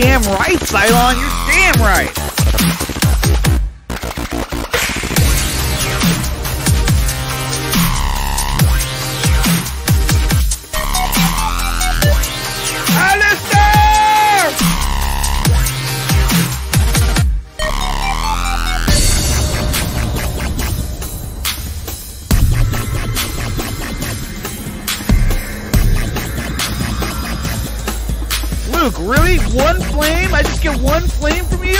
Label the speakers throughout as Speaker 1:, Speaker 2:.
Speaker 1: damn right, Cylon. You're damn right. Luke, really? One flame? I just get one flame from you?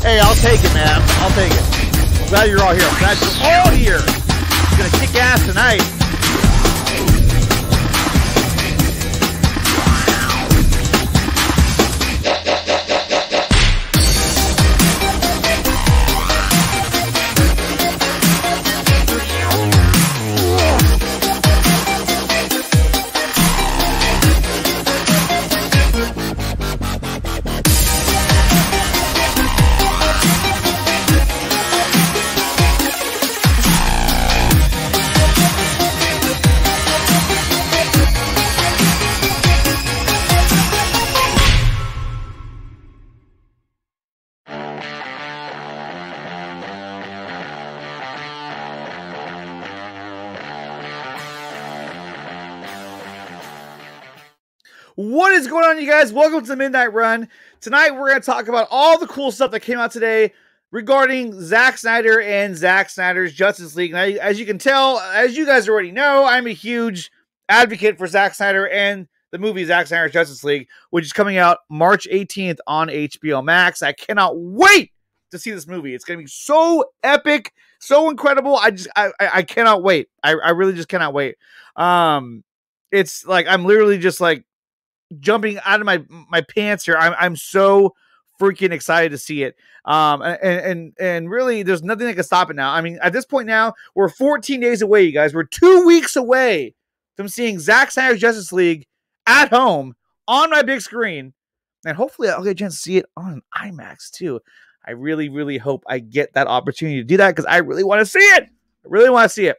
Speaker 1: Hey, I'll take it, man. I'll take it. I'm glad you're all here. I'm glad you're all here. It's gonna kick ass tonight. What is going on, you guys? Welcome to the Midnight Run. Tonight, we're going to talk about all the cool stuff that came out today regarding Zack Snyder and Zack Snyder's Justice League. Now, as you can tell, as you guys already know, I'm a huge advocate for Zack Snyder and the movie Zack Snyder's Justice League, which is coming out March 18th on HBO Max. I cannot wait to see this movie. It's going to be so epic, so incredible. I cannot wait. I really just cannot wait. It's like I'm literally just like jumping out of my pants here. I'm so freaking excited to see it. And really there's nothing that can stop it now. I mean, at this point now, we're 14 days away, you guys. We're 2 weeks away from seeing Zack Snyder's Justice League at home on my big screen. And hopefully I'll get a chance to see it on IMAX too. I really, really hope I get that opportunity to do that because I really want to see it. I really want to see it.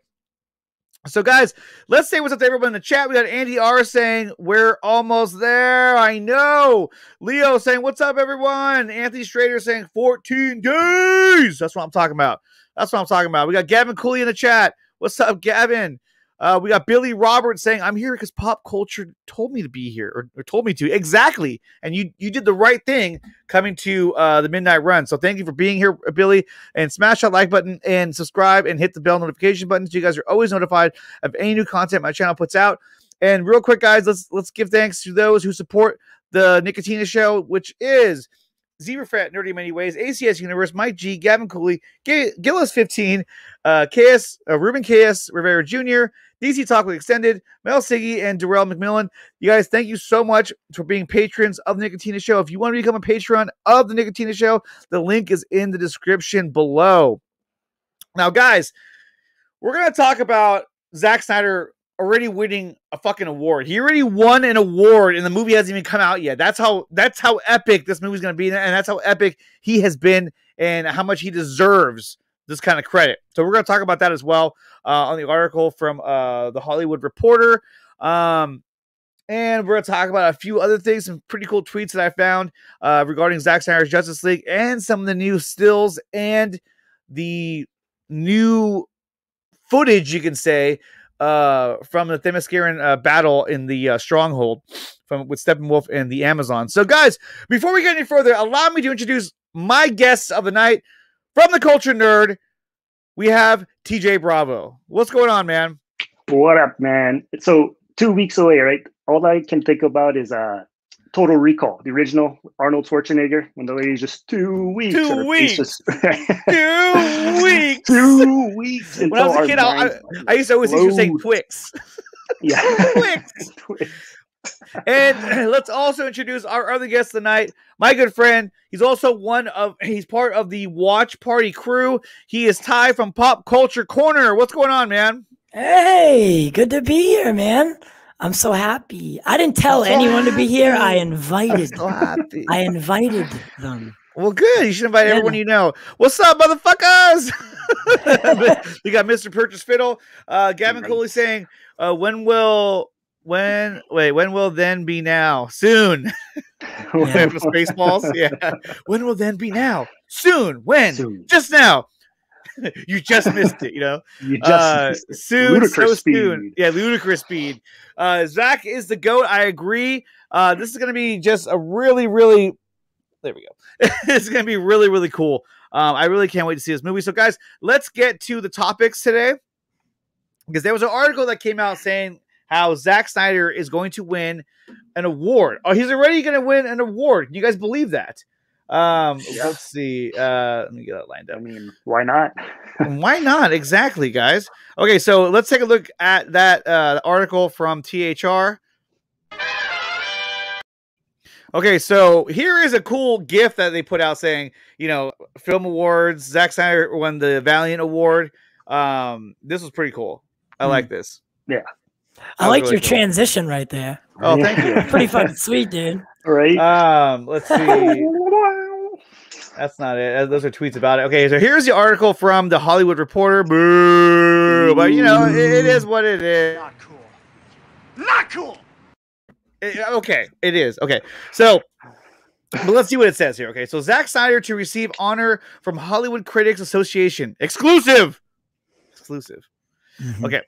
Speaker 1: So, guys, let's say what's up to everyone in the chat. We got Andy R saying, we're almost there. I know. Leo saying, what's up, everyone? Anthony Strader saying, 14 days. That's what I'm talking about. That's what I'm talking about. We got Gavin Cooley in the chat. What's up, Gavin? We got Billy Roberts saying, I'm here because pop culture told me to be here, or told me to. Exactly. And you did the right thing coming to the Midnight Run. So thank you for being here, Billy. And smash that like button and subscribe and hit the bell notification button so you guys are always notified of any new content my channel puts out. And real quick, guys, let's give thanks to those who support the Nicotina Show, which is Zebra Fat, Nerdy in Many Ways, ACS Universe, Mike G, Gavin Cooley, Gillis15, Ruben KS, Rivera Jr., DC Talk with Extended, Mel Siggy, and Darrell McMillan. You guys, thank you so much for being patrons of the Nicotina Show. If you want to become a patron of the Nicotina Show, the link is in the description below. Now, guys, we're going to talk about Zack Snyder already winning a fucking award. He already won an award and the movie hasn't even come out yet. That's how epic this movie's going to be, and that's how epic he has been and how much he deserves this kind of credit. So we're going to talk about that as well on the article from the Hollywood Reporter. And we're going to talk about a few other things, some pretty cool tweets that I found regarding Zack Snyder's Justice League and some of the new stills and the new footage, you can say, from the Themysciran battle in the Stronghold with Steppenwolf and the Amazon. So, guys, before we get any further, allow me to introduce my guests of the night. From the Culture Nerd, we have TJ Bravo. What's going on, man?
Speaker 2: What up, man? So 2 weeks away, right? All I can think about is Total Recall, the original Arnold Schwarzenegger, when the lady's just 2 weeks.
Speaker 1: 2 weeks. 2 weeks.
Speaker 2: 2 weeks.
Speaker 1: When I was a kid, I used to always think you were saying Twix.
Speaker 2: Yeah.
Speaker 1: Twix. And let's also introduce our other guest tonight, my good friend. He's part of the Watch Party crew. He is Ty from Pop Culture Corner. What's going on, man?
Speaker 3: Hey, good to be here, man. I'm so happy. I didn't tell anyone to be here. I invited.
Speaker 1: So happy.
Speaker 3: I invited them.
Speaker 1: Well, good. You should invite everyone you know. What's up, motherfuckers? We got Mr. Purchase Fiddle. Gavin Cooley saying, when will when will then be now? Soon.
Speaker 3: Yeah.
Speaker 1: For Spaceballs. Yeah. When will then be now? Soon. When?
Speaker 2: Soon.
Speaker 1: Just now. You just missed it, you know.
Speaker 2: You just missed it.
Speaker 1: Soon,
Speaker 2: Ludicrous
Speaker 1: so
Speaker 2: speed.
Speaker 1: soon. Yeah, ludicrous speed. Zach is the GOAT. I agree. This is gonna be just a really, really. There we go. It's gonna be really, really cool. I really can't wait to see this movie. So, guys, let's get to the topics today, because there was an article that came out saying how Zack Snyder is going to win an award. Oh, he's already going to win an award. Can you guys believe that? Let's see. Let me get that lined up.
Speaker 2: I mean, why not?
Speaker 1: Why not? Exactly, guys. Okay, so let's take a look at that article from THR. Okay, so here is a cool GIF that they put out saying, you know, film awards. Zack Snyder won the Valiant Award. This was pretty cool. I like this.
Speaker 2: Yeah.
Speaker 3: I like
Speaker 1: really
Speaker 3: your
Speaker 1: cool.
Speaker 3: transition right there.
Speaker 1: Oh, thank you.
Speaker 3: Pretty fucking sweet, dude.
Speaker 2: Right.
Speaker 1: Let's see. That's not it. Those are tweets about it. Okay, so here's the article from the Hollywood Reporter. Boo! But you know, it is what it is.
Speaker 4: Not cool. Not cool.
Speaker 1: Okay, it is. Okay, so but let's see what it says here. Okay, so Zack Snyder to receive honor from Hollywood Critics Association. Exclusive.
Speaker 3: Mhm.
Speaker 1: Okay.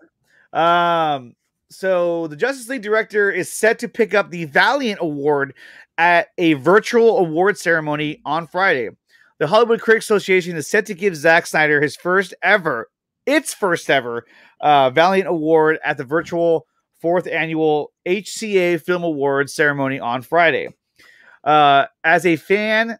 Speaker 1: So the Justice League director is set to pick up the Valiant Award at a virtual award ceremony on Friday. The Hollywood Critics Association is set to give Zack Snyder its first ever Valiant Award at the virtual 4th annual HCA Film Awards ceremony on Friday. As a fan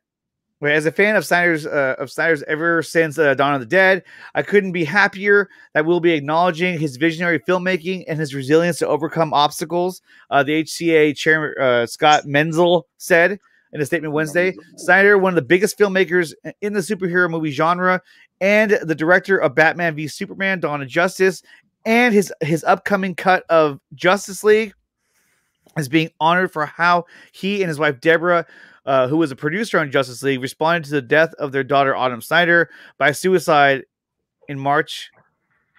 Speaker 1: of Snyder's ever since Dawn of the Dead, I couldn't be happier that we'll be acknowledging his visionary filmmaking and his resilience to overcome obstacles. The HCA chairman Scott Menzel said in a statement Wednesday. Snyder, one of the biggest filmmakers in the superhero movie genre, and the director of Batman v Superman: Dawn of Justice, and his upcoming cut of Justice League, is being honored for how he and his wife Deborah, who was a producer on Justice League, responded to the death of their daughter Autumn Snyder by suicide in March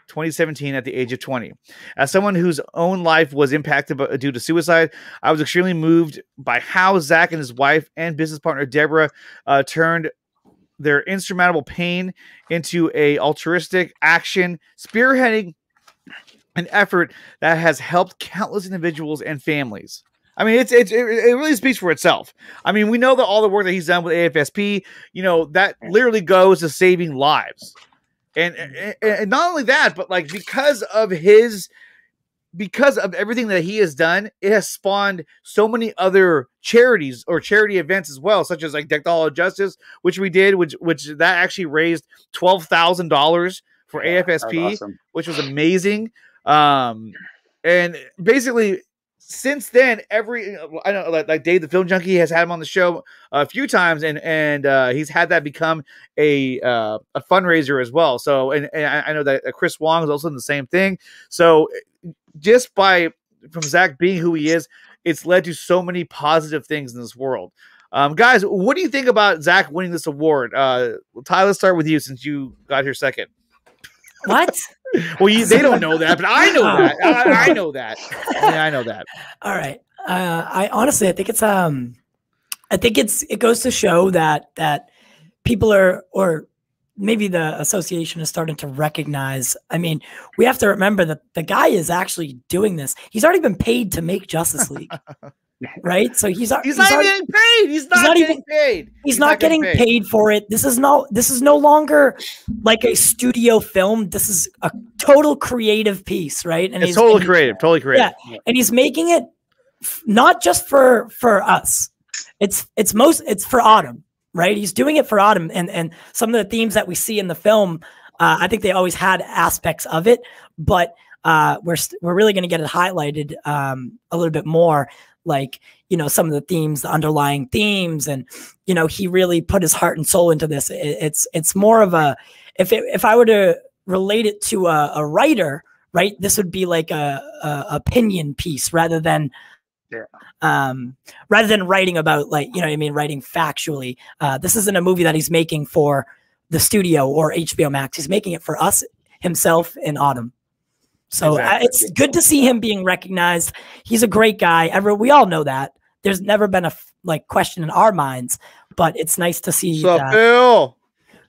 Speaker 1: 2017 at the age of 20. As someone whose own life was impacted due to suicide, I was extremely moved by how Zack and his wife and business partner Deborah turned their insurmountable pain into a altruistic action, spearheading an effort that has helped countless individuals and families. I mean, it really speaks for itself. I mean, we know that all the work that he's done with AFSP, you know, that literally goes to saving lives. And not only that, but like because of everything that he has done, it has spawned so many other charities or charity events as well, such as like Deck All of Justice, which we did, which that actually raised $12,000 for AFSP,
Speaker 2: awesome.
Speaker 1: which was amazing. And basically, since then, I know like Dave the Film Junkie has had him on the show a few times, and he's had that become a fundraiser as well. So, and I know that Chris Wong is also in the same thing. So, just from Zack being who he is, it's led to so many positive things in this world. Guys, what do you think about Zack winning this award? Ty, let's start with you since you got here second.
Speaker 3: What?
Speaker 1: Well, they don't know that, but I know that. I know that. Yeah, I know that.
Speaker 3: All right. I honestly, I think it goes to show that people are, or maybe the association is starting to recognize. I mean, we have to remember that the guy is actually doing this. He's already been paid to make Justice League. Right, so he's not
Speaker 1: getting paid. He's not getting paid.
Speaker 3: He's not getting paid for it. This is no longer like a studio film. This is a total creative piece, right? And
Speaker 1: it's totally creative. Yeah,
Speaker 3: and he's making it not just for us. It's for Autumn, right? He's doing it for Autumn, and some of the themes that we see in the film. I think they always had aspects of it, but we're really going to get it highlighted a little bit more. Like, you know, some of the themes, the underlying themes, and, you know, he really put his heart and soul into this. It's more of a, if I were to relate it to a writer, right, this would be like a opinion piece rather than writing about, like, you know what I mean, writing factually. This isn't a movie that he's making for the studio or HBO Max. He's making it for us, himself, and Autumn. So
Speaker 1: Exactly.
Speaker 3: it's good to see him being recognized. He's a great guy. We all know that. There's never been a question in our minds, but it's nice to see that.
Speaker 1: Bill?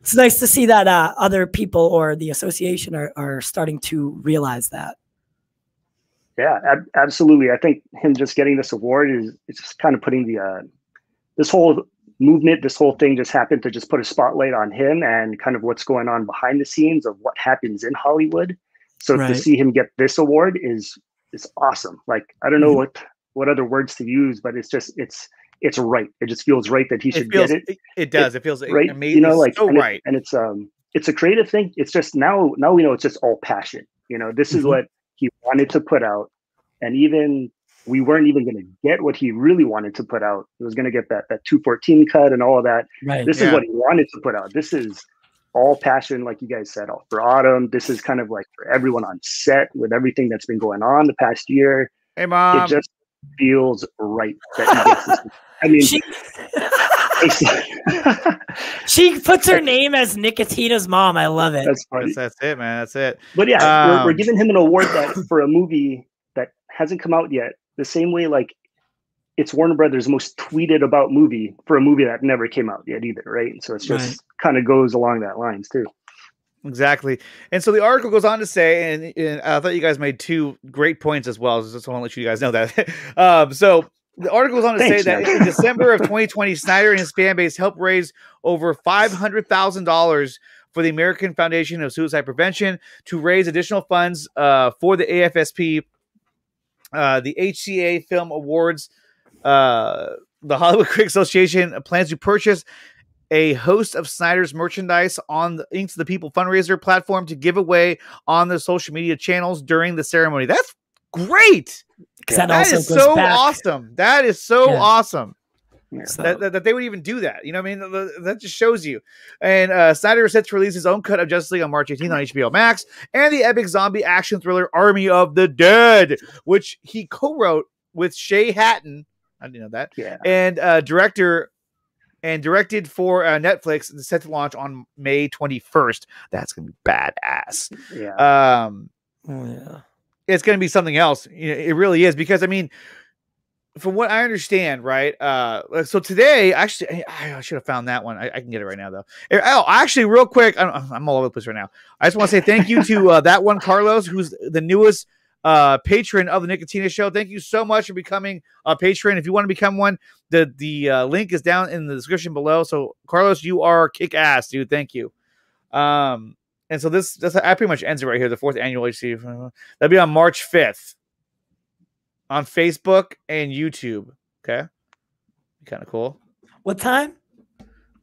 Speaker 3: It's nice to see that other people or the association are starting to realize that.
Speaker 2: Yeah, absolutely. I think him just getting this award it's just kind of putting this whole movement, this whole thing just happened to just put a spotlight on him and kind of what's going on behind the scenes of what happens in Hollywood. So to see him get this award is awesome. Like, I don't know what other words to use, but it's just it's right. It just feels right that he should get it.
Speaker 1: It does. It feels
Speaker 2: right.
Speaker 1: amazing.
Speaker 2: You know, like
Speaker 1: so right.
Speaker 2: It's a creative thing. It's just now we know it's just all passion. You know, this is what he wanted to put out, and even we weren't even going to get what he really wanted to put out. He was going to get that 214 cut and all of that.
Speaker 3: Right.
Speaker 2: This is what he wanted to put out. This is all passion, like you guys said, all for Autumn. This is kind of like for everyone on set with everything that's been going on the past year.
Speaker 1: Hey, Mom.
Speaker 2: It just feels right that he gets this. I mean,
Speaker 3: she puts her name as Nicotina's mom. I love it.
Speaker 2: That's funny.
Speaker 1: That's it, man. That's it.
Speaker 2: But yeah, we're giving him an award that for a movie that hasn't come out yet. The same way, like, it's Warner Brothers' most tweeted about movie for a movie that never came out yet either, right? So it's just kind of goes along that lines too.
Speaker 1: Exactly. And so the article goes on to say, and I thought you guys made two great points as well. Just want to let you guys know that. So the article goes on to say that in December of 2020, Snyder and his fan base helped raise over $500,000 for the American Foundation of Suicide Prevention to raise additional funds for the AFSP, the HCA Film Awards. The Hollywood Critics Association plans to purchase a host of Snyder's merchandise on the Inks of the People fundraiser platform to give away on the social media channels during the ceremony. That's great. That is so awesome. That is so awesome. That they would even do that. You know what I mean? That just shows you. And Snyder is set to release his own cut of Justice League on March 18th on HBO Max, and the epic zombie action thriller Army of the Dead, which he co-wrote with Shay Hatton. I didn't know that.
Speaker 2: Yeah.
Speaker 1: And directed for Netflix, and set to launch on May 21st. That's gonna be badass.
Speaker 2: Yeah.
Speaker 1: It's gonna be something else. You know, it really is, because I mean, from what I understand, right? So today, actually, I should have found that one. I can get it right now, though. Oh, actually, real quick, I'm all over the place right now. I just want to say thank you to that one Carlos, who's the newest patron of the Nicotina Show. Thank you so much for becoming a patron. If you want to become one, the link is down in the description below. So Carlos, you are kick ass, dude. Thank you. And so that pretty much ends it right here. The 4th annual HC. That'll be on March 5th on Facebook and YouTube. Okay, kind of cool.
Speaker 3: What time?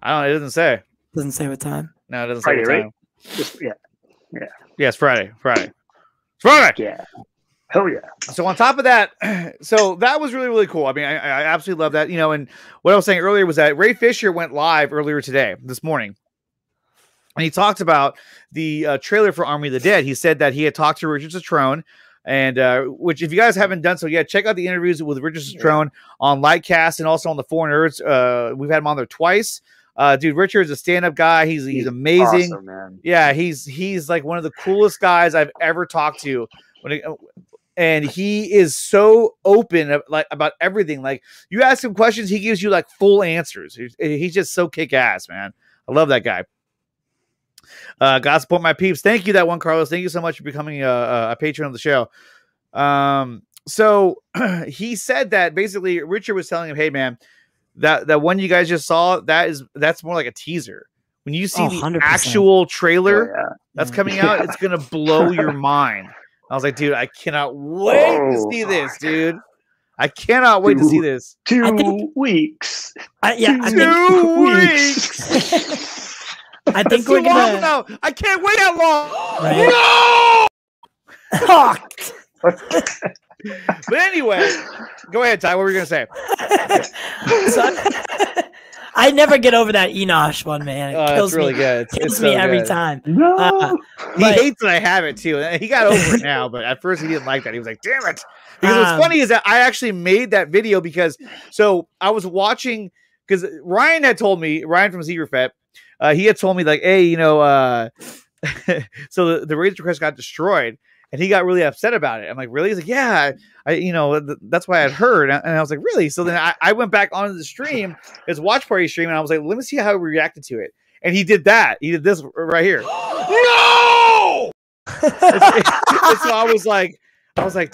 Speaker 1: I don't know. It doesn't say.
Speaker 3: Doesn't say what time.
Speaker 1: No, it doesn't
Speaker 2: Friday,
Speaker 1: say what time.
Speaker 2: Right? Yeah.
Speaker 1: Yes, Friday. Friday.
Speaker 2: Yeah. Hell yeah.
Speaker 1: So on top of that, so that was really, really cool. I mean, I absolutely love that. You know, and what I was saying earlier was that Ray Fisher went live earlier this morning. And he talked about the trailer for Army of the Dead. He said that he had talked to Richard Citrone, and which, if you guys haven't done so yet, check out the interviews with Richard Citrone on Lightcast and also on the Four Nerds. We've had him on there twice. Dude, Richard's a stand-up guy. He's amazing.
Speaker 2: Awesome, man.
Speaker 1: Yeah, he's like one of the coolest guys I've ever talked to. And he is so open about everything. Like, you ask him questions, he gives you like full answers. He's just so kick-ass, man. I love that guy. God support my peeps. Thank you, that one Carlos. Thank you so much for becoming a patron of the show. So he said that basically Richard was telling him, hey man, that one you guys just saw, that's more like a teaser. When you see the
Speaker 3: 100%.
Speaker 1: Actual trailer that's coming out, it's gonna blow your mind. I was like, dude, I cannot wait to see this, dude. I cannot wait to see this.
Speaker 2: 2 weeks.
Speaker 1: 2 weeks.
Speaker 3: I think we're gonna.
Speaker 1: No, I can't wait that long.
Speaker 3: Right?
Speaker 1: No. But anyway, go ahead, Ty. What were you gonna say?
Speaker 3: I never get over that Enosh one, man. It kills
Speaker 1: really
Speaker 3: me.
Speaker 1: Good.
Speaker 3: Kills me every time.
Speaker 2: No.
Speaker 1: He hates that I have it too. He got over it now, but at first he didn't like that. He was like, "Damn it!" Because what's funny is that I actually made that video because I was watching, because Ryan from Zegerfet, he had told me like, hey, you know, so the Razor Crest got destroyed, And he got really upset about it. I'm like, really? He's like, yeah, that's why I'd heard. And I was like, really? So then I went back onto the stream, his watch party stream, and I was like, let me see how he reacted to it. And he did that. He did this right here.
Speaker 4: No!
Speaker 1: So I was like,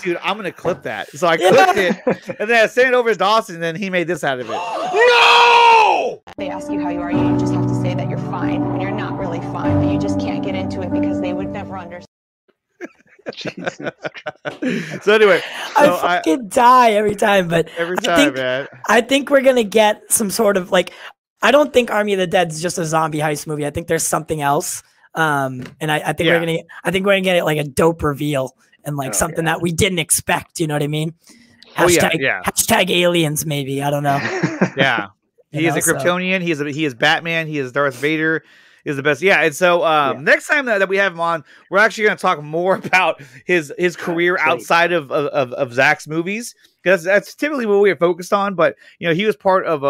Speaker 1: dude, I'm gonna clip that. So I clipped it, and then I sent it over to Dawson, and then he made this out of it.
Speaker 4: No!
Speaker 5: They ask you how you are, you just have to say that you're fine when you're not really fine, but you just can't get into it because they would never understand.
Speaker 1: So anyway,
Speaker 3: I fucking die every time, but
Speaker 1: man.
Speaker 3: I think we're gonna get some sort of like. I don't think Army of the Dead is just a zombie heist movie. I think there's something else. And I think we're gonna get it like a dope reveal and like something that we didn't expect. You know what I mean? Hashtag aliens, maybe. I don't know.
Speaker 1: Yeah. He is a Kryptonian. He is Batman. He is Darth Vader. Is the best. Yeah. And so next time that we have him on, we're actually going to talk more about his career outside of Zack's movies, because that's typically what we are focused on. But he was part of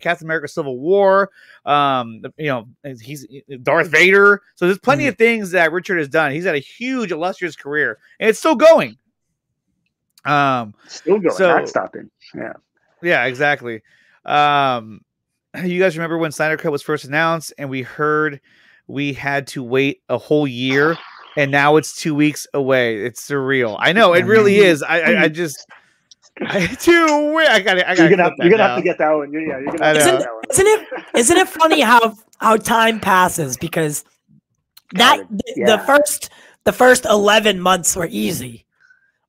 Speaker 1: Captain America: Civil War. He's Darth Vader. So there's plenty of things that Richard has done. He's had a huge illustrious career, and it's still going.
Speaker 2: Still going, not stopping.
Speaker 1: Yeah, exactly. You guys remember when Snyder Cut was first announced, and we heard we had to wait a whole year, and now it's 2 weeks away. It's surreal. I know it really is. I just too weird.
Speaker 2: You're gonna have to get that one. You're gonna have to get that one.
Speaker 3: Isn't it funny how time passes, because the first 11 months were easy,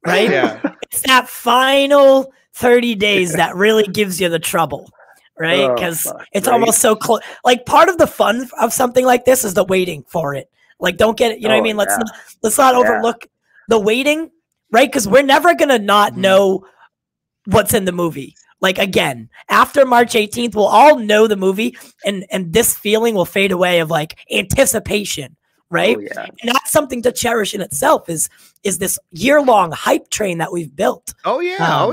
Speaker 3: right? Yeah. It's that final 30 days that really gives you the trouble. Right, because it's almost so close. Like, part of the fun of something like this is the waiting for it. Like, don't get it. You know what I mean? Let's not overlook the waiting, right? Because we're never gonna not know what's in the movie. Like, again, after March 18th, we'll all know the movie, and this feeling will fade away of like anticipation, right? And that's something to cherish in itself. Is this year-long hype train that we've built?
Speaker 1: Oh yeah,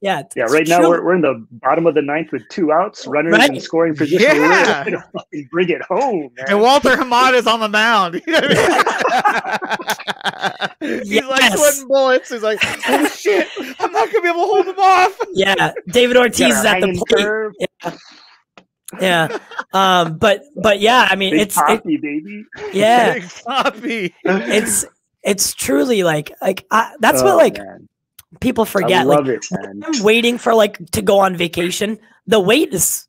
Speaker 3: yeah.
Speaker 2: Right now we're in the bottom of the ninth with 2 outs, runners in scoring position.
Speaker 1: Yeah,
Speaker 2: we're gonna fucking bring it home, man.
Speaker 1: And Walter Hamada's on the mound. You know what I mean? He's like sweating bullets. He's like, oh shit, I'm not gonna be able to hold him off.
Speaker 3: Yeah, David Ortiz is at the plate. Yeah. But yeah, I mean,
Speaker 2: Big
Speaker 3: it's
Speaker 2: Poppy, baby.
Speaker 3: Yeah,
Speaker 1: Big Poppy.
Speaker 3: It's truly like that's what like people forget.
Speaker 2: I love
Speaker 3: like,
Speaker 2: it, man.
Speaker 3: I'm waiting for like to go on vacation. The wait is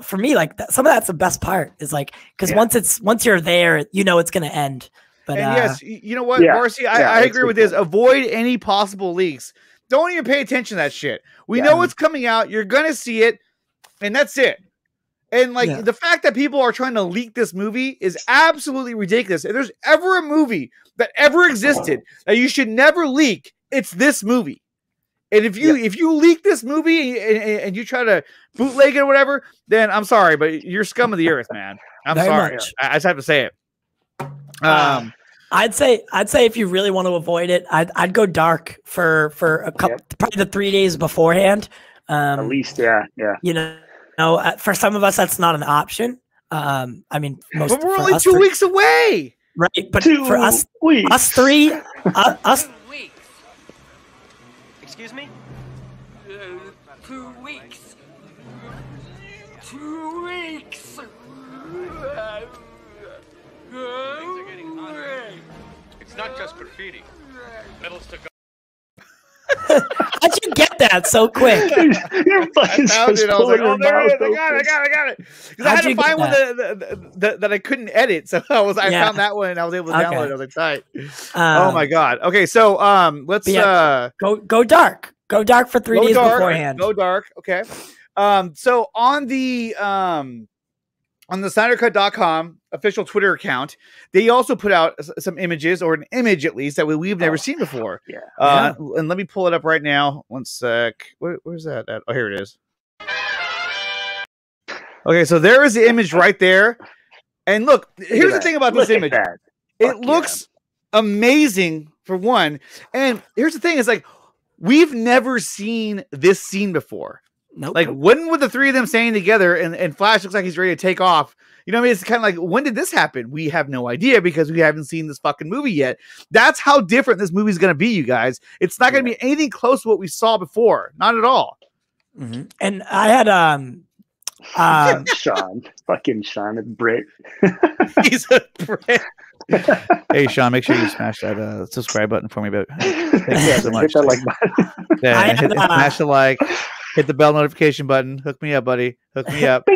Speaker 3: for me like some of that's the best part. Is like, because once you're there, it's gonna end. But
Speaker 1: yes, you know what, Marcy, I agree with this. Avoid any possible leaks. Don't even pay attention to that shit. We know what's coming out. You're gonna see it, and that's it. And like the fact that people are trying to leak this movie is absolutely ridiculous. If there's ever a movie that ever existed that you should never leak, it's this movie. And if you leak this movie and you try to bootleg it or whatever, then I'm sorry, but you're scum of the earth, man. I'm
Speaker 3: Very
Speaker 1: sorry.
Speaker 3: much.
Speaker 1: I just have to say it.
Speaker 3: I'd say if you really want to avoid it, I'd go dark for a couple, probably the 3 days beforehand.
Speaker 2: At least, yeah.
Speaker 3: For some of us, that's not an option. I mean,
Speaker 1: but we're only 2 weeks away,
Speaker 3: right? But for us three, us.
Speaker 4: Excuse me? 2 weeks. 2 weeks. Things are getting hotter. It's not just graffiti. Medals to go.
Speaker 3: How'd you get that so quick?
Speaker 2: You're fucking
Speaker 1: I found it. I was like, oh, there it is. I got it. Because I had to find one that I couldn't edit. So I found that one and I was able to download it. I was like, tight. Oh my God. Okay. So let's
Speaker 3: go dark. Go dark for 3 days beforehand.
Speaker 1: Go dark. Okay. So on the SnyderCut.com official Twitter account, they also put out some images, or an image at least, that we've never seen before. And let me pull it up right now. One sec. Where's that at? Oh, here it is. Okay, so there is the image right there. And look, here's the thing about this image. It looks amazing, for one. And here's the thing, is like, we've never seen this scene before.
Speaker 3: Nope.
Speaker 1: Like, when would the three of them standing together and Flash looks like he's ready to take off, You know what I mean? It's kind of like, when did this happen? We have no idea because we haven't seen this fucking movie yet. That's how different this movie is going to be, you guys. It's not going to be anything close to what we saw before. Not at all.
Speaker 3: Mm-hmm. And I had
Speaker 2: Sean, fucking Sean, Brit.
Speaker 1: He's a Brit. Hey, Sean, make sure you smash that subscribe button for me. But thank you so much.
Speaker 2: Hit that like button.
Speaker 1: Yeah, smash the like, hit the bell notification button. Hook me up, buddy. Hook me up.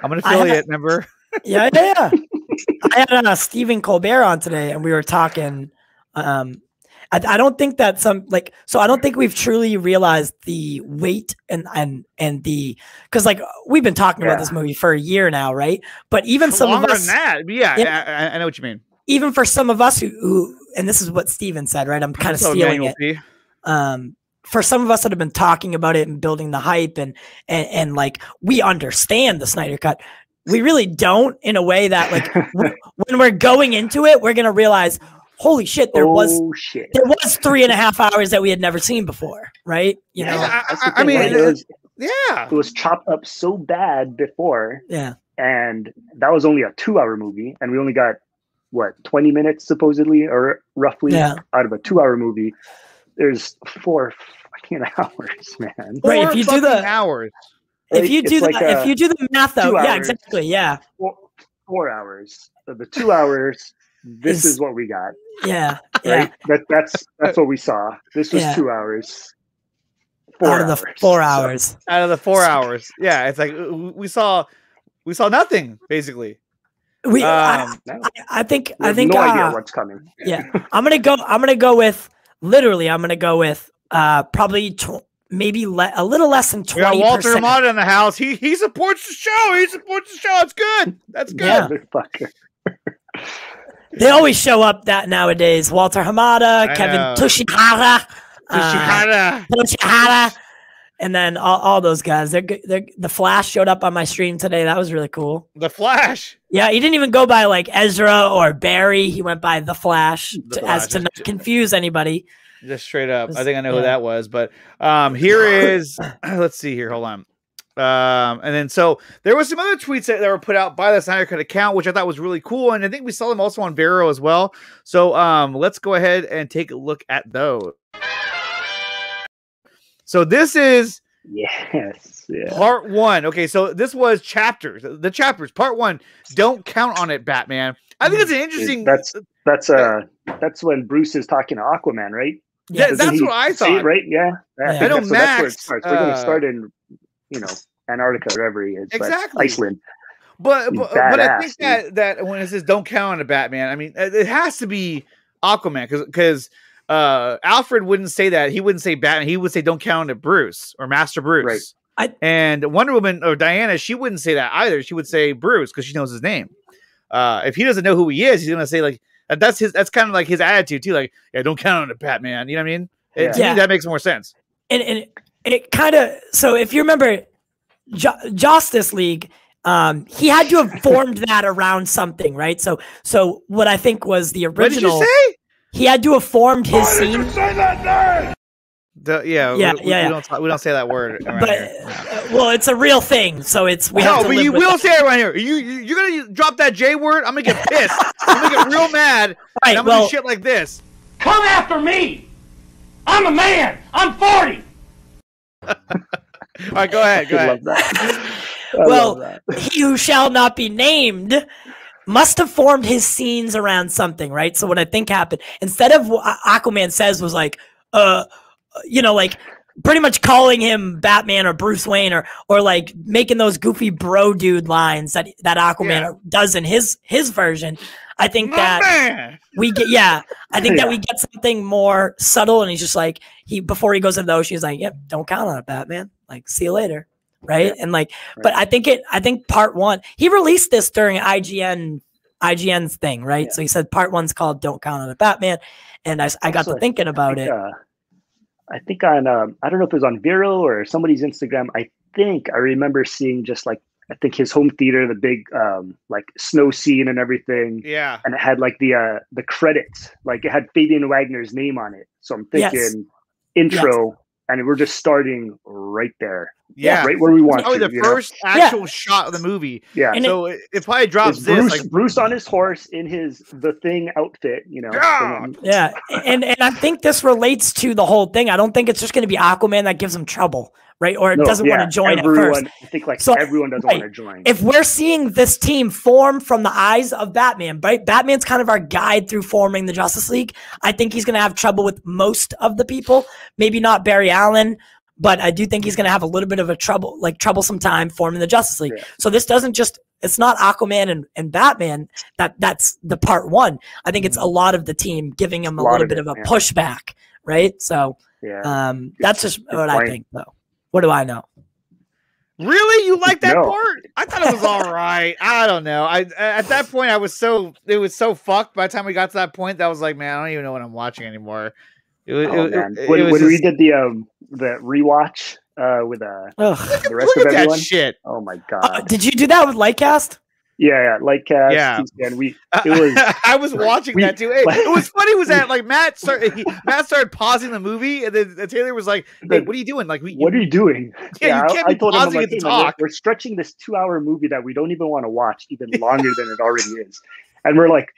Speaker 1: I'm an affiliate, remember?
Speaker 3: Yeah. I had Stephen Colbert on today, and we were talking. I don't think that I don't think we've truly realized the weight and the, because like we've been talking about this movie for a year now, right? But even some of us,
Speaker 1: than that, yeah, I know what you mean.
Speaker 3: Even for some of us who, and this is what Steven said, right? I'm kind of stealing it. For some of us that have been talking about it and building the hype and like we understand the Snyder Cut, we really don't, in a way that like when we're going into it, we're gonna realize, holy shit, there was 3.5 hours that we had never seen before, right? You know,
Speaker 2: I mean, it was chopped up so bad before, and that was only a 2-hour movie, and we only got 20 minutes supposedly, or roughly, out of a 2-hour movie. There's 4 fucking hours, man.
Speaker 3: Right? If you do the
Speaker 1: hours,
Speaker 3: if you do the math out, yeah, exactly, yeah.
Speaker 2: 4 hours. So the 2 hours. This is what we got.
Speaker 3: Yeah.
Speaker 2: Right? That's what we saw. This was 2 hours. 4
Speaker 3: out of the 4 hours.
Speaker 1: Out of the 4 hours. Yeah, it's like we saw nothing basically.
Speaker 3: I think
Speaker 2: no idea what's coming.
Speaker 3: Yeah. I'm gonna go with probably maybe a little less than 20%.
Speaker 1: We got Walter Hamada in the house. He supports the show. It's good. That's good.
Speaker 2: Motherfucker.
Speaker 3: They always show up that nowadays. Walter Hamada, Kevin Tushihara, and then all those guys. They're the Flash showed up on my stream today. That was really cool.
Speaker 1: The Flash.
Speaker 3: Yeah, he didn't even go by like Ezra or Barry. He went by the Flash, as to not confuse anybody.
Speaker 1: Just straight up. I think I know who that was. But here is. Let's see here. Hold on. And then so there was some other tweets that were put out by the Snyder Cut account, which I thought was really cool, and I think we saw them also on Vero as well. So let's go ahead and take a look at those. So this is part 1. Okay, so this was chapters. The chapters, part 1. Don't count on it, Batman. I think it's an interesting.
Speaker 2: That's when Bruce is talking to Aquaman, right?
Speaker 1: Yeah, that's what I thought.
Speaker 2: Right? Yeah.
Speaker 1: I know
Speaker 2: Max.
Speaker 1: That's
Speaker 2: where it starts. We're going to start in, Antarctica, wherever he is.
Speaker 1: Exactly.
Speaker 2: Iceland.
Speaker 1: But I think that when it says don't count on a Batman, I mean, it has to be Aquaman because Alfred wouldn't say that. He wouldn't say Batman. He would say don't count on it, Bruce or Master Bruce.
Speaker 2: Right.
Speaker 1: And Wonder Woman or Diana, she wouldn't say that either. She would say Bruce because she knows his name. If he doesn't know who he is, he's gonna say like that's kind of like his attitude too. Like, yeah, don't count on a Batman. You know what I mean? To me, that makes more sense.
Speaker 3: And it kind of, so if you remember Justice League, he had to have formed that around something, right? So what I think was the original.
Speaker 1: What did you say?
Speaker 3: He had to have formed his scene.
Speaker 1: Say that name? We don't say that word.
Speaker 3: Well, it's a real thing, so it's we
Speaker 1: but you will say it right here. You're gonna drop that J word. I'm gonna get pissed. I'm gonna get real mad.
Speaker 3: Right,
Speaker 1: and I'm gonna do shit like this.
Speaker 6: Come after me. I'm a man. I'm 40.
Speaker 1: All right, go ahead.
Speaker 2: I love that.
Speaker 3: Well, he who shall not be named must have formed his scenes around something, right? So what I think happened, instead of what Aquaman says was like, like pretty much calling him Batman or Bruce Wayne or like making those goofy bro dude lines that Aquaman does in his version. I think that we get, that we get something more subtle, and he's just like, before he goes into the ocean, he's like, yep, don't count on it, Batman. Like, see you later. Right. And like, but I think part 1, he released this during IGN's thing, right? Yeah. So he said part 1's called Don't Count on it, Batman. And I got to thinking about it.
Speaker 2: I think on, I don't know if it was on Vero or somebody's Instagram. I remember seeing just like, I think his home theater, the big like snow scene and everything.
Speaker 1: Yeah.
Speaker 2: And it had like the credits, like it had Fabian Wagner's name on it. So I'm thinking intro, and we're just starting right there.
Speaker 1: Yeah,
Speaker 2: right where we want
Speaker 1: probably
Speaker 2: to.
Speaker 1: the first actual shot of the movie.
Speaker 2: Yeah,
Speaker 3: and
Speaker 1: so it probably drops
Speaker 2: it's
Speaker 1: this
Speaker 2: Bruce on his horse in his The Thing outfit.
Speaker 3: Yeah, and I think this relates to the whole thing. I don't think it's just going to be Aquaman that gives him trouble, right? Or doesn't want to join at first.
Speaker 2: I think everyone doesn't want to join.
Speaker 3: If we're seeing this team form from the eyes of Batman, right? Batman's kind of our guide through forming the Justice League. I think he's going to have trouble with most of the people. Maybe not Barry Allen, but I do think he's going to have a little bit of a troublesome time forming the Justice League. Yeah. So this doesn't it's not Aquaman and Batman. That's the part one. I think it's a lot of the team giving him a little bit of a pushback, right? So that's just what I think, though. What do I know?
Speaker 1: Really? You like that part? I thought it was all right. I don't know. At that point, it was so fucked. By the time we got to that point, that I was like, man, I don't even know what I'm watching anymore.
Speaker 2: When we did the rewatch with the rest of everyone,
Speaker 1: that shit.
Speaker 2: Oh my god!
Speaker 3: Did you do that with Lightcast?
Speaker 2: Yeah, Lightcast. Yeah, and
Speaker 1: I was watching that too. It was funny. Was that like Matt started pausing the movie, and then Taylor was like, "Hey, what are you doing? Like,
Speaker 2: what are you doing?"
Speaker 1: Yeah, you can't be pausing it to talk.
Speaker 2: We're stretching this 2-hour movie that we don't even want to watch even longer than it already is, and we're like,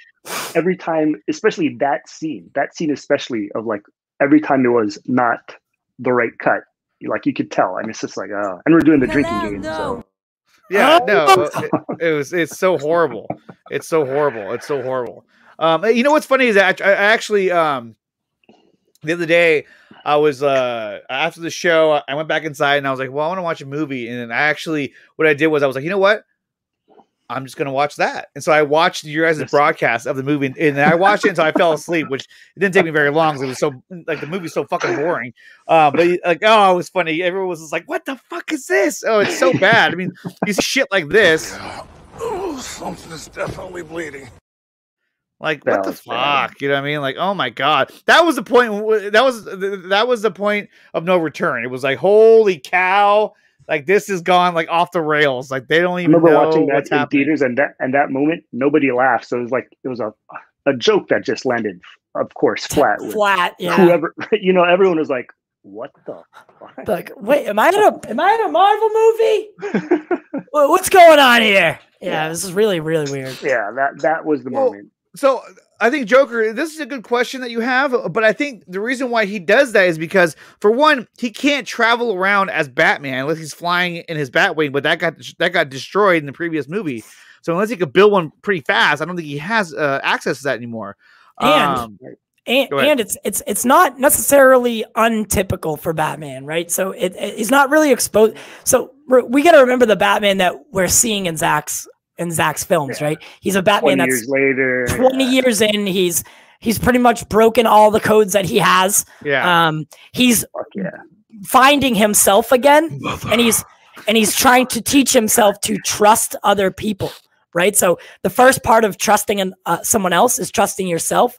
Speaker 2: every time, especially that scene especially of like every time there was not the right cut, like you could tell. I mean, it's just like, and we're doing the drinking game, so.
Speaker 1: Yeah, no, it's so horrible. It's so horrible. It's so horrible. You know what's funny is that I actually the other day I was after the show I went back inside and I was like, well, I want to watch a movie, and then what I did was I was like, you know what? I'm just gonna watch that, and so I watched your guys' broadcast of the movie, and I watched it until I fell asleep, which it didn't take me very long because it was so like the movie's so fucking boring. But like, it was funny. Everyone was just like, "What the fuck is this? Oh, it's so bad." I mean, you see shit like this.
Speaker 4: Oh, something is definitely bleeding.
Speaker 1: Like, what the fuck? You know what I mean? Like, oh my god, that was the point. That was the point of no return. It was like, holy cow. Like, this has gone like off the rails. Like, they don't even know
Speaker 2: watching that
Speaker 1: what's
Speaker 2: in
Speaker 1: happening.
Speaker 2: Theaters, and that moment nobody laughed. So it was a joke that just landed, of course, flat.
Speaker 3: Yeah.
Speaker 2: Whoever, everyone was like, "What the fuck?"
Speaker 3: Like, wait, am I in a Marvel movie? What's going on here? Yeah, this is really, really weird.
Speaker 2: Yeah, that was the moment.
Speaker 1: So I think, Joker, this is a good question that you have, but I think the reason why he does that is because, for one, he can't travel around as Batman unless he's flying in his Batwing, but that got destroyed in the previous movie. So unless he could build one pretty fast, I don't think he has access to that anymore.
Speaker 3: And it's not necessarily untypical for Batman, right? So he's not really exposed. So we got to remember the Batman that we're seeing in Zack's films, right? He's a Batman
Speaker 2: 20
Speaker 3: that's
Speaker 2: years later.
Speaker 3: 20 years in. He's pretty much broken all the codes that he has.
Speaker 1: Yeah.
Speaker 3: He's finding himself again, and he's trying to teach himself to trust other people, right? So the first part of trusting someone else is trusting yourself.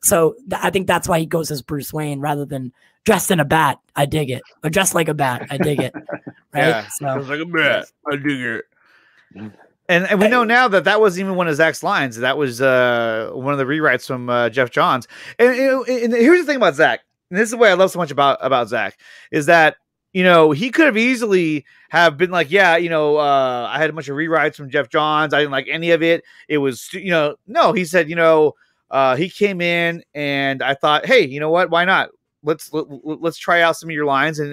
Speaker 3: So I think that's why he goes as Bruce Wayne rather than dressed in a bat. I dig it. Or dressed like a bat. I dig it. Right?
Speaker 1: Yeah, dressed like a bat. I dig it. And we know now that wasn't even one of Zack's lines. That was one of the rewrites from Jeff Johns. And here's the thing about Zack, and this is what I love so much about Zack, is that, he could have easily have been like, I had a bunch of rewrites from Jeff Johns. I didn't like any of it. It was, no, he said, he came in and I thought, hey, you know what? Why not? Let's try out some of your lines, and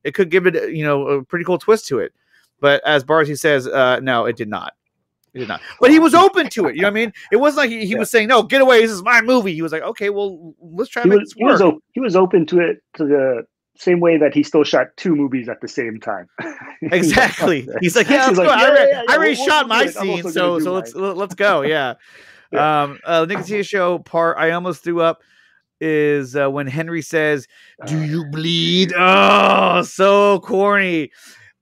Speaker 1: it could give it, a pretty cool twist to it. But as Barzy says, no, it did not. It did not. But he was open to it. You know what I mean? It wasn't like he was saying, no, get away. This is my movie. He was like, okay, well, let's try to make this work.
Speaker 2: He was open to it to the same way that he still shot 2 movies at the same time.
Speaker 1: Exactly. He's like, yeah, let's go. I already shot my scene, so let's go. Yeah. The Nicosia show part I almost threw up is when Henry says, "Do you bleed?" Oh, so corny.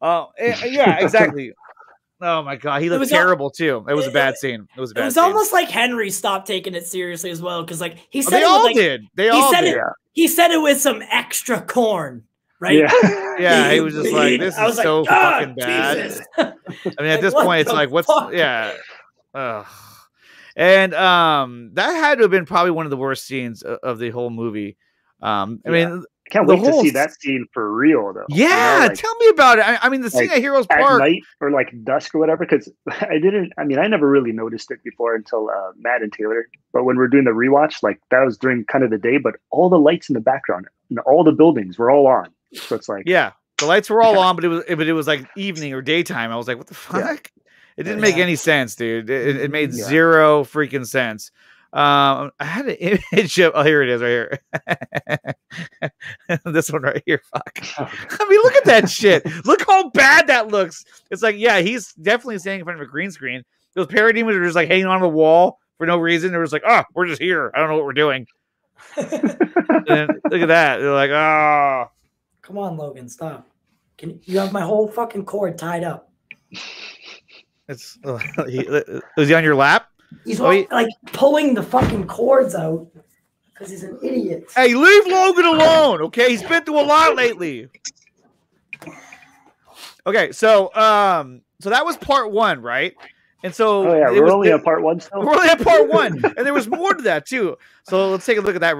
Speaker 1: Yeah, exactly. Oh my god, he looked terrible too. It was a bad scene. It was a bad. It was
Speaker 3: almost like Henry stopped taking it seriously as well, because like he said,
Speaker 1: they all did. They all did.
Speaker 3: He said it with some extra corn, right?
Speaker 1: Yeah. He was just like, this is so fucking bad. I mean, at this point, it's like, what's Ugh. And that had to have been probably one of the worst scenes of the whole movie. I mean,
Speaker 2: can't
Speaker 1: the
Speaker 2: wait to
Speaker 1: whole
Speaker 2: see that scene for real, though.
Speaker 1: Yeah,
Speaker 2: like,
Speaker 1: tell me about it. I mean, the scene
Speaker 2: like,
Speaker 1: at Heroes
Speaker 2: at
Speaker 1: Park
Speaker 2: night or like dusk or whatever. Because I never really noticed it before until Matt and Taylor. But when we're doing the rewatch, like that was during kind of the day, but all the lights in the background and all the buildings were all on. So it's like,
Speaker 1: yeah, the lights were all on, but it was like evening or daytime. I was like, what the fuck?
Speaker 2: Yeah.
Speaker 1: It didn't make any sense, dude. It made
Speaker 2: Yeah.
Speaker 1: zero freaking sense. I had an image of, oh, here it is right here. This one right here. Fuck. I mean, look at that shit. Look how bad that looks. It's like, yeah, he's definitely standing in front of a green screen. Those parody images are just like hanging on the wall for no reason. They're just like, oh, we're just here. I don't know what we're doing. And look at that. They're like, oh.
Speaker 3: Come on, Logan, stop. You have my whole fucking cord tied up.
Speaker 1: Was he on your lap?
Speaker 3: He's like pulling the fucking cords out because he's an idiot.
Speaker 1: Hey, leave Logan alone, okay? He's been through a lot lately. Okay, so that was part 1, right? And so
Speaker 2: we're only on part 1 still.
Speaker 1: We're only on part 1, and there was more to that too. So let's take a look at that.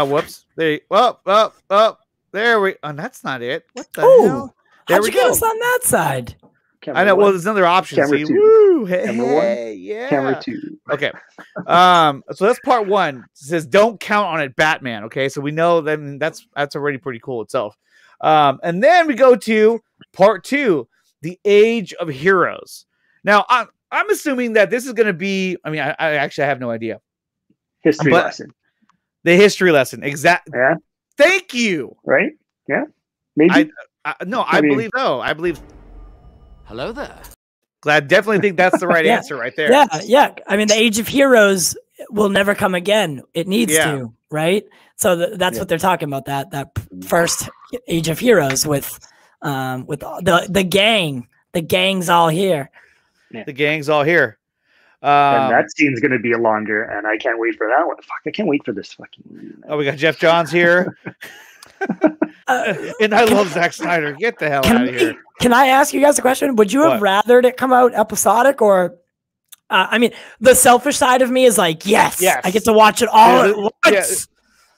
Speaker 1: Whoops. There we. Oh, that's not it. What the hell? There
Speaker 3: How'd you get us on that side?
Speaker 1: I know. Well, there's another option.
Speaker 2: Camera
Speaker 1: See?
Speaker 2: 2.
Speaker 1: Woo, hey,
Speaker 2: Camera 1.
Speaker 1: yeah.
Speaker 2: Camera 2.
Speaker 1: Okay. So that's part 1. It says don't count on it, Batman. Okay, so we know that that's already pretty cool itself. And then we go to part 2, the Age of Heroes. Now I'm assuming that this is going to be. I mean, I actually have no idea.
Speaker 2: History lesson.
Speaker 1: The history lesson. Exactly.
Speaker 2: Yeah.
Speaker 1: Thank you.
Speaker 2: Right. Yeah. Maybe.
Speaker 1: I believe so. I believe.
Speaker 4: Hello there.
Speaker 1: Glad. Definitely think that's the right answer right there.
Speaker 3: Yeah. I mean, the Age of Heroes will never come again. It needs to, right? So that's what they're talking about. That first Age of Heroes with the gang. The gang's all here.
Speaker 2: Yeah.
Speaker 1: The gang's all here.
Speaker 2: And that scene's going to be longer, and I can't wait for that one. Fuck, I can't wait for this fucking.
Speaker 1: Oh, we got Jeff Johns here. And I love Zack Snyder. Get the hell out of here.
Speaker 3: Can I ask you guys a question? Would you have rathered it come out episodic, or I mean, the selfish side of me is like, yes. I get to watch it all at once.
Speaker 1: Yeah.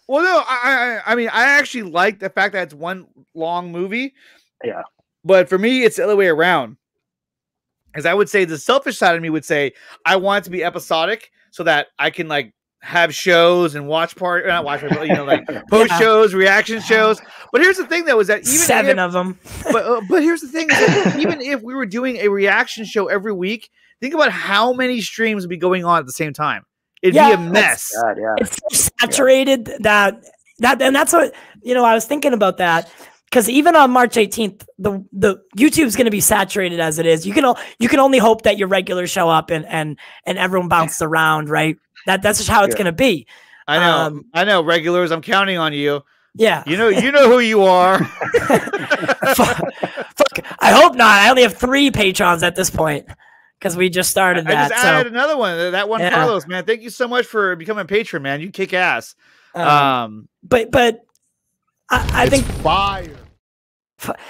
Speaker 1: Well, no, I mean, I actually like the fact that it's one long movie.
Speaker 2: Yeah.
Speaker 1: But for me, it's the other way around. As I would say, the selfish side of me would say, I want it to be episodic so that I can like have shows and watch post shows, reaction shows. But here's the thing, though, is that even
Speaker 3: 7 of them.
Speaker 1: But here's the thing, is that even if we were doing a reaction show every week, think about how many streams would be going on at the same time. It'd be a mess.
Speaker 3: It's so saturated that and that's what I was thinking about that. Because even on March 18th, the YouTube's going to be saturated as it is. You can only hope that your regulars show up and everyone bounces around, right? That's just how it's going to be.
Speaker 1: I know, regulars. I'm counting on you.
Speaker 3: Yeah,
Speaker 1: you know who you are.
Speaker 3: Fuck, I hope not. I only have 3 patrons at this point because we just started that.
Speaker 1: I just added another one. That one, Carlos, man. Thank you so much for becoming a patron, man. You kick ass.
Speaker 3: But I think
Speaker 1: fire.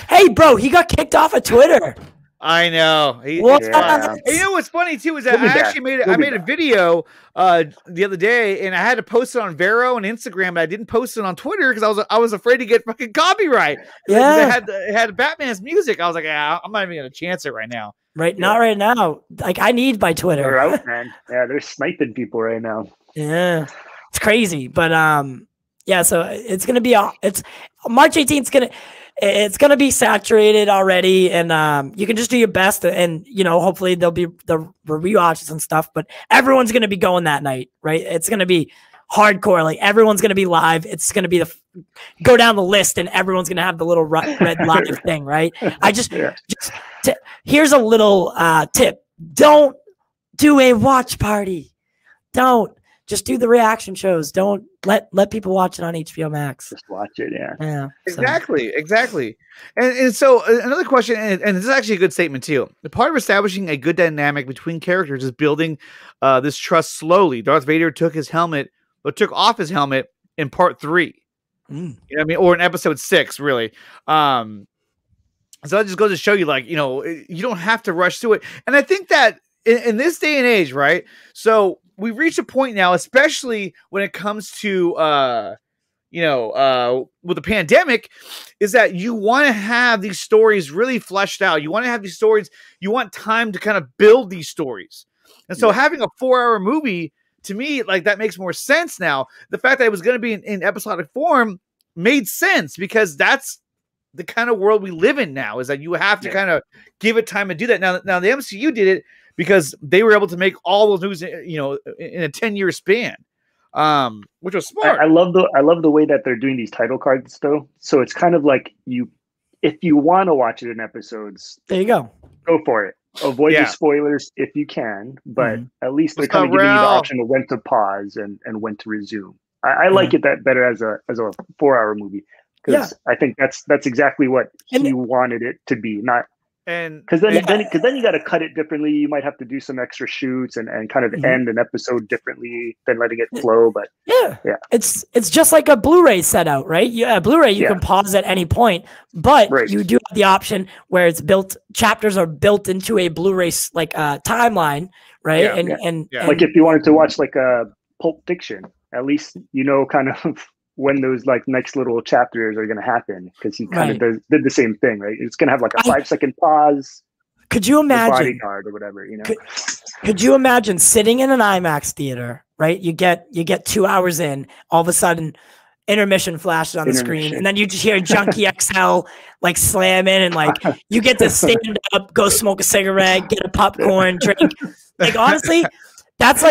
Speaker 3: Hey, bro, he got kicked off of Twitter.
Speaker 1: I know.
Speaker 3: And
Speaker 1: you know what's funny too is that I actually made a video the other day, and I had to post it on Vero and Instagram, but I didn't post it on Twitter because I was afraid to get fucking copyright.
Speaker 3: Yeah,
Speaker 1: it had Batman's music. I was like, I'm not even gonna chance it right now.
Speaker 3: Not right now. Like, I need my Twitter.
Speaker 2: They're out, man. Yeah, they're sniping people right now.
Speaker 3: Yeah, it's crazy, but yeah. So it's gonna be it's March 18th. It's gonna be saturated already, and you can just do your best, and hopefully there'll be the rewatches and stuff. But everyone's gonna be going that night, right? It's gonna be hardcore. Like, everyone's gonna be live. It's gonna be go down the list, and everyone's gonna have the little red live thing, right? Here's a little tip: don't do a watch party. Don't. Just do the reaction shows. Don't let people watch it on HBO Max.
Speaker 2: Just watch it,
Speaker 3: yeah.
Speaker 1: Exactly. And so another question, and this is actually a good statement too. The part of establishing a good dynamic between characters is building this trust slowly. Darth Vader took off his helmet in part 3. You know what I mean? Or in episode 6, really. So that just goes to show you, you don't have to rush through it. And I think that in this day and age, right? So we've reached a point now, especially when it comes to with the pandemic, is that you want to have these stories really fleshed out. You want to have these stories. You want time to kind of build these stories. And so having a 4-hour movie, to me, like, that makes more sense now. The fact that it was going to be in episodic form made sense, because that's the kind of world we live in now, is that you have to kind of give it time to do that. Now the MCU did it because they were able to make all those movies, in a 10-year span. Which was smart.
Speaker 2: I love the way that they're doing these title cards though. So it's kind of like, if you want to watch it in episodes,
Speaker 3: there you go
Speaker 2: for it. Avoid the spoilers if you can, but at least they're kind of giving you the option of when to pause and when to resume. I like it that better as a 4-hour movie, because I think that's exactly what he wanted it to be, not. And because then you got to cut it differently. You might have to do some extra shoots and kind of end an episode differently than letting it flow. But
Speaker 3: it's just like a Blu-ray set out, right? Blu-ray you can pause at any point, but you do have the option where it's built. Chapters are built into a Blu-ray timeline, right? And
Speaker 2: like if you wanted to watch like a Pulp Fiction, at least kind of when those like next little chapters are going to happen, because he kind of did the same thing, right? It's going to have like a 5-second pause.
Speaker 3: Could you imagine
Speaker 2: Bodyguard or whatever,
Speaker 3: Could you imagine sitting in an IMAX theater, right? You get 2 hours in, all of a sudden intermission flashes on the screen, and then you just hear Junkie XL like slam in, and like you get to stand up, go smoke a cigarette, get a popcorn, drink. Like, honestly, that's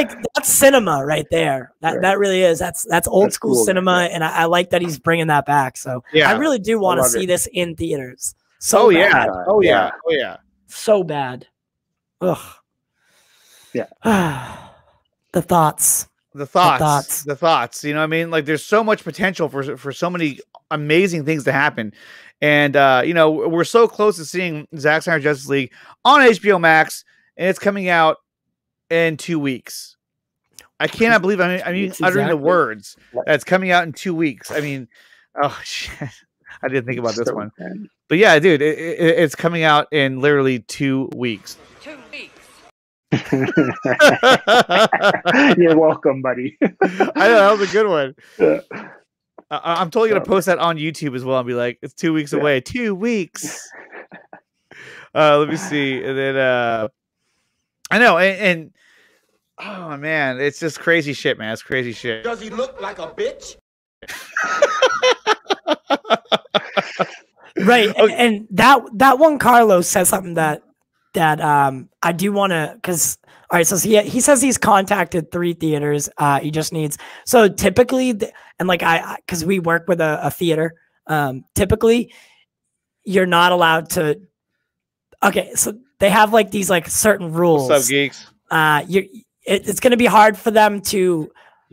Speaker 3: cinema right there. That really is. That's old school cool, cinema, and I like that he's bringing that back. So I really do want to see this in theaters. So bad.
Speaker 1: Oh yeah.
Speaker 3: So bad. Ugh.
Speaker 2: Yeah.
Speaker 3: The thoughts.
Speaker 1: You know what I mean? Like, there's so much potential for so many amazing things to happen. And we're so close to seeing Zack Snyder Justice League on HBO Max, and it's coming out in 2 weeks. I cannot believe I'm uttering the words. That's coming out in 2 weeks. I mean, oh shit. I didn't think about this one. But yeah, dude, it's coming out in literally 2 weeks.
Speaker 6: 2 weeks.
Speaker 2: You're welcome, buddy.
Speaker 1: I know, that was a good one. I'm totally gonna post that on YouTube as well and be like, it's 2 weeks away. 2 weeks. Let me see. And then I know, and oh man, it's just crazy shit, man. It's crazy shit.
Speaker 6: Does he look like a bitch?
Speaker 3: Right. Okay. And that one Carlos says something that I do want to, because all right, so he says he's contacted 3 theaters. He just needs, so typically, and like because we work with a theater, typically you're not allowed to. Okay, so they have like these like certain rules.
Speaker 1: What's up, geeks?
Speaker 3: It's going to be hard for them to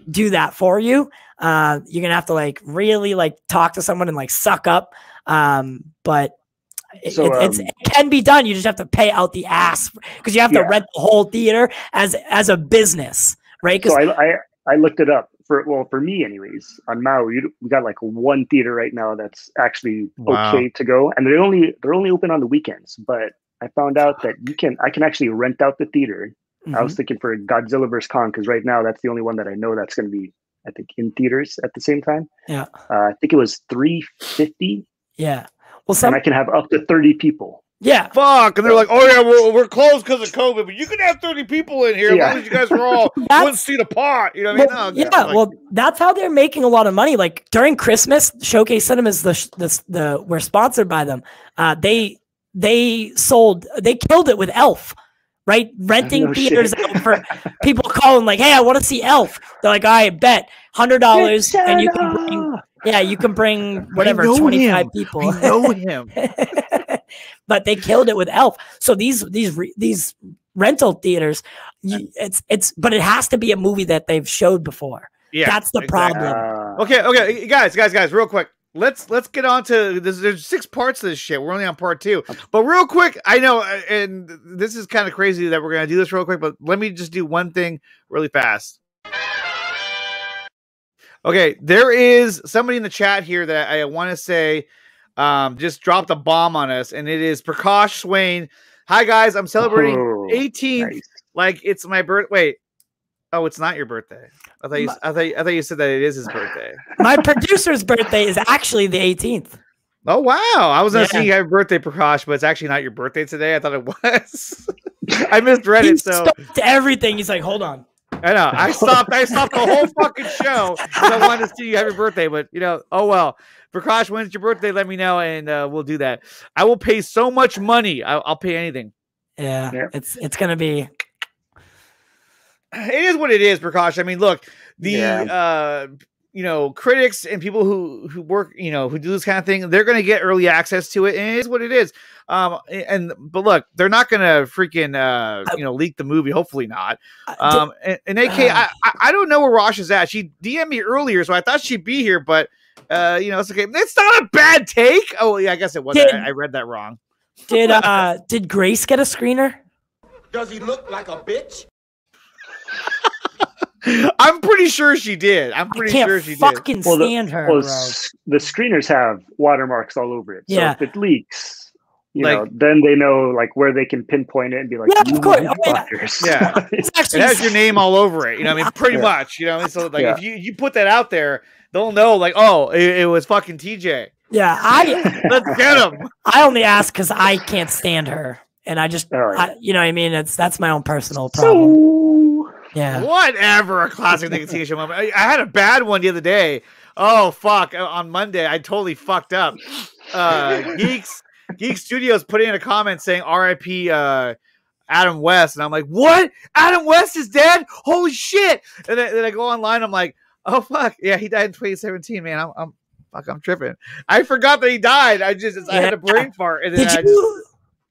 Speaker 3: do that for you. You're gonna have to like really like talk to someone and like suck up. But it can be done. You just have to pay out the ass, because you have to rent the whole theater as a business, right?
Speaker 2: So I looked it up for me anyways. On Maui, we got like 1 theater right now that's actually okay to go, and they're only open on the weekends. But I found out that I can actually rent out the theater. Mm-hmm. I was thinking for Godzilla vs. Kong, because right now that's the only one that I know that's going to be, I think, in theaters at the same time.
Speaker 3: Yeah.
Speaker 2: I think it was $350.
Speaker 3: Yeah. Well,
Speaker 2: and I can have up to 30 people.
Speaker 3: Yeah.
Speaker 1: Fuck. And they're like, oh yeah, we're closed because of COVID, but you can have 30 people in here as long as you guys are all 1 seat apart. You know what I mean?
Speaker 3: Well, that's how they're making a lot of money. Like during Christmas, Showcase Cinemas, we're sponsored by them. They killed it with Elf. Right, renting theaters out for people calling like, "Hey, I want to see Elf." They're like, "I bet $100, and you can bring whatever 25 people."
Speaker 1: I know him.
Speaker 3: But they killed it with Elf. So these rental theaters, but it has to be a movie that they've showed before. Yeah, that's the problem.
Speaker 1: Okay, guys, real quick. Let's get on to this. There's 6 parts of this shit. We're only on part 2. But real quick, I know, and this is kind of crazy that we're going to do this real quick, but let me just do one thing really fast. Okay, there is somebody in the chat here that I want to say just dropped a bomb on us, and it is Prakash Swain. Hi, guys. I'm celebrating 18th. Nice. Like it's my birth. Wait. Oh, it's not your birthday. I thought you said that it is his birthday.
Speaker 3: My producer's birthday is actually the 18th.
Speaker 1: Oh wow! I was gonna say you happy birthday, Prakash, but it's actually not your birthday today. I thought it was. I misread it. So
Speaker 3: stopped everything. He's like, hold on.
Speaker 1: I know. I stopped the whole fucking show because I wanted to see you happy birthday. But oh well. Prakash, when it's your birthday, let me know and we'll do that. I will pay so much money. I'll pay anything.
Speaker 3: Yeah. It's gonna be.
Speaker 1: It is what it is, Prakash. I mean, look, critics and people who work, who do this kind of thing, they're going to get early access to it, and it is what it is. But look, they're not going to freaking leak the movie. Hopefully not. And AK, I don't know where Rosh is at. She DM'd me earlier, so I thought she'd be here, but it's okay. It's not a bad take. Oh yeah, I guess it was. I read that wrong.
Speaker 3: Did Grace get a screener?
Speaker 6: Does he look like a bitch?
Speaker 1: I'm pretty sure she did. I'm pretty sure she did.
Speaker 3: Fucking stand her, bro.
Speaker 2: The screeners have watermarks all over it. So if it leaks,
Speaker 1: then
Speaker 2: they know where they can pinpoint it and be like,
Speaker 3: yeah, of course.
Speaker 1: Yeah, it has your name all over it. I mean, pretty much. So if you put that out there, they'll know. It was fucking TJ.
Speaker 3: Yeah,
Speaker 1: let's get him.
Speaker 3: I only ask because I can't stand her, and I just, you know what I mean. That's my own personal problem. Yeah.
Speaker 1: Whatever. A classic Nicotine Show moment. I had a bad one the other day. Oh fuck! On Monday, I totally fucked up. Geek Studios put in a comment saying "R.I.P. Adam West," and I'm like, "What? Adam West is dead? Holy shit!" And then I go online. I'm like, "Oh fuck! Yeah, he died in 2017, man. I'm tripping. I forgot that he died. I had a brain fart, and then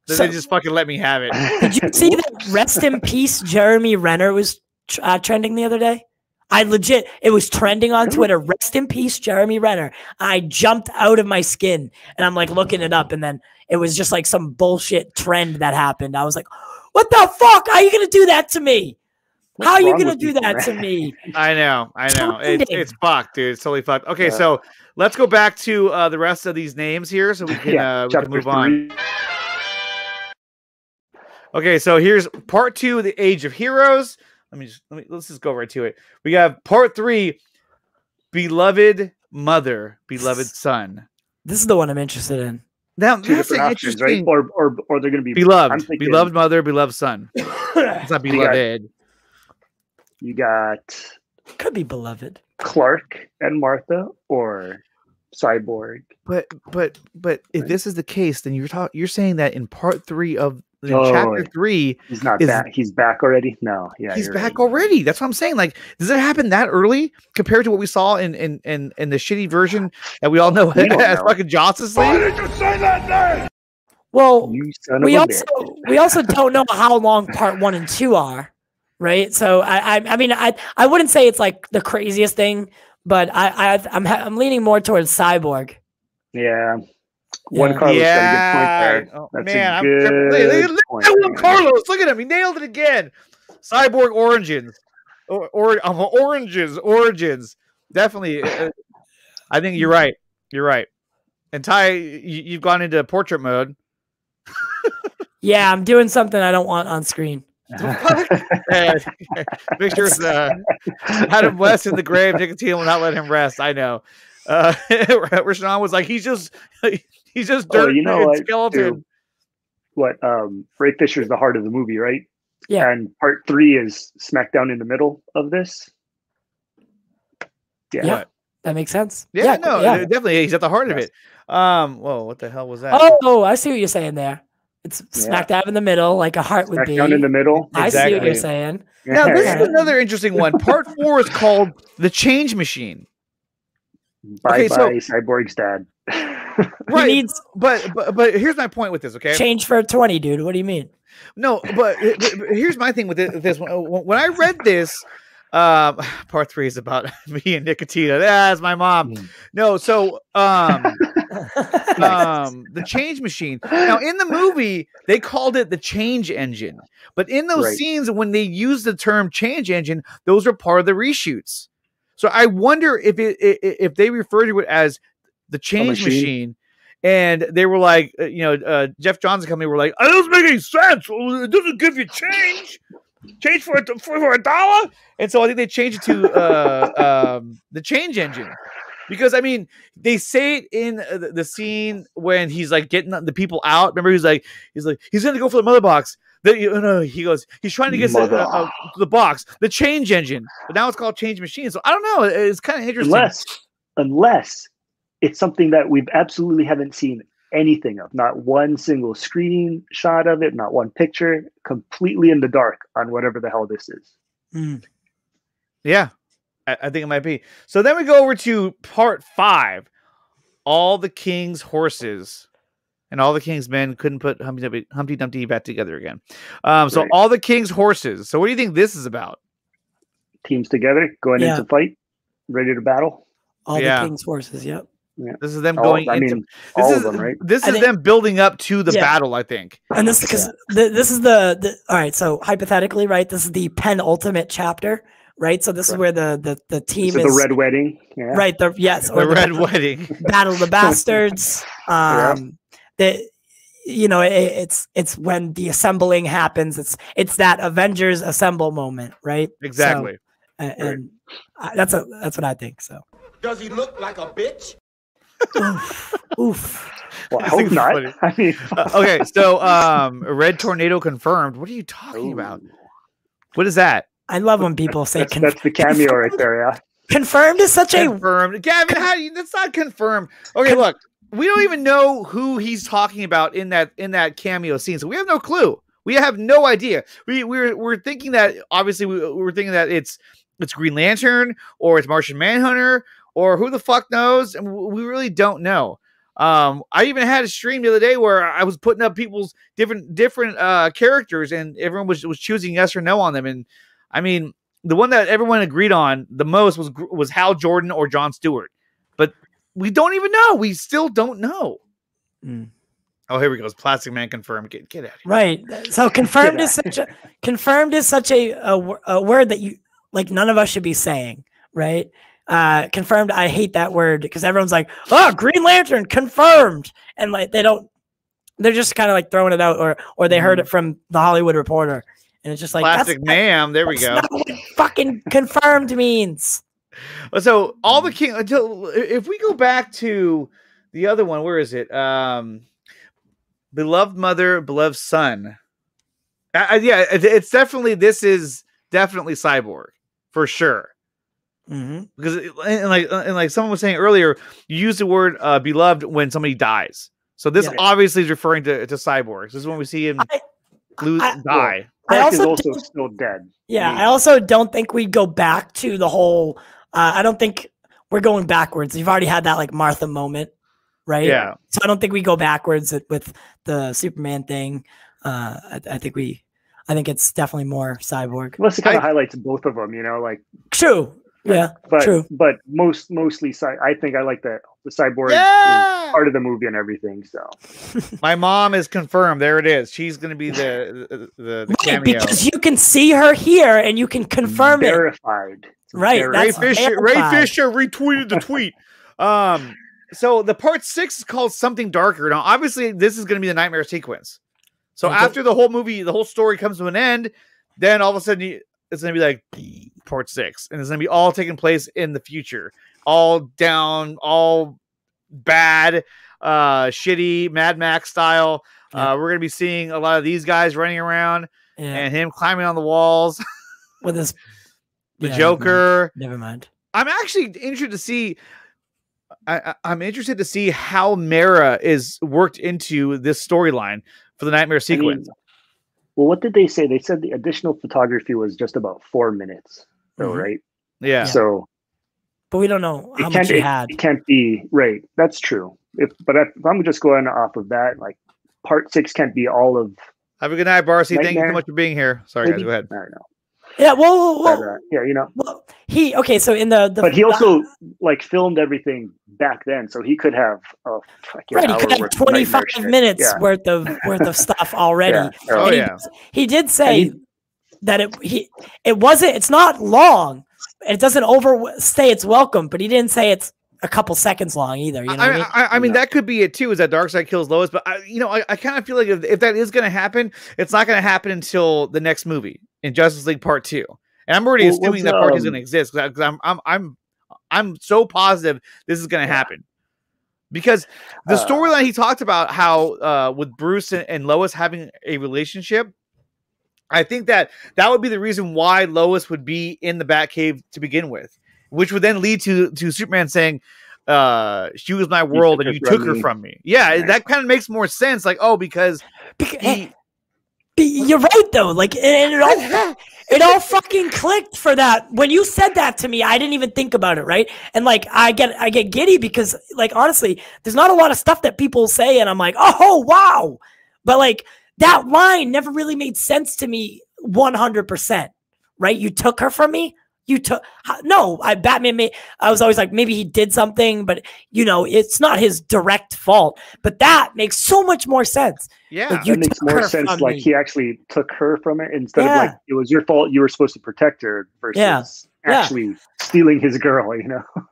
Speaker 1: they just fucking let me have it."
Speaker 3: Did you see that Rest in Peace Jeremy Renner was trending the other day? It was trending on Twitter. Rest in peace, Jeremy Renner. I jumped out of my skin and I'm looking it up, and then it was just some bullshit trend that happened. I was like, what the fuck? How are you going to do that to me? How are you going to do that to me?
Speaker 1: I know. It's fucked, dude. It's totally fucked. Okay, so let's go back to the rest of these names here so we can move on. Okay, so here's part 2, The Age of Heroes. Let's just go right to it. We have part 3, Beloved Mother, Beloved Son.
Speaker 3: This is the one I'm interested in.
Speaker 1: Now that's
Speaker 2: options, right? Or they're going to be
Speaker 1: beloved, beloved mother, beloved son. It's not beloved.
Speaker 2: You got
Speaker 3: could be beloved
Speaker 2: Clark and Martha or Cyborg.
Speaker 1: But if this is the case, then you're saying that in part 3 of chapter 3,
Speaker 2: he's not back. He's back already. No,
Speaker 1: he's back already. That's what I'm saying. Does it happen that early compared to what we saw in the shitty version that we all know as fucking Justice League?
Speaker 6: Why did you say that name?
Speaker 3: Well, we also don't know how long part 1 and 2 are, right? So I mean I wouldn't say it's the craziest thing, but I'm leaning more towards Cyborg.
Speaker 2: Yeah. One Carlos got a good point there. That's
Speaker 1: man,
Speaker 2: look
Speaker 1: at one Carlos. Look at him. He nailed it again. Cyborg origins. Origins. Definitely. I think you're right. You're right. And Ty, you've gone into portrait mode.
Speaker 3: Yeah, I'm doing something I don't want on screen.
Speaker 1: Make sure it's Adam West in the grave. Nicotine will not let him rest. I know. Rashawn was like, he's just dirt and skeleton.
Speaker 2: Ray Fisher's the heart of the movie, right?
Speaker 3: Yeah.
Speaker 2: And part 3 is smack down in the middle of this.
Speaker 3: Yeah. That makes sense.
Speaker 1: Yeah, definitely. He's at the heart of it. Whoa, what the hell was that?
Speaker 3: Oh, I see what you're saying there. It's smack dab in the middle, like a heart would be.
Speaker 2: Down in the middle.
Speaker 3: I see what you're saying.
Speaker 1: Now, this is another interesting one. Part 4 is called The Change Machine.
Speaker 2: Bye, Cyborg's dad.
Speaker 1: Right. But here's my point with this, okay?
Speaker 3: Change for 20, dude. What do you mean?
Speaker 1: No, but here's my thing with this one. When I read this, part 3 is about me and Nicotina. That's my mom. No, so the Change Machine. Now in the movie, they called it the Change Engine, but in those scenes when they used the term Change Engine, those were part of the reshoots. So I wonder if they refer to it as the Change Machine, and they were like, Jeff Johnson company were like, "It doesn't make any sense. It doesn't give you change." change for $1. And so I think they changed it to the change engine. Because I mean, they say it in the scene when he's like getting the people out. Remember, he's going to go for the mother box. He goes, he's trying to get the box, the change engine, but now it's called change machine. So I don't know. It's kind of interesting.
Speaker 2: Unless it's something that we've absolutely haven't seen anything of, not one single screenshot of it, not one picture, completely in the dark on whatever the hell this is.
Speaker 1: Yeah. I think it might be. So then we go over to part 5. All the king's horses and all the king's men couldn't put Humpty Dumpty back together again. So all the king's horses. So what do you think this is about?
Speaker 2: Teams together, going into fight, ready to battle.
Speaker 3: All the king's horses. Yep.
Speaker 2: Yeah.
Speaker 1: This is them going into
Speaker 2: all of them, right?
Speaker 1: This is them building up to the battle, I think.
Speaker 3: And this because this is the all right. So hypothetically, right, this is the penultimate chapter. Right, so this is where the team is
Speaker 2: the Red Wedding,
Speaker 3: right?
Speaker 1: The Red Wedding,
Speaker 3: Battle of the Bastards. It's when the assembling happens. It's that Avengers assemble moment, right?
Speaker 1: Exactly,
Speaker 3: so, and that's what I think. So,
Speaker 6: does he look like a bitch?
Speaker 3: Oof.
Speaker 2: Well, I hope not. Funny. I mean,
Speaker 1: okay, so Red Tornado confirmed. What are you talking about? What is that?
Speaker 3: I love when people say
Speaker 2: that's the cameo right there, yeah.
Speaker 3: Confirmed is such
Speaker 1: confirmed. Gavin, that's not confirmed. Okay, look, we don't even know who he's talking about in that cameo scene, so we have no clue. We have no idea. We're thinking that obviously we're thinking that it's Green Lantern or it's Martian Manhunter or who the fuck knows, and we really don't know. I even had a stream the other day where I was putting up people's different characters, and everyone was choosing yes or no on them. And I mean, the one that everyone agreed on the most was Hal Jordan or Jon Stewart, but we don't even know. We still don't know. Oh, here we go. Plastic Man confirmed. Get out of here.
Speaker 3: Right. So confirmed is such a word that you like. None of us should be saying. Right. Confirmed. I hate that word because everyone's like, "Oh, Green Lantern confirmed," and like they're just kind of like throwing it out, or they heard it from the Hollywood Reporter. And it's just like
Speaker 1: Plastic Man. There we go.
Speaker 3: That's not what fucking confirmed means.
Speaker 1: So all the king. If we go back to the other one, where is it? Beloved mother, beloved son. Yeah, it's definitely. This is definitely Cyborg for sure. Because and like someone was saying earlier, you use the word beloved when somebody dies. So this obviously is referring to Cyborg. This is when we see him die.
Speaker 2: I also still dead.
Speaker 3: Yeah, I also don't think we go back to the whole. I don't think we're going backwards. You've already had that like Martha moment, right?
Speaker 1: Yeah.
Speaker 3: So I don't think we go backwards with the Superman thing. I think it's definitely more Cyborg.
Speaker 2: Unless it kind of highlights both of them, like
Speaker 3: true. Yeah, true.
Speaker 2: But mostly, I think I like the Cyborg part of the movie and everything. So
Speaker 1: my mom is confirmed. There it is. She's going to be the cameo
Speaker 3: because you can see her here and you can confirm
Speaker 2: verified.
Speaker 3: Right.
Speaker 1: Ray Fisher retweeted the tweet. So the part 6 is called Something Darker. Now, obviously, this is going to be the nightmare sequence. So after the whole movie, the whole story comes to an end, then all of a sudden it's going to be like part 6, and it's going to be all taking place in the future, all down, all bad, shitty Mad Max style. We're going to be seeing a lot of these guys running around and him climbing on the walls
Speaker 3: with his
Speaker 1: Joker.
Speaker 3: Never mind.
Speaker 1: I'm actually interested to see. I'm interested to see how Mara is worked into this storyline for the nightmare sequence.
Speaker 2: Well, what did they say? They said the additional photography was just about 4 minutes, though, right?
Speaker 1: Yeah.
Speaker 2: So,
Speaker 3: but we don't know how much he had.
Speaker 2: It can't be right. That's true. If I'm just going off of that, like part 6 can't be all of.
Speaker 1: Have a good night, Barcy. Thank you so much for being here. Sorry, guys. Go ahead.
Speaker 2: I don't know.
Speaker 3: Yeah, well,
Speaker 2: Well,
Speaker 3: so in the
Speaker 2: but he also like filmed everything back then, so he could have
Speaker 3: he could have 25 minutes worth of stuff already. He did say that it's not long. It doesn't overstay its welcome, but he didn't say it's a couple seconds long either. You know
Speaker 1: I mean, that could be it too, is that Darkseid kills Lois, but I kind of feel like if that is going to happen, it's not going to happen until the next movie. in Justice League Part 2. And I'm already assuming that Part 2 is going to exist because I'm so positive this is going to happen. Because the storyline he talked about how with Bruce and Lois having a relationship, I think that would be the reason why Lois would be in the Batcave to begin with, which would then lead to Superman saying, she was my world and you took her from me. Yeah, that kind of makes more sense. Like, because
Speaker 3: you're right though. Like, it all fucking clicked for that. When you said that to me, I didn't even think about it, right? And like, I get giddy because, like, honestly, there's not a lot of stuff that people say, and I'm like, oh wow, but like that line never really made sense to me 100%. Right? You took her from me. Batman I was always like, maybe he did something, but it's not his direct fault. But that makes so much more sense.
Speaker 2: Yeah, like, it makes more sense. Like, he actually took her from it instead of like, it was your fault, you were supposed to protect her, versus actually stealing his girl.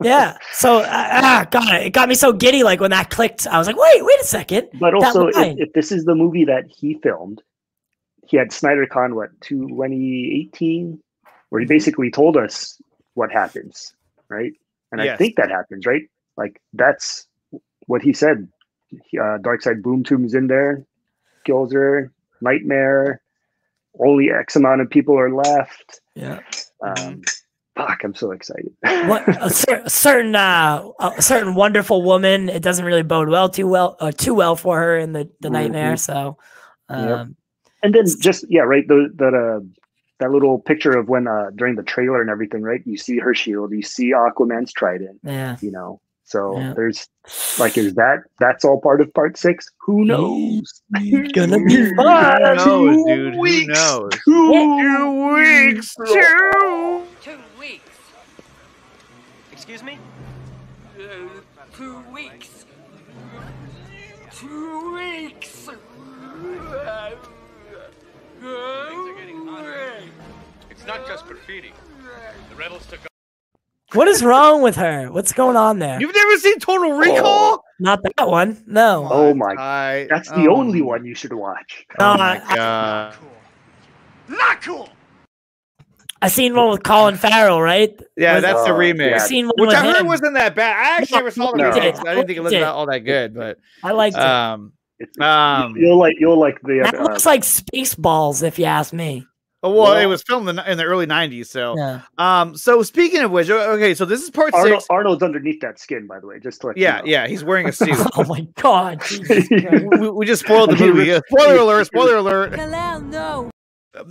Speaker 3: Yeah. So God, it got me so giddy. Like when that clicked, I was like, wait a second.
Speaker 2: But also, if this is the movie that he filmed, he had SnyderCon 2018. Where he basically told us what happens, right? And I think that happens, right? Like, that's what he said. Darkseid Boom Tomb's in there, kills her, Nightmare, only X amount of people are left.
Speaker 3: Yeah.
Speaker 2: Fuck, I'm so excited.
Speaker 3: A certain wonderful woman, it doesn't really bode too well for her in the Nightmare. So,
Speaker 2: and then just, right, that little picture of when during the trailer and everything, right? You see her shield, you see Aquaman's trident.
Speaker 3: Yeah.
Speaker 2: So there's like, that's all part of Part 6? Who knows?
Speaker 3: It's gonna be fun.
Speaker 1: Who knows, dude? Who knows? 2 weeks. 2
Speaker 7: weeks. Excuse me? 2 weeks. 2 weeks.
Speaker 4: It's not just graffiti. The rebels took.
Speaker 3: What is wrong with her? What's going on there?
Speaker 1: You've never seen Total Recall?
Speaker 3: Oh, not that one. No.
Speaker 2: Oh my God. That's the only one you should watch.
Speaker 1: Oh my God.
Speaker 7: Not cool.
Speaker 3: I seen one with Colin Farrell, right?
Speaker 1: Yeah, that's the remake.
Speaker 3: I seen one
Speaker 1: which
Speaker 3: with
Speaker 1: I heard
Speaker 3: him.
Speaker 1: wasn't that bad. I actually never saw the remake. I didn't think it looked all that good, but
Speaker 3: I liked it.
Speaker 2: You'll like the.
Speaker 3: That looks like Spaceballs, if you ask me.
Speaker 1: Oh, well, it was filmed in the early 90s. So, so speaking of which, okay, so this is Part 6.
Speaker 2: Arnold's underneath that skin, by the way, just to let you know.
Speaker 1: Yeah, he's wearing a suit.
Speaker 3: Oh my God!
Speaker 1: we just spoiled the movie. Spoiler alert! Spoiler alert!
Speaker 3: No.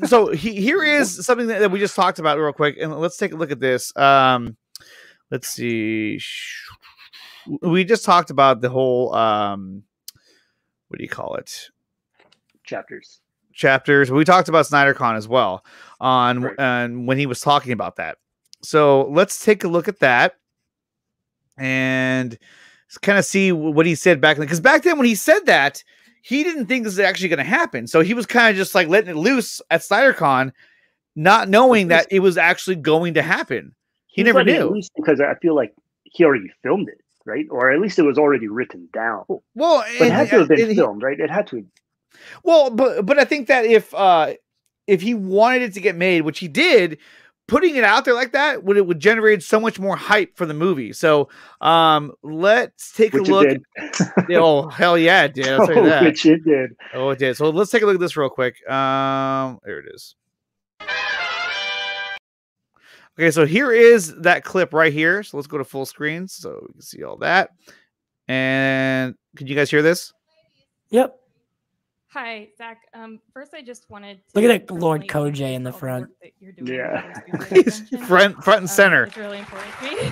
Speaker 1: So here is something that we just talked about real quick, and let's take a look at this. Let's see. We just talked about the whole what do you call it?
Speaker 2: Chapters.
Speaker 1: We talked about SnyderCon as well on when he was talking about that. So let's take a look at that and kind of see what he said back then. Because back then when he said that, he didn't think this was actually going to happen. So he was kind of just like letting it loose at SnyderCon, not knowing that it was actually going to happen. He never knew.
Speaker 2: Because I feel like he already filmed it, right? Or at least it was already written down.
Speaker 1: Well,
Speaker 2: but it had to have been filmed, right? It had to.
Speaker 1: Well, but I think that if he wanted it to get made, which he did, putting it out there like that would generate so much more hype for the movie. So let's take a look. Oh, hell yeah, it did. I'll tell you that.
Speaker 2: Which it did.
Speaker 1: Oh, it did. So let's take a look at this real quick. There it is. Okay, so here is that clip right here. So let's go to full screen so we can see all that. And can you guys hear this?
Speaker 3: Yep.
Speaker 8: Hi, Zach. First, I just wanted to
Speaker 3: look at that Lord Kojay in the front.
Speaker 2: Yeah,
Speaker 1: he's front and center.
Speaker 8: It's really important to me.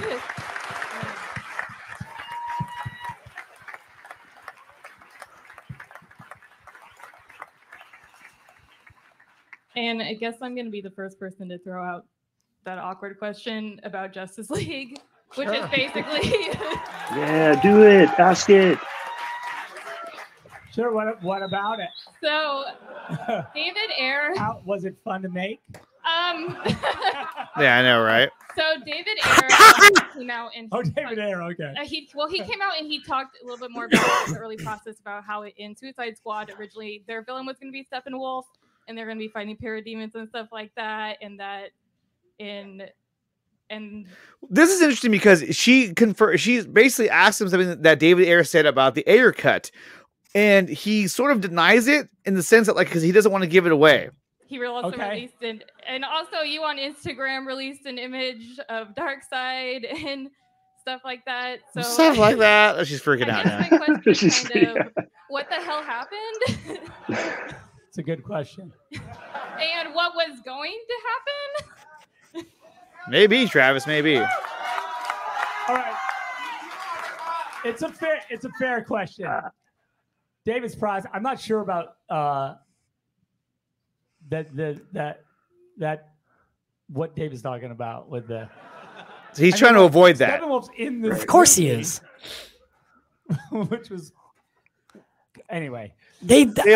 Speaker 8: And I guess I'm going to be the first person to throw out that awkward question about Justice League, which is basically.
Speaker 2: Yeah, do it. Ask it.
Speaker 9: Sure. What about it?
Speaker 8: So, David Ayer.
Speaker 9: How was it fun to make?
Speaker 1: Yeah, I know, right?
Speaker 8: So David Ayer came out and
Speaker 9: David Ayer, okay.
Speaker 8: He came out and he talked a little bit more about the early process about how in Suicide Squad originally their villain was going to be Steppenwolf, and they're going to be fighting parademons and stuff like that, and
Speaker 1: this is interesting because she basically asked him something that David Ayer said about the Ayer cut, and he sort of denies it in the sense that, like, because he doesn't want to give it away.
Speaker 8: he also released and also you on Instagram released an image of Darkseid and stuff like that. So
Speaker 1: Stuff like that. Oh, she's freaking out now.
Speaker 8: my question is kind of, what the hell happened?
Speaker 9: It's a good question.
Speaker 8: And what was going to happen?
Speaker 1: Maybe, Travis, maybe.
Speaker 9: All right. It's a fair question. David's prize. I'm not sure about that what David's talking about with the.
Speaker 1: He's trying to avoid that.
Speaker 9: Steppenwolf's in this.
Speaker 3: Of course he is.
Speaker 9: Which was anyway.
Speaker 1: He's like,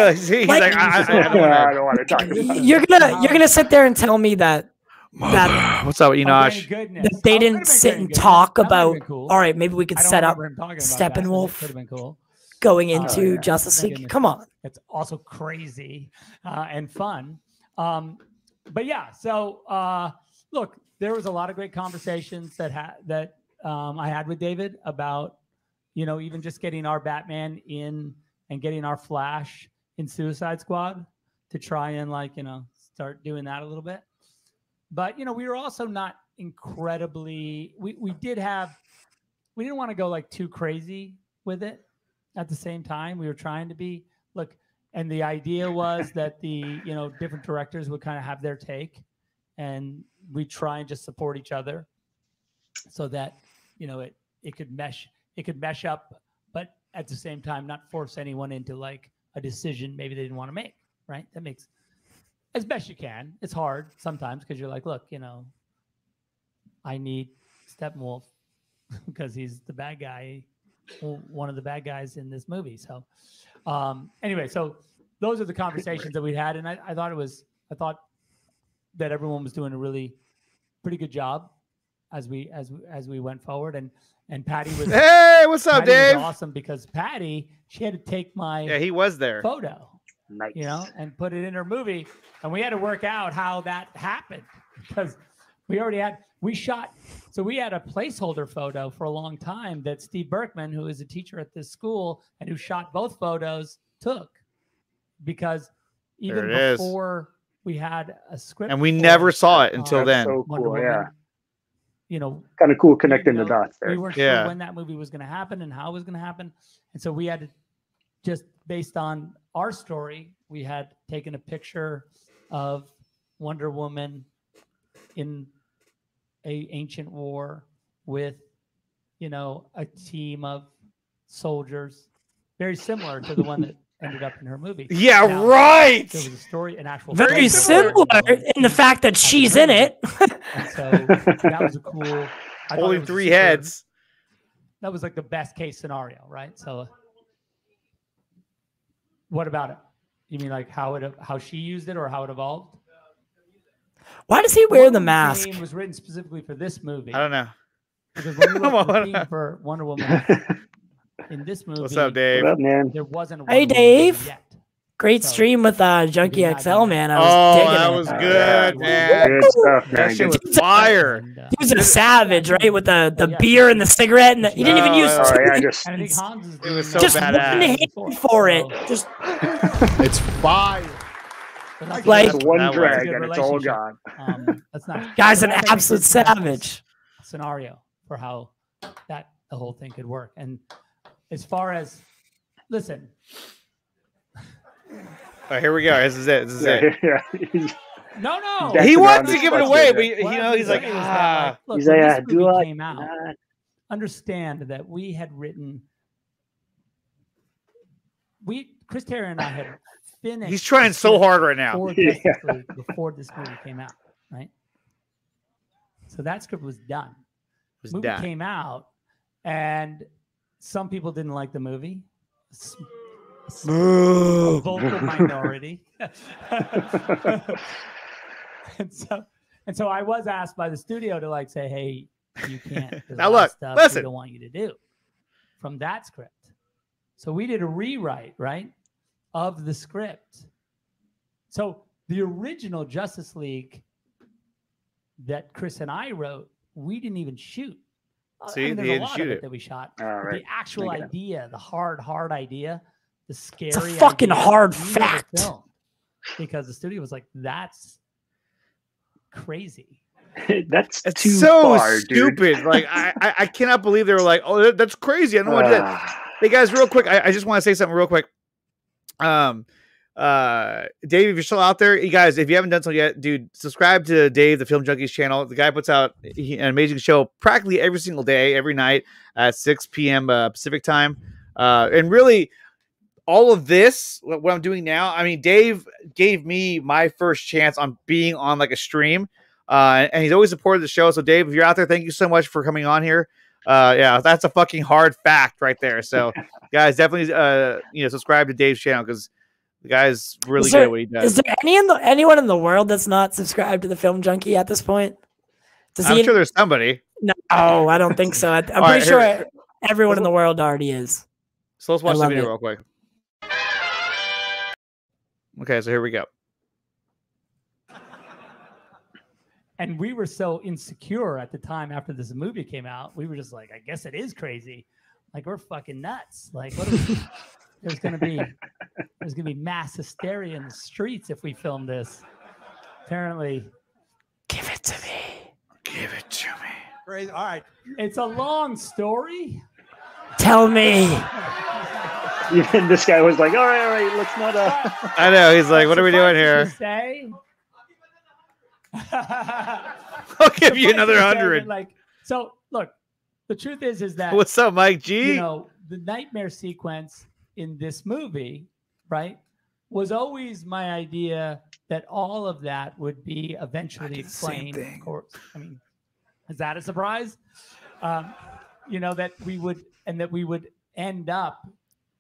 Speaker 1: I don't want to talk about it.
Speaker 3: You're gonna sit there and tell me that
Speaker 1: what's up, Enosh?
Speaker 3: That they didn't sit and talk about. All right, maybe we could set up
Speaker 9: Steppenwolf
Speaker 3: going into Justice League. Come on,
Speaker 9: it's also crazy and fun. But yeah, so look, there was a lot of great conversations that I had with David about, even just getting our Batman in and getting our Flash in Suicide Squad to try and start doing that a little bit. But, we were also not incredibly, we didn't want to go too crazy with it at the same time. We were trying to be, and the idea was that the, different directors would kind of have their take, and we try and just support each other so that, it could mesh up, but at the same time, not force anyone into a decision maybe they didn't want to make, right? That makes as best you can. It's hard sometimes because you're like, look, I need Steppenwolf because he's the bad guy, one of the bad guys in this movie. So anyway, so those are the conversations that we had. And I thought that everyone was doing a really pretty good job as we went forward. And Patty was,
Speaker 1: hey, what's up, Dave?
Speaker 9: Was awesome because Patty, she had to take my
Speaker 1: he was there
Speaker 9: photo.
Speaker 2: Nice.
Speaker 9: And put it in her movie. And we had to work out how that happened because we shot. So we had a placeholder photo for a long time that Steve Berkman, who is a teacher at this school and who shot both photos, took because even before we had a script.
Speaker 1: And we never saw it until then.
Speaker 2: So cool,
Speaker 9: Woman,
Speaker 2: kind of cool connecting the dots there.
Speaker 9: We weren't sure when that movie was going to happen and how it was going to happen. And so we had to just based on our story, we had taken a picture of Wonder Woman in a ancient war with, a team of soldiers, very similar to the one that ended up in her movie.
Speaker 1: Yeah, right.
Speaker 9: There was a story, an actual
Speaker 3: very similar in the fact that she's in it.
Speaker 9: And so that was a cool.
Speaker 1: Holding three heads.
Speaker 9: That was the best case scenario, right? So. What about it? You mean how she used it or how it evolved?
Speaker 3: Why does he wear the mask?
Speaker 9: The name was written specifically for this movie.
Speaker 1: I don't know.
Speaker 9: Because when we wrote the theme for Wonder Woman in this movie,
Speaker 1: what's up, Dave?
Speaker 2: What up, man?
Speaker 9: There wasn't a
Speaker 3: Hey,
Speaker 9: Wonder
Speaker 3: Dave.
Speaker 9: Woman yet.
Speaker 3: Great stream with Junkie XL, man. I was digging it.
Speaker 1: Good, man.
Speaker 2: Good stuff, man.
Speaker 1: That shit was fire.
Speaker 3: He was a savage, right? With the beer and the cigarette, and he didn't even use two hands.
Speaker 9: And I think Hans is
Speaker 1: It was so
Speaker 3: just
Speaker 1: badass.
Speaker 3: one hand for it. Just
Speaker 10: it's fire.
Speaker 2: That's one drag and it's all gone.
Speaker 9: That's not
Speaker 3: guy's an absolute savage.
Speaker 9: Scenario for how the whole thing could work. And as far as listen.
Speaker 1: All right, here we go. This is it.
Speaker 9: No.
Speaker 1: He wants to give it away, but he's like,
Speaker 9: Look,
Speaker 2: he's like,
Speaker 9: this movie came out. Understand that we had written. Chris Terry and I had finished.
Speaker 1: He's trying so hard right now.
Speaker 9: Before this movie came out, right? So that script was done. The movie came out, and some people didn't like the movie. A vocal minority. and so I was asked by the studio to say, hey, you can't.
Speaker 1: Now look, listen.
Speaker 9: We don't want you to do from that script. So we did a rewrite, right, of the script. So the original Justice League that Chris and I wrote, we didn't even shoot.
Speaker 1: See,
Speaker 9: I mean,
Speaker 1: they
Speaker 9: there's a
Speaker 1: didn't
Speaker 9: lot
Speaker 1: shoot
Speaker 9: of
Speaker 1: it.
Speaker 9: it that we shot.
Speaker 2: Right.
Speaker 9: The actual idea, the hard idea, the scary
Speaker 3: It's a fucking
Speaker 9: idea,
Speaker 3: hard
Speaker 9: we never
Speaker 3: fact.
Speaker 9: filmed because the studio was like, that's crazy.
Speaker 2: That's
Speaker 1: It's
Speaker 2: too
Speaker 1: so
Speaker 2: far,
Speaker 1: stupid.
Speaker 2: dude.
Speaker 1: Like I cannot believe they were like, oh, that's crazy. I don't want to do that. Hey guys, real quick, I just want to say something real quick. Dave, if you're still out there, you guys, if you haven't done so yet, dude, subscribe to Dave, the Film Junkies channel. The guy puts out an amazing show practically every single day, every night at 6 p.m. Pacific time. And really, all of this, what I'm doing now, I mean, Dave gave me my first chance on being on like a stream, and he's always supported the show. So, Dave, if you're out there, thank you so much for coming on here. Yeah, that's a fucking hard fact right there. So, guys, definitely, subscribe to Dave's channel because the guy's really good at what he does.
Speaker 3: Is there anyone in the world that's not subscribed to the Film Junkie at this point?
Speaker 1: I'm sure there's somebody.
Speaker 3: No, I don't think so. I'm pretty sure everyone in the world already is.
Speaker 1: So let's watch the video real quick. Okay, so here we go.
Speaker 9: And we were so insecure at the time after this movie came out. We were just like, I guess it is crazy. Like, we're fucking nuts. Like, what are we... There's gonna be mass hysteria in the streets if we film this. Apparently,
Speaker 3: give it to me.
Speaker 1: Give it to me.
Speaker 11: Crazy. All right.
Speaker 9: It's a long story.
Speaker 3: Tell me.
Speaker 2: Even this guy was like, all right, let's not.
Speaker 1: I know. He's like, what are we doing here?
Speaker 9: Say.
Speaker 1: I'll give you another 100.
Speaker 9: Like, so look, the truth is that
Speaker 1: what's up, Mike G?
Speaker 9: You know, the nightmare sequence in this movie, right, was always my idea that all of that would be eventually explained. Of course, I mean, is that a surprise? That we would end up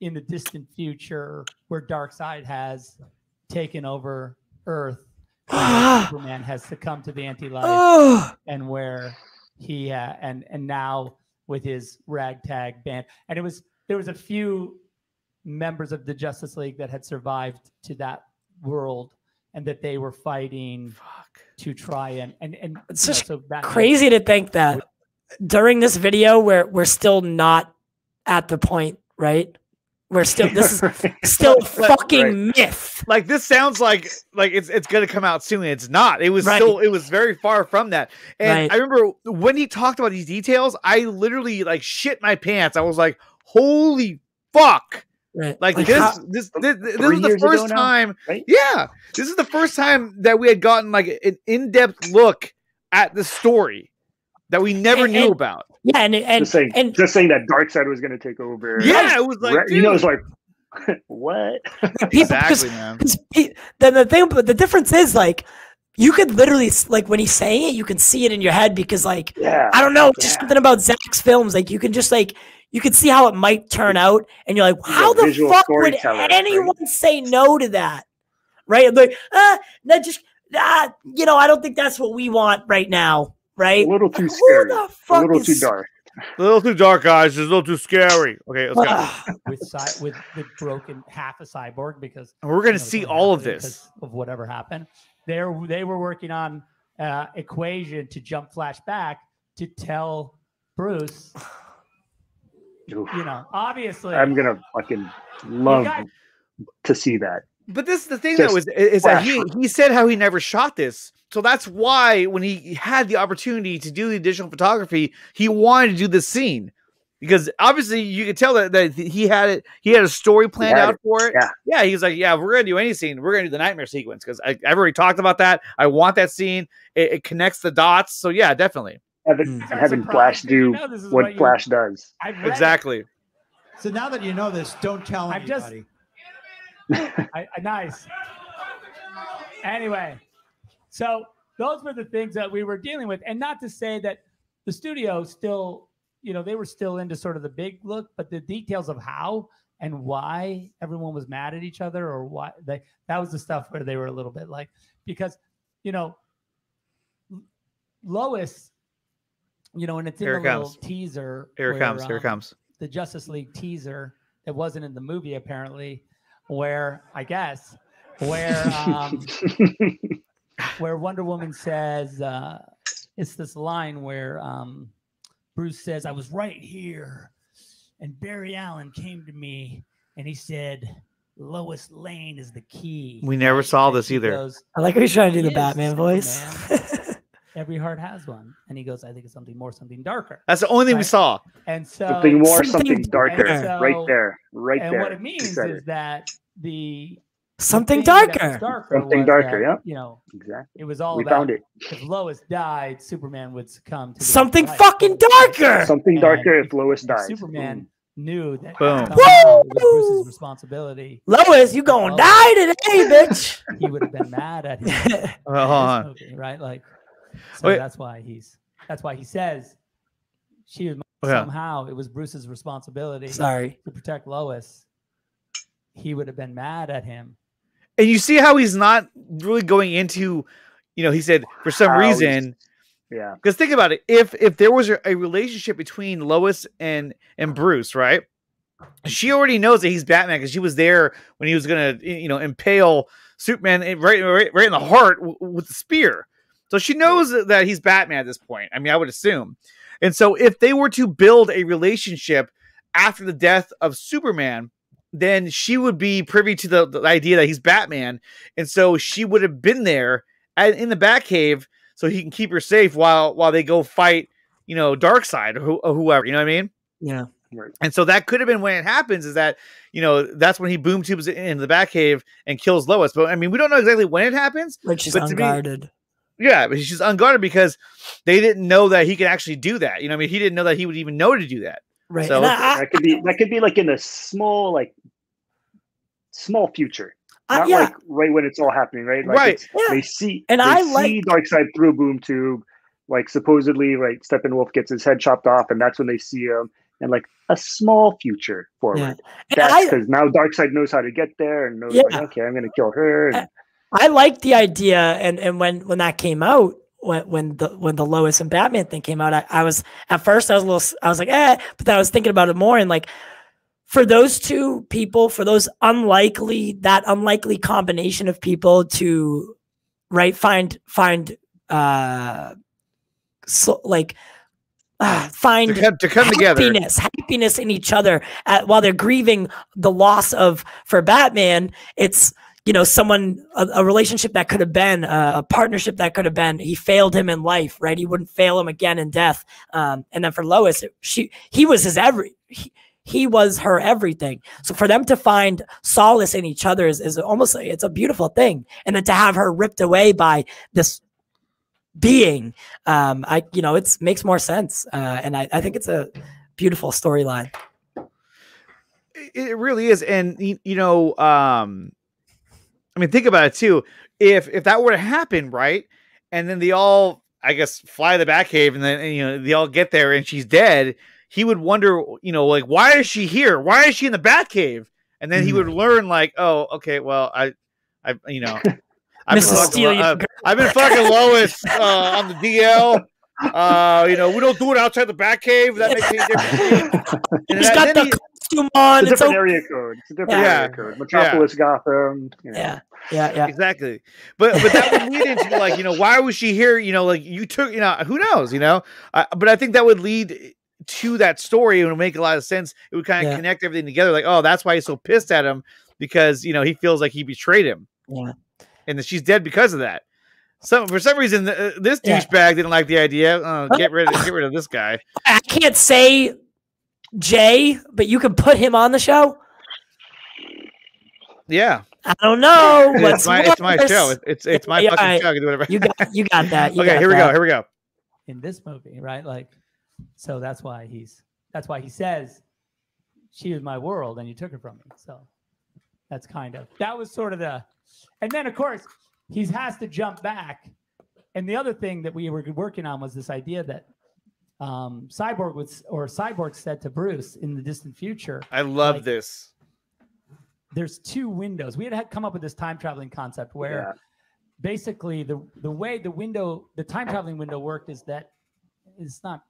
Speaker 9: in the distant future where Darkseid has taken over Earth, and Superman has succumbed to the anti-life, and where he and now with his ragtag band, and there was a few members of the Justice League that had survived to that world, and that they were fighting to try and
Speaker 3: it's just crazy to think that during this video we're still not at the point, right? We're still this is still fucking myth.
Speaker 1: Like, this sounds like it's gonna come out soon. It's not. It was it was very far from that. And I remember when he talked about these details, I literally like shit my pants. I was like, holy fuck.
Speaker 3: Right.
Speaker 1: Like this was the first time. Right? Yeah, this is the first time that we had gotten like an in-depth look at the story that we never knew about.
Speaker 3: Yeah, and
Speaker 2: just saying that Darkseid was going to take over.
Speaker 1: Yeah, it was like,
Speaker 2: it was like, what?
Speaker 1: Exactly, man.
Speaker 3: Then the difference is like, you could literally like when he's saying it, you can see it in your head because like I don't know, just something about Zack's films. Like you can just like. You can see how it might turn out, and you're like, how the fuck would anyone say no to that? Right? Like, I don't think that's what we want right now, right?
Speaker 2: A little too scary. A little too dark.
Speaker 1: A little too dark, guys. It's a little too scary. Okay, let's
Speaker 9: go. with broken half a cyborg because
Speaker 1: we're going to see all of this.
Speaker 9: Of whatever happened. They were working on equation to jump flashback to tell Bruce... obviously,
Speaker 2: I'm gonna fucking love to see that.
Speaker 1: But this is the thing, though, is that he said how he never shot this, so that's why when he had the opportunity to do the additional photography, he wanted to do this scene because obviously you could tell that he had a story planned out for it. Yeah, he was like, yeah, we're gonna do any scene, we're gonna do the nightmare sequence because I've already talked about that. I want that scene. It connects the dots, so yeah, definitely.
Speaker 2: Having Flash do what Flash does.
Speaker 1: Exactly.
Speaker 11: So now that you know this, don't tell anybody.
Speaker 9: Nice. Anyway, so those were the things that we were dealing with. And not to say that the studio still, they were still into sort of the big look, but the details of how and why everyone was mad at each other or why that was the stuff where they were a little bit like, because, Lois, and it's in the little teaser.
Speaker 1: Here it comes.
Speaker 9: The Justice League teaser that wasn't in the movie, apparently, where I guess where Wonder Woman says, it's this line where Bruce says, I was right here, and Barry Allen came to me, and he said, Lois Lane is the key.
Speaker 1: We never saw this either.
Speaker 9: Goes,
Speaker 3: I like how he's trying to do the Batman voice.
Speaker 9: Every heart has one. And he goes, I think it's something more, something darker.
Speaker 1: That's the only thing we saw.
Speaker 9: And so
Speaker 2: something more, something darker. Right there. Right
Speaker 9: and
Speaker 2: there.
Speaker 9: What it means is that
Speaker 3: something darker.
Speaker 2: Something darker, yeah.
Speaker 9: You know,
Speaker 2: exactly.
Speaker 9: It was all
Speaker 2: we
Speaker 9: about
Speaker 2: found it.
Speaker 9: If Lois died, Superman would succumb to
Speaker 3: something fucking darker.
Speaker 2: Something darker if Lois died.
Speaker 9: Superman knew that
Speaker 1: Boom.
Speaker 9: it was Bruce's responsibility.
Speaker 3: Lois, you gonna die today, bitch.
Speaker 9: He would have been mad at him. Movie, right? Like, so that's why he says she was somehow it was Bruce's responsibility.
Speaker 3: Sorry.
Speaker 9: To protect Lois. He would have been mad at him.
Speaker 1: And you see how he's not really going into, you know, he said for some reason.
Speaker 2: Yeah.
Speaker 1: Because think about it. If there was a relationship between Lois and Bruce, right? She already knows that he's Batman because she was there when he was gonna, you know, impale Superman right in the heart with the spear. So she knows that he's Batman at this point. I mean, I would assume. And so if they were to build a relationship after the death of Superman, then she would be privy to the idea that he's Batman. And so she would have been there in the Batcave so he can keep her safe while they go fight, you know, Darkseid or whoever, you know what I mean?
Speaker 3: Yeah.
Speaker 2: Right.
Speaker 1: And so that could have been when it happens, is that, you know, that's when he boom tubes in the Batcave and kills Lois. But I mean, we don't know exactly when it happens.
Speaker 3: But she's unguarded.
Speaker 1: Yeah, but she's unguarded because they didn't know that he could actually do that. You know what I mean? He didn't know that he would even know to do that.
Speaker 3: Right.
Speaker 1: So
Speaker 2: that could be like in a small future. Not like right when it's all happening, right? Like
Speaker 1: right.
Speaker 2: They see
Speaker 3: and
Speaker 2: they see Darkseid through a boom tube, like supposedly, right? Steppenwolf gets his head chopped off, and that's when they see him, and like a small future forward.
Speaker 3: Yeah.
Speaker 2: That's because now Darkseid knows how to get there and knows like, okay, I'm gonna kill her. And
Speaker 3: I like the idea, and when that came out, when the Lois and Batman thing came out, I was at first I was like, but then I was thinking about it more, and like for those two people, for that unlikely combination of people to find to
Speaker 1: come together,
Speaker 3: happiness in each other while they're grieving the loss for Batman. It's, you know, a relationship that could have been a partnership that could have been. He failed him in life, right? He wouldn't fail him again in death. And then for Lois, he was he was her everything. So for them to find solace in each other is almost like, it's a beautiful thing. And then to have her ripped away by this being, it makes more sense. And I think it's a beautiful storyline.
Speaker 1: It really is. And, you know, I mean, think about it too. If that were to happen, right? And then they all, I guess, fly to the Batcave, and then, you know, they all get there and she's dead. He would wonder, you know, like, why is she here? Why is she in the Batcave? And then he would learn, like, oh, okay, well, I've been fucking Lois on the DL. You know, we don't do it outside the Batcave. That makes any difference.
Speaker 3: He's got the costume on.
Speaker 2: It's a different area code. It's a different area code. Metropolis, Gotham. You know.
Speaker 3: Yeah.
Speaker 1: Exactly. But that would lead into, like, you know, why was she here? You know, like, you took, you know, who knows, you know? But I think that would lead to that story, and it would make a lot of sense. It would kind of connect everything together. Like, oh, that's why he's so pissed at him, because, you know, he feels like he betrayed him.
Speaker 3: Yeah.
Speaker 1: And that she's dead because of that. So for some reason, this douchebag didn't like the idea. Get rid of this guy.
Speaker 3: I can't say Jay, but you can put him on the show.
Speaker 1: Yeah.
Speaker 3: I don't know.
Speaker 1: It's my show. It's my fucking show. I can do whatever.
Speaker 3: You got that.
Speaker 1: Okay, here we go.
Speaker 9: In this movie, right? Like, so that's why he says she was my world and you took her from me. So that was sort of and then of course he has to jump back. And the other thing that we were working on was this idea that Cyborg said to Bruce in the distant future.
Speaker 1: I love this.
Speaker 9: There's two windows. We had come up with this time traveling concept where basically the way the time traveling window worked is that it's not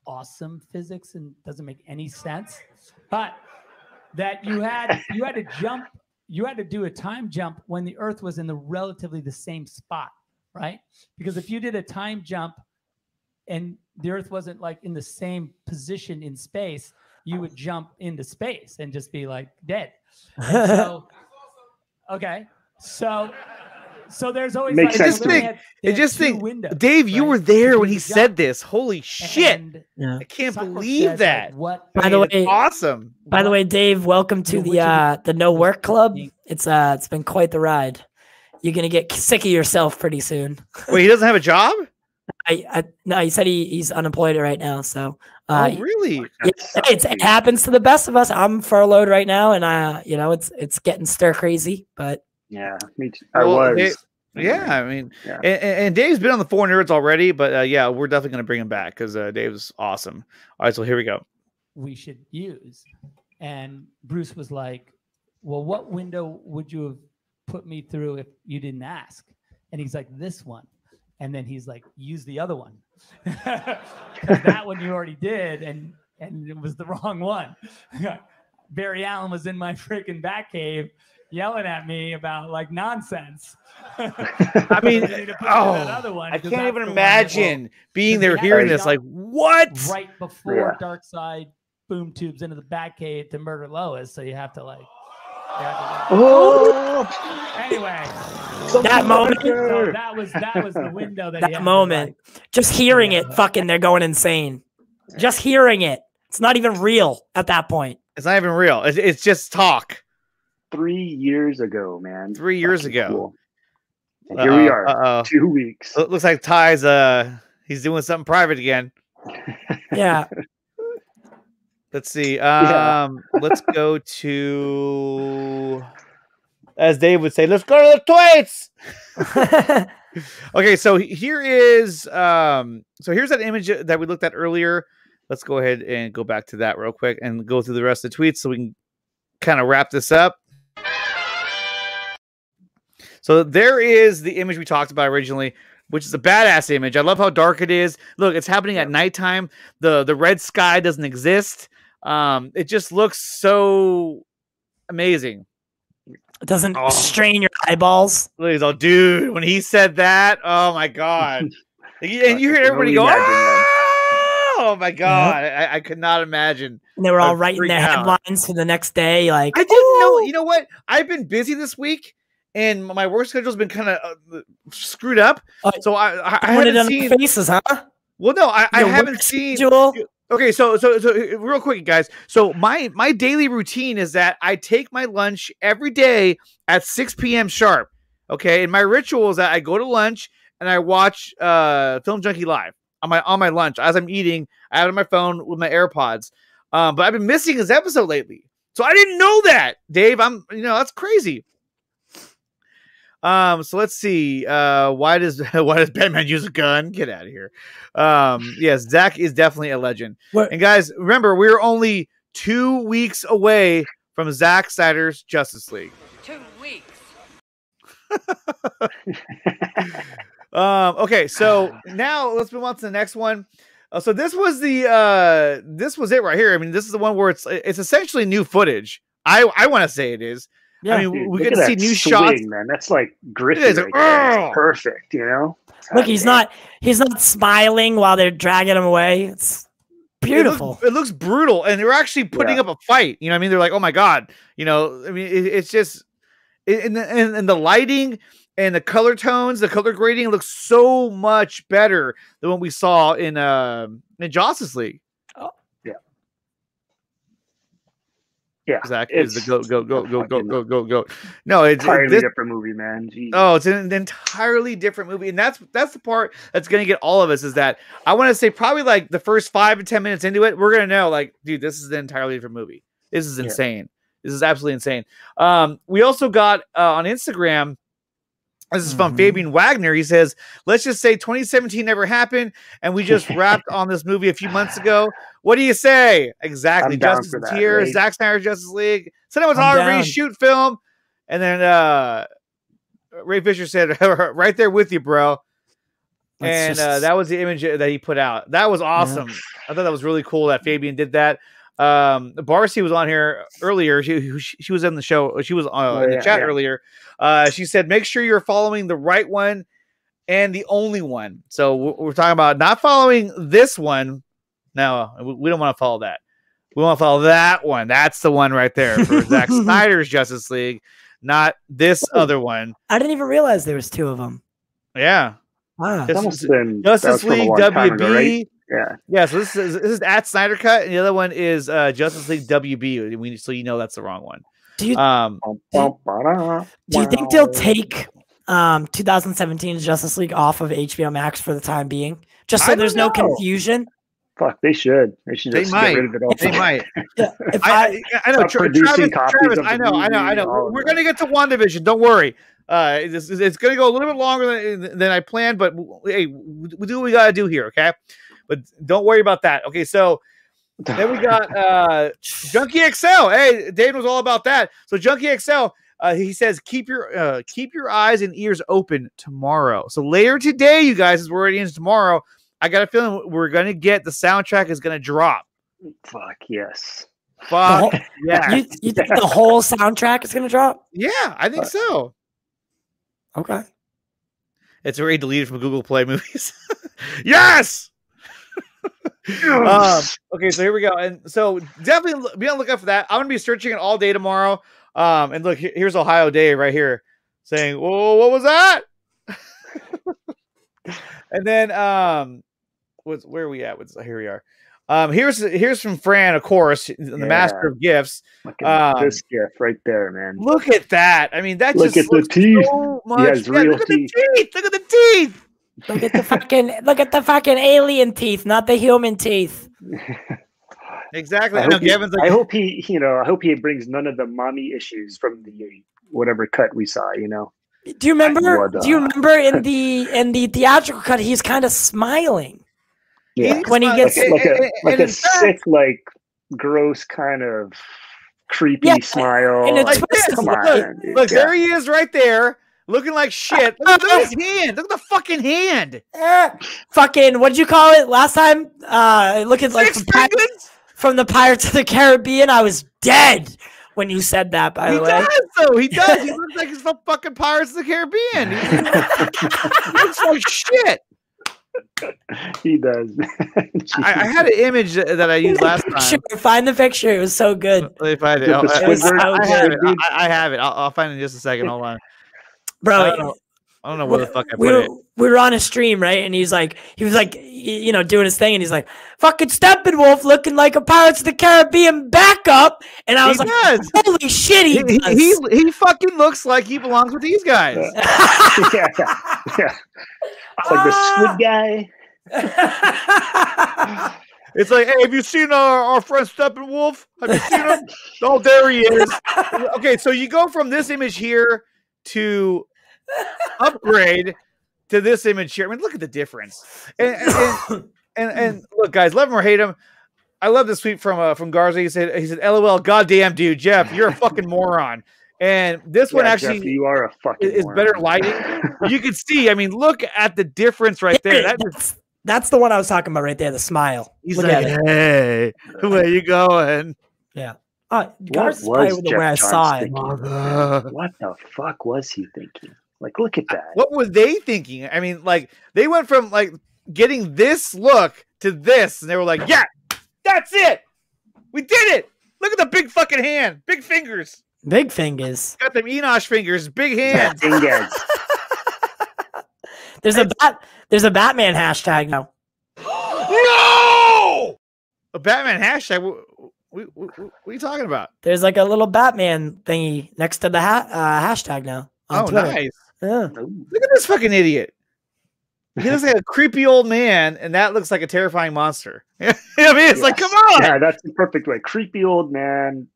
Speaker 9: awesome physics and doesn't make any sense, but that you had to jump you had to do a time jump when the Earth was in the relatively the same spot, right? Because if you did a time jump and the Earth wasn't like in the same position in space, you would jump into space and just be like dead. And so, okay, so there's always
Speaker 2: Makes
Speaker 9: like,
Speaker 2: sense.
Speaker 1: Just think,
Speaker 9: windows,
Speaker 1: Dave, you
Speaker 9: right?
Speaker 1: were there
Speaker 9: To
Speaker 1: when
Speaker 9: do
Speaker 1: he
Speaker 9: the
Speaker 1: said
Speaker 9: jump.
Speaker 1: this. Holy shit!
Speaker 3: Yeah.
Speaker 1: I can't
Speaker 9: Cyborg
Speaker 1: believe
Speaker 9: says,
Speaker 1: that.
Speaker 9: like, what?
Speaker 3: By the way,
Speaker 1: it's awesome.
Speaker 3: By the way, Dave, welcome to the No Work Club. It's been quite the ride. You're gonna get sick of yourself pretty soon.
Speaker 1: Wait, he doesn't have a job?
Speaker 3: No, he said he's unemployed right now. So
Speaker 1: Oh, really?
Speaker 3: yeah, it happens to the best of us. I'm furloughed right now, and it's getting stir crazy. But
Speaker 2: yeah, me too. I was.
Speaker 1: Yeah, I mean, and Dave's been on the 4 Nerds already, but yeah, we're definitely going to bring him back because Dave's awesome. All right, so here we go.
Speaker 9: We should use. And Bruce was like, well, what window would you have put me through if you didn't ask? And he's like, this one. And then he's like, use the other one. Because that one you already did, and it was the wrong one. Barry Allen was in my freaking back cave yelling at me about like nonsense.
Speaker 1: I mean, I can't even imagine being there hearing this. Like, what?
Speaker 9: Right before Darkseid boom tubes into the Batcave to murder Lois, so you have to like. Anyway,
Speaker 3: that moment.
Speaker 9: So that was the window
Speaker 3: that moment. Just hearing it, fucking, they're going insane. Just hearing it. It's not even real at that point.
Speaker 1: It's not even real. It's just talk.
Speaker 2: 3 years ago, man.
Speaker 1: 3 years ago.
Speaker 2: Cool. And here we are. 2 weeks.
Speaker 1: It looks like Ty's he's doing something private again.
Speaker 3: Yeah.
Speaker 1: Let's see. Let's go to, as Dave would say, let's go to the tweets. Okay, so here is here's that image that we looked at earlier. Let's go ahead and go back to that real quick and go through the rest of the tweets so we can kind of wrap this up. So there is the image we talked about originally, which is a badass image. I love how dark it is. Look, it's happening at nighttime. The red sky doesn't exist. It just looks so amazing.
Speaker 3: It doesn't strain your eyeballs.
Speaker 1: Oh, dude, when he said that, oh my god. And you hear everybody go, oh my god. Yeah. I could not imagine.
Speaker 3: And they were all writing their headlines for the next day. Like,
Speaker 1: I didn't know. You know what? I've been busy this week, and my work schedule's been kind of screwed up. So I haven't seen
Speaker 3: faces, huh?
Speaker 1: Well, no, I haven't seen. Okay, so real quick, guys. So my daily routine is that I take my lunch every day at 6 p.m. sharp. Okay, and my ritual is that I go to lunch and I watch Film Junkie Live on my lunch as I'm eating. I have it on my phone with my AirPods. But I've been missing his episode lately, so I didn't know that, Dave. That's crazy. So let's see. Why does Batman use a gun? Get out of here. Yes, Zack is definitely a legend. And guys, remember, we're only 2 weeks away from Zack Snyder's Justice League.
Speaker 7: 2 weeks.
Speaker 1: Okay, so now let's move on to the next one. So this was it right here. I mean, this is the one where it's essentially new footage. I want to say it is.
Speaker 3: Yeah.
Speaker 1: I mean,
Speaker 2: Dude,
Speaker 1: we get to see new shots.
Speaker 2: Man, that's like gritty. Right perfect, you know.
Speaker 3: Look, he's not smiling while they're dragging him away. It's beautiful.
Speaker 1: It looks brutal, and they're actually putting up a fight. You know what I mean? They're like, oh my god. I mean, it's just in the lighting and the color tones, the color grading looks so much better than what we saw in Justice League.
Speaker 2: Yeah,
Speaker 1: Zack is the go. No, it's
Speaker 2: entirely different movie, man. Jeez.
Speaker 1: Oh, it's an entirely different movie, and that's the part that's gonna get all of us. Is that I want to say probably like the first 5 to 10 minutes into it, we're gonna know like, dude, this is an entirely different movie. This is insane. Yeah. This is absolutely insane. We also got on Instagram. This is from Fabian Wagner. He says, let's just say 2017 never happened, and we just wrapped on this movie a few months ago. What do you say? Exactly. Justice in Tears, Zack Snyder's Justice League. Cinematography, shoot film. And then Ray Fisher said, right there with you, bro. That was the image that he put out. That was awesome. Yeah. I thought that was really cool that Fabian did that. Barcy was on here earlier. She was in the show. She was in the chat earlier. She said, make sure you're following the right one and the only one. So we're talking about not following this one. No, we don't want to follow that. We want to follow that one. That's the one right there for Zack Snyder's Justice League, not this other one.
Speaker 3: I didn't even realize there was 2 of them.
Speaker 1: Yeah.
Speaker 3: Wow.
Speaker 1: Justice League WB.
Speaker 2: Ago, right?
Speaker 1: Yeah. So this is at Snyder Cut, and the other one is Justice League WB. So you know that's the wrong one.
Speaker 3: Do you think they'll take 2017's Justice League off of HBO Max for the time being, just so there's no confusion?
Speaker 2: Fuck, they should. They should just get rid of it all.
Speaker 1: They might.
Speaker 2: I
Speaker 1: know.
Speaker 2: Travis,
Speaker 1: I know. We're gonna get to WandaVision. Don't worry. It's gonna go a little bit longer than I planned, but hey, we do what we gotta do here, okay? But don't worry about that. Okay, so then we got Junkie XL. Hey, Dave was all about that. So Junkie XL, he says keep your eyes and ears open tomorrow. So later today, you guys, as we're already into tomorrow, I got a feeling we're gonna get the soundtrack is gonna drop.
Speaker 2: Fuck yes.
Speaker 1: Fuck yeah.
Speaker 3: You think the whole soundtrack is gonna drop?
Speaker 1: Yeah, I think so.
Speaker 3: Okay.
Speaker 1: It's already deleted from Google Play Movies. Yes. Okay, so here we go, and so definitely be on the lookout for that. I'm gonna be searching it all day tomorrow. And look, here's Ohio Dave right here saying, "Whoa, what was that?" And then where are we at? Here we are. Here's from Fran, of course, the master of gifts.
Speaker 2: Look at this gift right there, man.
Speaker 1: Look at that. I mean, that
Speaker 2: look
Speaker 1: just
Speaker 2: at the teeth.
Speaker 1: So much.
Speaker 2: Real
Speaker 1: look at
Speaker 2: teeth.
Speaker 1: the teeth. Look at the teeth.
Speaker 3: Look at the fucking alien teeth, not the human teeth.
Speaker 1: Exactly.
Speaker 2: I hope he brings none of the mommy issues from the whatever cut we saw.
Speaker 3: Do you remember? Do you remember in the theatrical cut, he's kind of smiling.
Speaker 2: Yeah,
Speaker 3: when he gets
Speaker 2: like a sick, like gross kind of creepy smile.
Speaker 3: And
Speaker 2: like, come on,
Speaker 1: look, there he is, right there. Looking like shit. Look at his hand. Look at the fucking hand.
Speaker 3: Fucking, what did you call it last time? Looking like from the Pirates of the Caribbean. I was dead when you said that, by the way.
Speaker 1: He does. He looks like he's the fucking Pirates of the Caribbean. He looks like shit.
Speaker 2: He does.
Speaker 1: I had an image that I used last time.
Speaker 3: Find the picture. It was so good.
Speaker 1: Let me find it. I have it. I'll find it in just a second. Hold on.
Speaker 3: Bro,
Speaker 1: I don't know where the fuck I put it.
Speaker 3: We were on a stream, right? And he was like, doing his thing, and he's like, fucking Steppenwolf looking like a Pirates of the Caribbean backup. And I was like, holy shit,
Speaker 1: he fucking looks like he belongs with these guys.
Speaker 2: yeah. Like the squid guy.
Speaker 1: It's like, hey, have you seen our friend Steppenwolf? Have you seen him? Oh, there he is. Okay, so you go from this image here to upgrade to this image here. I mean, look at the difference. And look, guys, love him or hate him, I love this tweet from Garza. He said, "LOL, goddamn dude, Jeff, you're a fucking moron." And this one actually,
Speaker 2: Jeff, you are a fucking
Speaker 1: is
Speaker 2: moron.
Speaker 1: better lighting. You can see. I mean, look at the difference right there.
Speaker 3: That's the one I was talking about right there. The smile.
Speaker 1: He's like, "Hey, where you going?"
Speaker 3: Yeah. Garza's probably the way I saw it.
Speaker 2: What the fuck was he thinking? Like, look at that.
Speaker 1: What were they thinking? I mean, like, they went from like getting this look to this, and they were like, "Yeah, that's it. We did it. Look at the big fucking hand, big fingers,
Speaker 3: big fingers.
Speaker 1: Got them Enosh fingers, big hands."
Speaker 3: There's a Batman hashtag now.
Speaker 1: No, a Batman hashtag. What are you talking about?
Speaker 3: There's like a little Batman thingy next to the hashtag now.
Speaker 1: Oh,
Speaker 3: Twitter.
Speaker 1: Nice.
Speaker 3: Yeah.
Speaker 1: Look at this fucking idiot. He looks like a creepy old man, and that looks like a terrifying monster. I mean, it's like, come on.
Speaker 2: Yeah, that's the perfect way. Creepy old man.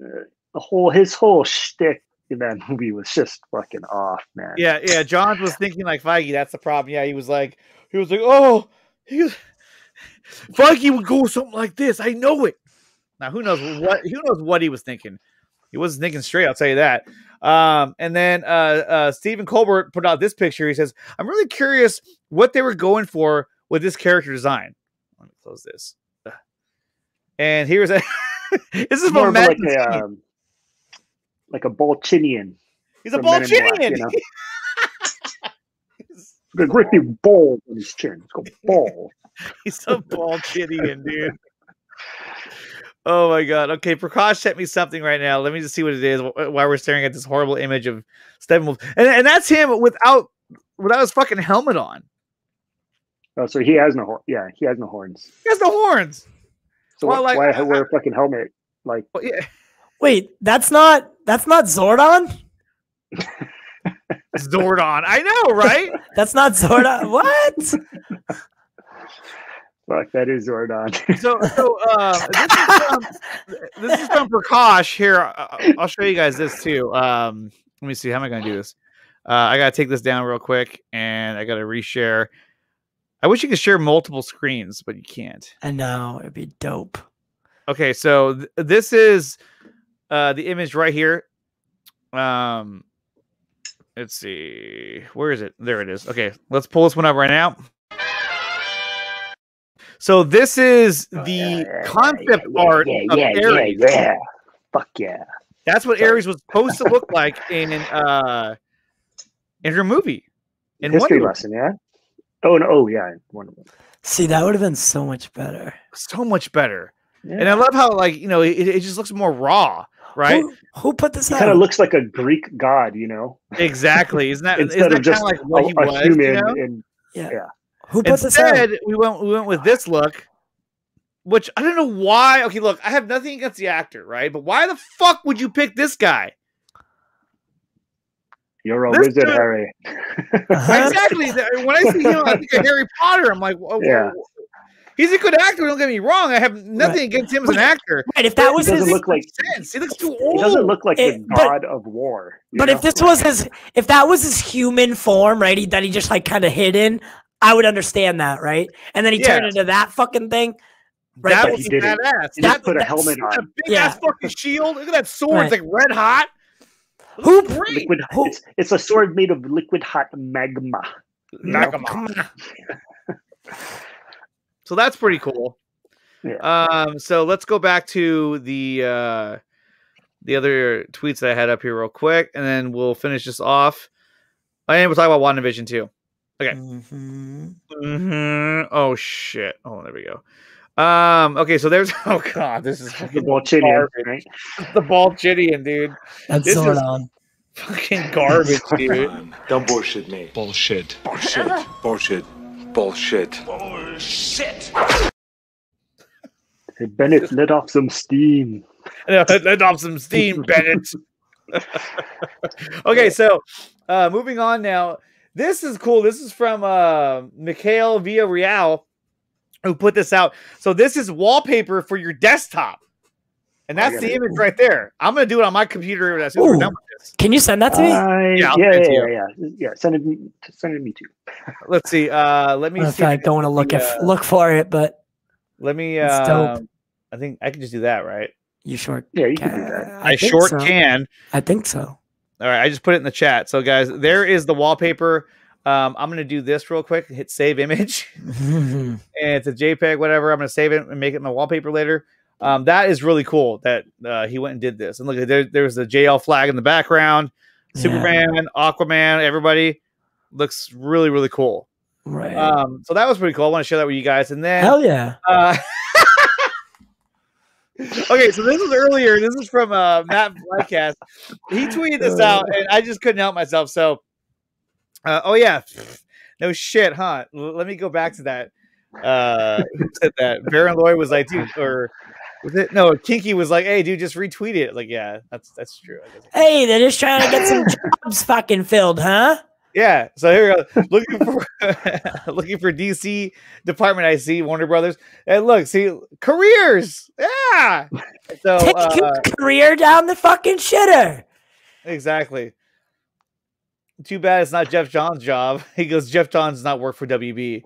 Speaker 2: His whole shtick in that movie was just fucking off, man.
Speaker 1: Yeah. Johns was thinking like Feige. That's the problem. Yeah, he was like, oh, Feige would go something like this. I know it. Now, who knows what he was thinking? He wasn't thinking straight, I'll tell you that. And then Stephen Colbert put out this picture. He says, "I'm really curious what they were going for with this character design." Let me close this. And here's This is
Speaker 2: more
Speaker 1: from
Speaker 2: of like
Speaker 1: Madden.
Speaker 2: a Balchinian.
Speaker 1: He's a
Speaker 2: from Men in Black,
Speaker 1: Balchinian.
Speaker 2: you know? The grippy ball on his chin. It's called ball.
Speaker 1: He's a Balchinian, dude. Oh my god. Okay, Prakash sent me something right now. Let me just see what it is while we're staring at this horrible image of Steppenwolf. And that's him without his fucking helmet on.
Speaker 2: Oh, so he has no horn. Yeah, he has no horns.
Speaker 1: He has no horns.
Speaker 2: So
Speaker 1: Well, like,
Speaker 2: why wear a fucking helmet? Like,
Speaker 1: well, yeah.
Speaker 3: Wait, that's not Zordon?
Speaker 1: Zordon. I know, right?
Speaker 3: That's not Zordon. What?
Speaker 2: Fuck, that is Zordon.
Speaker 1: This is from Prakash here. I'll show you guys this too. Let me see. How am I going to do this? I got to take this down real quick, and I got to reshare. I wish you could share multiple screens, but you can't.
Speaker 3: I know. It'd be dope.
Speaker 1: Okay, so this is the image right here. Let's see. Where is it? There it is. Okay, let's pull this one up right now. So this is the concept art of Ares.
Speaker 2: Yeah. Fuck yeah.
Speaker 1: That's what Ares was supposed to look like in her movie. In
Speaker 2: History
Speaker 1: Wonder
Speaker 2: lesson, yeah? Oh, no. Oh, yeah. Wonder Woman.
Speaker 3: See, that would have been so much better.
Speaker 1: So much better.
Speaker 2: Yeah.
Speaker 1: And I love how, like, you know, it just looks more raw, right?
Speaker 3: Who put this
Speaker 2: He
Speaker 3: out?
Speaker 2: kind of looks like a Greek god, you know?
Speaker 1: Exactly. Isn't that
Speaker 2: Instead of just
Speaker 1: like what he was?
Speaker 2: human.
Speaker 1: You know?
Speaker 2: Yeah.
Speaker 3: Who put this out?
Speaker 1: Instead, we went with this look, which I don't know why. Okay, look, I have nothing against the actor, right? But why the fuck would you pick this guy?
Speaker 2: You're a
Speaker 1: This
Speaker 2: wizard,
Speaker 1: dude-
Speaker 2: Harry.
Speaker 1: Exactly. When I see him, I think of Harry Potter. I'm like,
Speaker 2: Yeah.
Speaker 1: he's a good actor. Don't get me wrong. I have nothing against him as an actor.
Speaker 3: Right, if that was
Speaker 2: He doesn't
Speaker 3: his,
Speaker 2: look like
Speaker 1: Sense. He looks too
Speaker 2: he
Speaker 1: old.
Speaker 2: doesn't look like the
Speaker 3: But-
Speaker 2: god of war. you
Speaker 3: but
Speaker 2: know?
Speaker 3: if this was if that was his human form, right, that he just like kind of hid in, I would understand that, right? And then he turned into that fucking thing. Right,
Speaker 1: That
Speaker 3: but
Speaker 1: was
Speaker 2: he didn't.
Speaker 1: badass.
Speaker 2: He just
Speaker 1: That
Speaker 2: put a
Speaker 3: that's-
Speaker 2: helmet
Speaker 1: a
Speaker 2: on.
Speaker 1: big ass fucking shield. Look at that sword.
Speaker 3: Right.
Speaker 1: It's like red hot.
Speaker 3: Who?
Speaker 1: Great.
Speaker 2: Liquid, it's a sword made of liquid hot magma.
Speaker 1: Magma. So that's pretty cool.
Speaker 2: Yeah.
Speaker 1: So let's go back to the other tweets that I had up here real quick, and then we'll finish this off. And we'll talk about WandaVision too. Okay. Oh shit. Oh, there we go. Okay, so there's oh god, this is
Speaker 2: The
Speaker 1: fucking
Speaker 2: Balchinian,
Speaker 1: garbage.
Speaker 2: right?
Speaker 1: The Balchinian, dude.
Speaker 3: That's
Speaker 1: This is
Speaker 3: Zordon.
Speaker 1: fucking garbage, dude.
Speaker 4: Don't bullshit me. Bullshit. Bullshit. Bullshit. Bullshit. Bullshit.
Speaker 2: Hey, Bennett, let off some steam.
Speaker 1: Let off some steam, Bennett. Okay, so moving on now. This is cool. This is from Mikhail Villarreal, who put this out. So this is wallpaper for your desktop. And that's the image right there. I'm going to do it on my computer as soon as we're done with this.
Speaker 3: Can you send that to me?
Speaker 1: Yeah, I'll
Speaker 2: Yeah,
Speaker 1: send it to
Speaker 2: yeah. Send it to me too.
Speaker 1: Let's see. Let me see.
Speaker 3: I don't want to look for it, but
Speaker 1: Let me.
Speaker 3: It's dope.
Speaker 1: I think I can just do that, right?
Speaker 3: you short.
Speaker 2: Yeah, you can do that.
Speaker 1: I
Speaker 3: think
Speaker 1: short
Speaker 3: so.
Speaker 1: can.
Speaker 3: I think so.
Speaker 1: All right, I just put it in the chat. So, guys, there is the wallpaper. I'm going to do this real quick. Hit save image. And it's a JPEG, whatever. I'm going to save it and make it my wallpaper later. That is really cool that he went and did this. And look, there's the JL flag in the background. Superman, Aquaman, everybody looks really, really cool.
Speaker 3: Right.
Speaker 1: So that was pretty cool. I want to share that with you guys. And then,
Speaker 3: Hell yeah.
Speaker 1: Okay, so this was earlier. This is from Matt Blackcast. He tweeted this out, and I just couldn't help myself. So, oh yeah, no shit, huh? Let me go back to that. Who said that? Baron Lloyd was like, dude, or was it? No, Kinky was like, hey, dude, just retweet it. Like, yeah, that's true. I guess.
Speaker 3: Hey, they're just trying to get some jobs fucking filled, huh?
Speaker 1: Yeah, so here we go. Looking for DC Department. I see Warner Brothers, and look, see careers. Yeah, so
Speaker 3: Take your career down the fucking shitter.
Speaker 1: Exactly. Too bad it's not Jeff John's job. He goes, Jeff Johns does not work for WB.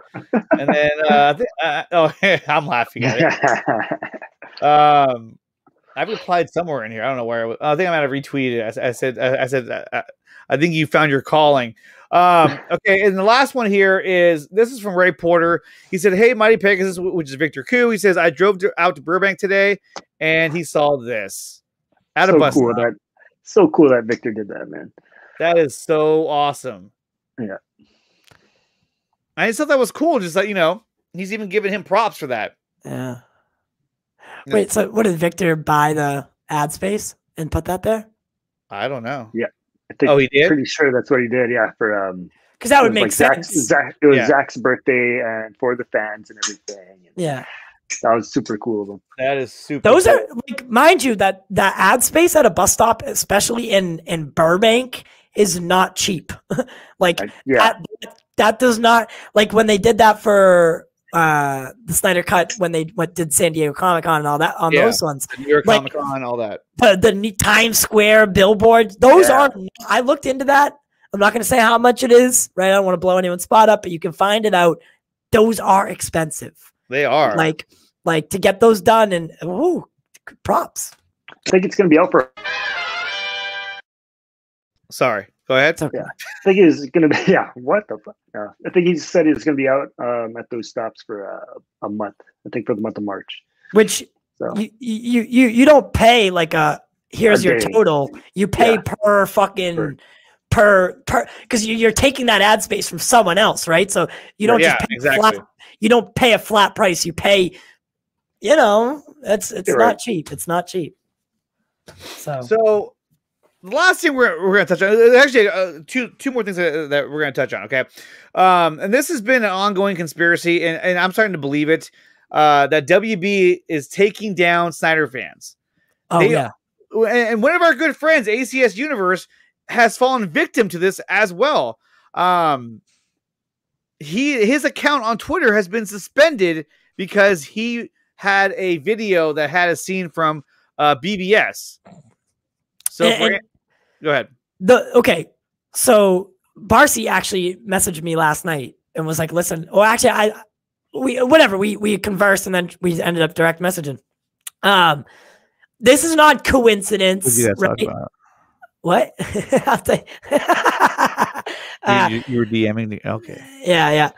Speaker 1: And then, I'm laughing at it. I've replied somewhere in here. I don't know where. I think I might have retweeted it. I said, I think you found your calling. Okay, and the last one here is, this is from Ray Porter. He said, "Hey, Mighty Pegasus," which is Victor Koo. He says, "I drove out to Burbank today, and he saw this at a bus stop."
Speaker 2: So cool that Victor did that, man.
Speaker 1: That is so awesome.
Speaker 2: Yeah,
Speaker 1: I just thought that was cool. Just like, he's even giving him props for that.
Speaker 3: Yeah. Wait, so what did Victor buy the ad space and put that there?
Speaker 1: I don't know.
Speaker 2: Yeah. I think,
Speaker 1: he did?
Speaker 2: Pretty sure that's what he did. Yeah, for
Speaker 3: because that would make sense.
Speaker 2: It was Zach's birthday and for the fans and everything.
Speaker 3: Yeah,
Speaker 2: that was super cool of him.
Speaker 1: That is super.
Speaker 3: Those are, like, mind you, that ad space at a bus stop, especially in Burbank, is not cheap. That does not, like, when they did that for the Snyder Cut, when they did San Diego Comic-Con and all that on those ones,
Speaker 1: the New York Comic-Con, all that,
Speaker 3: the Times Square billboards, those aren't. I looked into that. I'm not going to say how much it is, right? I don't want to blow anyone's spot up, but you can find it out. Those are expensive.
Speaker 1: They are.
Speaker 3: Like to get those done, and props.
Speaker 2: I think it's going to be out for.
Speaker 1: Sorry, go ahead.
Speaker 3: Okay.
Speaker 2: Yeah, I think it's going to be. Yeah, what the fuck? I think he said it was going to be out at those stops for a month. I think for the month of March.
Speaker 3: Which you don't pay like here's your total. You pay per fucking per because you're taking that ad space from someone else, right? So you don't just pay flat. You don't pay a flat price. You pay. It's not cheap. It's not cheap. So
Speaker 1: the last thing we're going to touch on, actually, two more things that we're going to touch on, okay? And this has been an ongoing conspiracy, and I'm starting to believe it, that WB is taking down Snyder fans. And one of our good friends, ACS Universe, has fallen victim to this as well. His account on Twitter has been suspended because he had a video that had a scene from BVS. So go ahead.
Speaker 3: So Barcy actually messaged me last night and was like, "Listen, we conversed and then we ended up direct messaging. This is not coincidence, right?" What?
Speaker 1: You were DMing the okay.
Speaker 3: Yeah.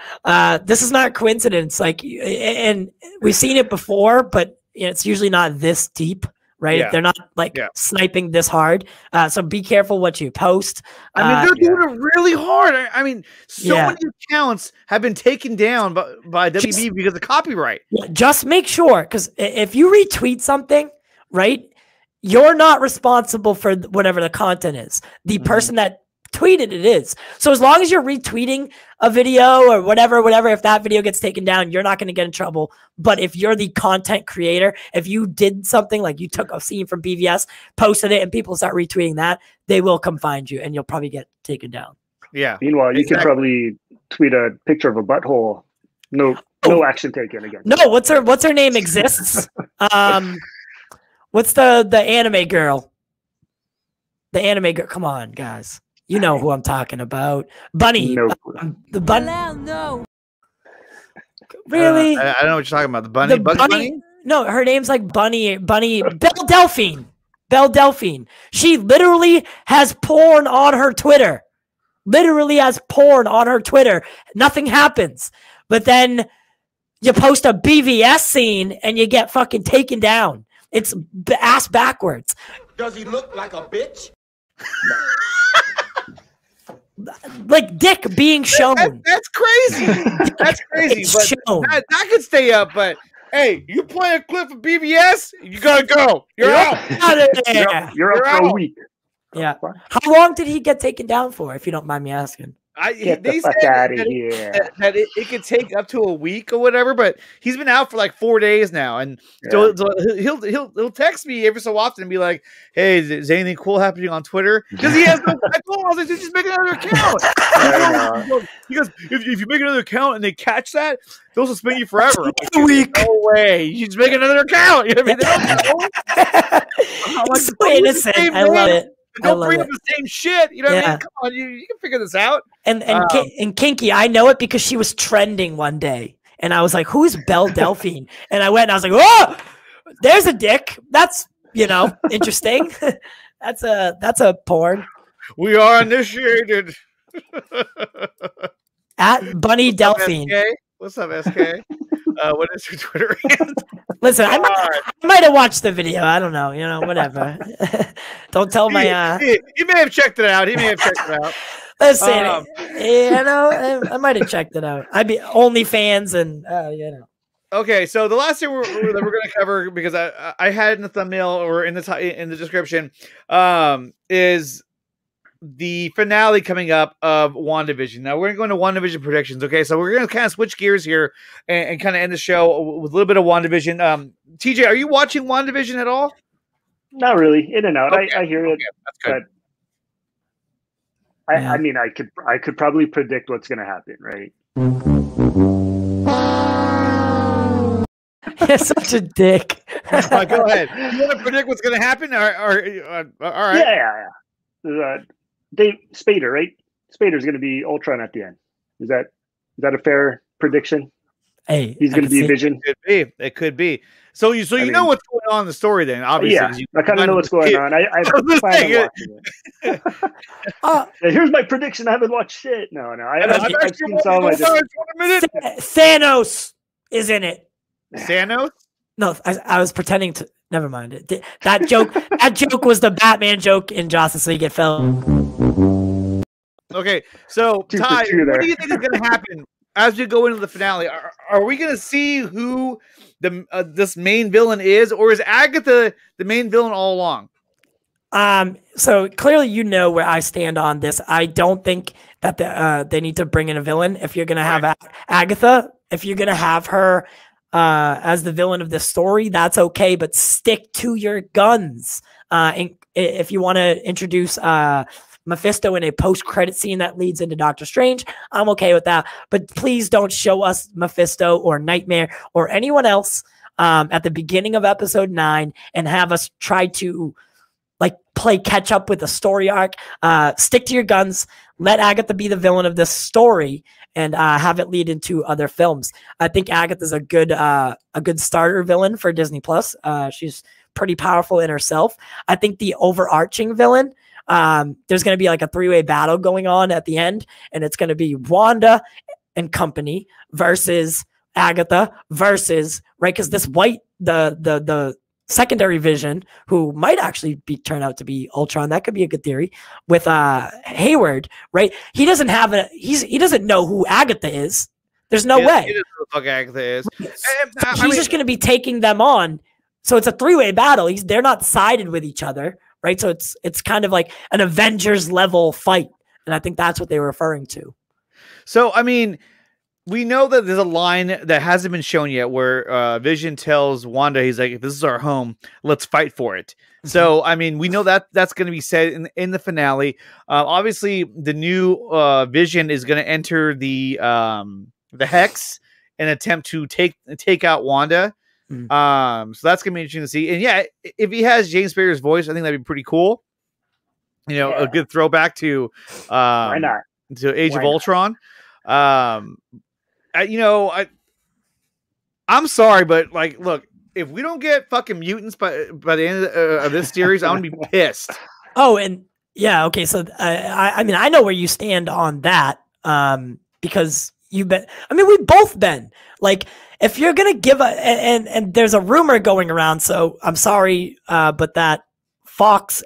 Speaker 3: This is not coincidence. Like, and we've seen it before, but it's usually not this deep. Right?
Speaker 1: Yeah.
Speaker 3: They're not sniping this hard. So be careful what you post.
Speaker 1: They're doing it really hard. I mean, so many accounts have been taken down by WB because of copyright.
Speaker 3: Just make sure, because if you retweet something, right, you're not responsible for whatever the content is. The person that tweeted it is. So as long as you're retweeting a video or whatever, if that video gets taken down, you're not going to get in trouble. But if you're the content creator, if you did something like you took a scene from BVS, posted it, and people start retweeting that, they will come find you and you'll probably get taken down.
Speaker 1: Yeah.
Speaker 2: Meanwhile, you could probably tweet a picture of a butthole. No action taken again.
Speaker 3: No, what's her name exists? What's the anime girl? The anime girl. Come on, guys. You know who I'm talking about. Bunny. The Bunny. No. Really?
Speaker 1: I don't know what you're talking about. The Bunny? Bunny?
Speaker 3: No, her name's like Bunny. Belle Delphine. She literally has porn on her Twitter. Nothing happens. But then you post a BVS scene and you get fucking taken down. It's ass backwards.
Speaker 7: Does he look like a bitch?
Speaker 3: Like dick being shown.
Speaker 1: That's crazy. That's crazy. But that could stay up. But hey, you play a clip of BVS, you gotta go. You're out.
Speaker 2: You're out for a week.
Speaker 3: Yeah. How long did he get taken down for, if you don't mind me asking?
Speaker 2: They said
Speaker 1: that it could take up to a week or whatever, but he's been out for like 4 days now, and so he'll text me every so often and be like, "Hey, is anything cool happening on Twitter?" Because he has no. I told him, I was like, "Just make another account." He goes, "If you make another account and they catch that, they'll suspend you forever."
Speaker 3: Like, a week.
Speaker 1: No way. You just make another account. You know what I mean?
Speaker 3: He's so innocent. I love it.
Speaker 1: Don't bring up the same shit. You know what I mean? Come on, you can figure this out.
Speaker 3: And Kinky, I know it because she was trending one day. And I was like, who's Belle Delphine? And I went and I was like, oh, there's a dick. That's You know, interesting. That's a porn.
Speaker 1: We are initiated.
Speaker 3: At Bunny Delphine.
Speaker 1: What's up, SK? What is your Twitter handle?
Speaker 3: Listen, I might have watched the video. I don't know. You know, whatever. Don't tell my.
Speaker 1: He may have checked it out.
Speaker 3: Listen, you know, I might have checked it out. I'd be OnlyFans and you know.
Speaker 1: Okay, so the last thing we're going to cover, because I had it in the thumbnail or in the description, is the finale coming up of WandaVision. Now we're going to go into WandaVision predictions. Okay, so we're going to kind of switch gears here and kind of end the show with a little bit of WandaVision. TJ, are you watching WandaVision at all?
Speaker 2: Not really, in and out.
Speaker 1: Okay.
Speaker 2: I hear it.
Speaker 1: Okay, that's good.
Speaker 2: But I mean, I could probably predict what's going to happen, right?
Speaker 3: You're such a dick.
Speaker 1: Go ahead. You want to predict what's going to happen? All right.
Speaker 2: Yeah. Dave Spader, right? Spader's going to be Ultron at the end. Is that a fair prediction?
Speaker 3: Hey,
Speaker 2: he's going to be Vision.
Speaker 1: It could be. So you know what's going on in the story then, obviously.
Speaker 2: Yeah, I kind of know what's going on. I plan on watching it. Here's my prediction. I haven't watched shit. No. I've seen some.
Speaker 3: Thanos is in it.
Speaker 1: Thanos?
Speaker 3: No, I was pretending to. Never mind. That joke. That joke was the Batman joke in Justice League. It fell.
Speaker 1: Okay, so Ty, what do you think is going to happen as we go into the finale? Are we going to see who this main villain is, or is Agatha the main villain all along?
Speaker 3: So clearly, you know where I stand on this. I don't think that they need to bring in a villain. If you're going to have Agatha, if you're going to have her as the villain of this story, that's okay, but stick to your guns. If you want to introduce Mephisto in a post-credit scene that leads into Doctor Strange, I'm okay with that. But please don't show us Mephisto or Nightmare or anyone else at the beginning of episode 9 and have us try to play catch up with the story arc. Stick to your guns. Let Agatha be the villain of this story and have it lead into other films. I think Agatha's a good starter villain for Disney Plus. She's pretty powerful in herself. I think the overarching villain, there's going to be like a 3-way battle going on at the end, and it's going to be Wanda and company versus Agatha versus, right? Because this the secondary Vision, who might actually turn out to be Ultron, that could be a good theory, with Hayward, right? He doesn't know who Agatha is. There's no way.
Speaker 1: He doesn't know who the fuck Agatha is.
Speaker 3: He's just going to be taking them on. So it's a 3-way battle. They're not sided with each other, right? So it's kind of like an Avengers level fight, and I think that's what they were referring to.
Speaker 1: So I mean, we know that there's a line that hasn't been shown yet where Vision tells Wanda, he's like, if this is our home, let's fight for it. So, I mean, we know that that's going to be said in the finale. Obviously, the new Vision is going to enter the Hex and attempt to take out Wanda. So that's going to be interesting to see. And yeah, if he has James Spader's voice, I think that'd be pretty cool. You know, a good throwback to
Speaker 2: why not?
Speaker 1: To Age of Ultron. I'm sorry, but look, if we don't get fucking mutants by the end of this series, I'm gonna be pissed.
Speaker 3: Oh, and yeah, okay. So I mean, I know where you stand on that, because you've been. I mean, we've both been like, if you're gonna give and there's a rumor going around. So I'm sorry, but that Fox,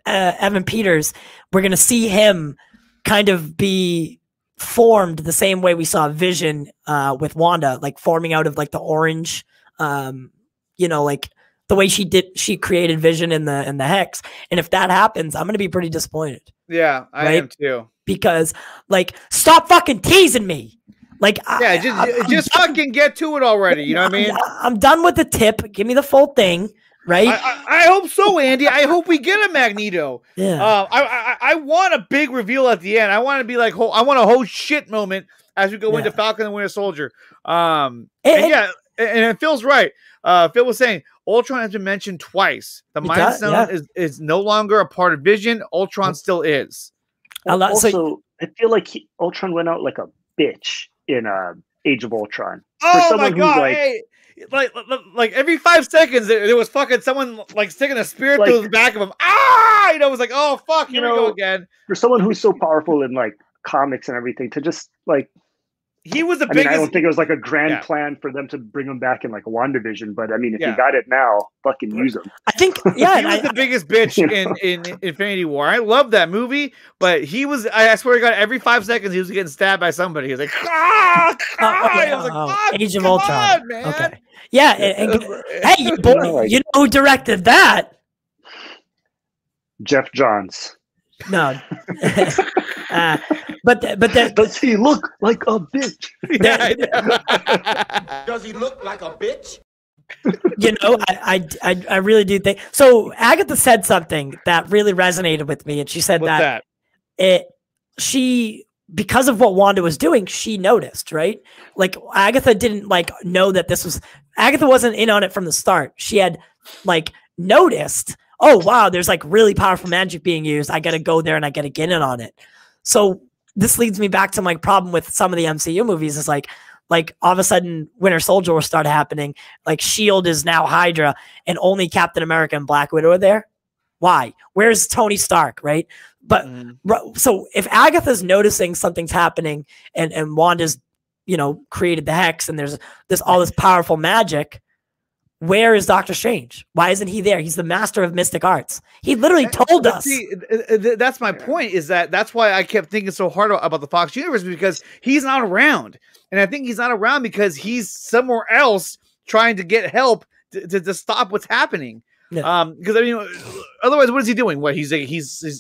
Speaker 3: Evan Peters, we're gonna see him kind of be formed the same way we saw Vision with Wanda, like forming out of like the orange, like the way she created Vision in the Hex. And if that happens, I'm gonna be pretty disappointed.
Speaker 1: Yeah, I am too.
Speaker 3: Because stop fucking teasing me.
Speaker 1: Just fucking get to it already. You know what I mean?
Speaker 3: I'm done with the tip. Give me the full thing. Right?
Speaker 1: I hope so, Andy. I hope we get a Magneto.
Speaker 3: Yeah.
Speaker 1: I want a big reveal at the end. I want to be like, I want a whole shit moment as we go into Falcon and Winter Soldier. And it feels right. Phil was saying Ultron has been mentioned twice. The Mind Stone is no longer a part of Vision. Ultron still is.
Speaker 2: Also, I feel like Ultron went out like a bitch in Age of Ultron.
Speaker 1: Oh my god! like every 5 seconds there was fucking someone like sticking a spear
Speaker 2: Like-
Speaker 1: through the back of him. Ah, you know, it was like, oh fuck, here we go again.
Speaker 2: For someone who's so powerful in like comics and everything, to just like,
Speaker 1: He was the
Speaker 2: I mean,
Speaker 1: biggest.
Speaker 2: I don't think it was like a grand
Speaker 1: Yeah.
Speaker 2: plan for them to bring him back in like a WandaVision, but I mean, if
Speaker 1: Yeah.
Speaker 2: you got it now, fucking use him.
Speaker 3: I think, yeah,
Speaker 1: he was the biggest bitch
Speaker 2: You
Speaker 1: in Infinity War. I love that movie, but he was. I swear to God, every 5 seconds he was getting stabbed by somebody. He was like, ah, I was like, fuck,
Speaker 3: Age of
Speaker 1: come
Speaker 3: Ultron.
Speaker 1: on, man.
Speaker 3: Okay. Yeah, hey, boy, you know who directed that?
Speaker 2: Jeff Johns.
Speaker 3: No. But
Speaker 2: does he look like a bitch?
Speaker 7: Does he look like a bitch?
Speaker 3: You know, I really do think so. Agatha said something that really resonated with me, and she said
Speaker 1: What's
Speaker 3: she, because of what Wanda was doing, she noticed, right? Like Agatha didn't like know that this was Agatha wasn't in on it from the start. She had like noticed, oh wow, there's like really powerful magic being used. I gotta go there and I gotta get in on it. So this leads me back to my problem with some of the MCU movies is like all of a sudden Winter Soldier will start happening. Like SHIELD is now Hydra and only Captain America and Black Widow are there. Why? Where's Tony Stark, right? But so if Agatha's noticing something's happening and Wanda's, you know, created the hex and there's all this powerful magic, where is Doctor Strange? Why isn't he there? He's the master of mystic arts. He literally told us.
Speaker 1: See, that's my point. Is that's why I kept thinking so hard about the Fox universe, because he's not around, and I think he's not around because he's somewhere else trying to get help to stop what's happening.
Speaker 3: Yeah.
Speaker 1: Because I mean, otherwise, what is he doing? What he's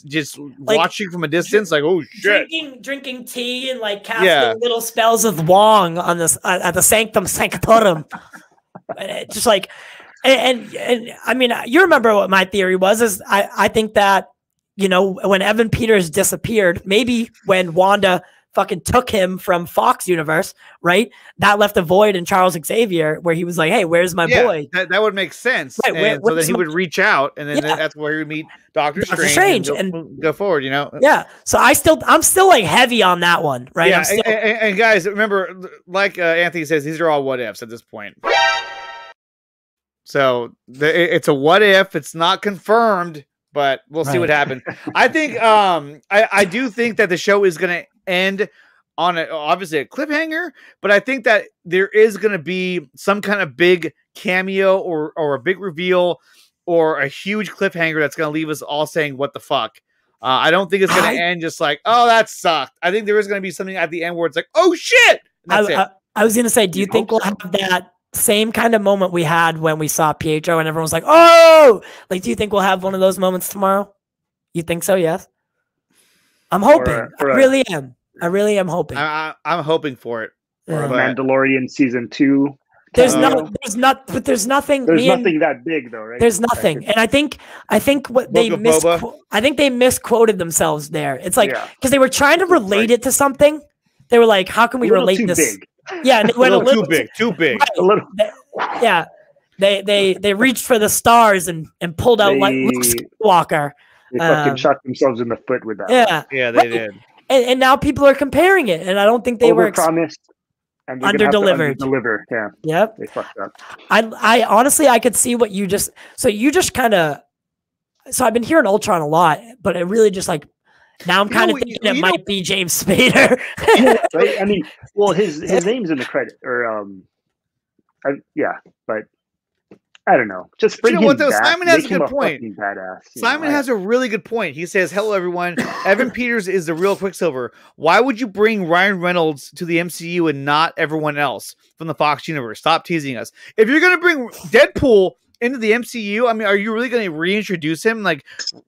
Speaker 1: just like, watching from a distance, like, oh shit,
Speaker 3: drinking tea and like casting little spells of Wong on this at the Sanctum Sanctorum. Just like, and I mean, you remember what my theory was? Is I think that, you know, when Evan Peters disappeared, maybe when Wanda fucking took him from Fox universe, right? That left a void in Charles Xavier where he was like, hey, where's my boy?
Speaker 1: That would make sense.
Speaker 3: Right,
Speaker 1: so then he would reach out, and then that's where he would meet Doctor Strange and go forward, you know?
Speaker 3: Yeah. So I'm still like heavy on that one, right?
Speaker 1: Yeah, and guys, remember, like Anthony says, these are all what ifs at this point. So it's a what if. It's not confirmed, but we'll see what happens. I think I do think that the show is going to end on obviously a cliffhanger, but I think that there is going to be some kind of big cameo or a big reveal or a huge cliffhanger that's going to leave us all saying, what the fuck? I don't think it's going to end just like, oh, that sucked. I think there is going to be something at the end where it's like, oh shit.
Speaker 3: I was going to say, do you think we'll have that same kind of moment we had when we saw Pietro and everyone was like, oh, like, do you think we'll have one of those moments tomorrow? You think so? Yes. I'm hoping. I really am. I really am hoping.
Speaker 1: I'm hoping for it.
Speaker 2: Or Mandalorian season 2.
Speaker 3: There's nothing. There's nothing
Speaker 2: that big though, right?
Speaker 3: There's nothing, and I think what they misquoted themselves there. It's like because they were trying to relate it to something. They were like, "How can we relate this?"
Speaker 2: Big.
Speaker 3: Yeah, and it went a little
Speaker 1: too big.
Speaker 3: Right.
Speaker 2: A little.
Speaker 3: Yeah, they reached for the stars and pulled out like Luke Skywalker.
Speaker 2: They fucking shot themselves in the foot with that.
Speaker 3: Yeah,
Speaker 1: they did.
Speaker 3: And now people are comparing it, and I don't think they were
Speaker 2: promised and
Speaker 3: under-delivered.
Speaker 2: Yeah.
Speaker 3: Yep.
Speaker 2: They fucked up.
Speaker 3: I honestly I could see what you just kind of. So I've been hearing Ultron a lot, but it really just like now I'm kind of thinking it might be James Spader.
Speaker 2: Right? I mean, well, his name's in the credit, or but I don't know. Just bring him back.
Speaker 1: Simon has a good point.
Speaker 2: Badass,
Speaker 1: Simon has a really good point. He says, "Hello, everyone. Evan Peters is the real Quicksilver. Why would you bring Ryan Reynolds to the MCU and not everyone else from the Fox universe? Stop teasing us. If you're going to bring Deadpool into the MCU, I mean, are you really going to reintroduce him, like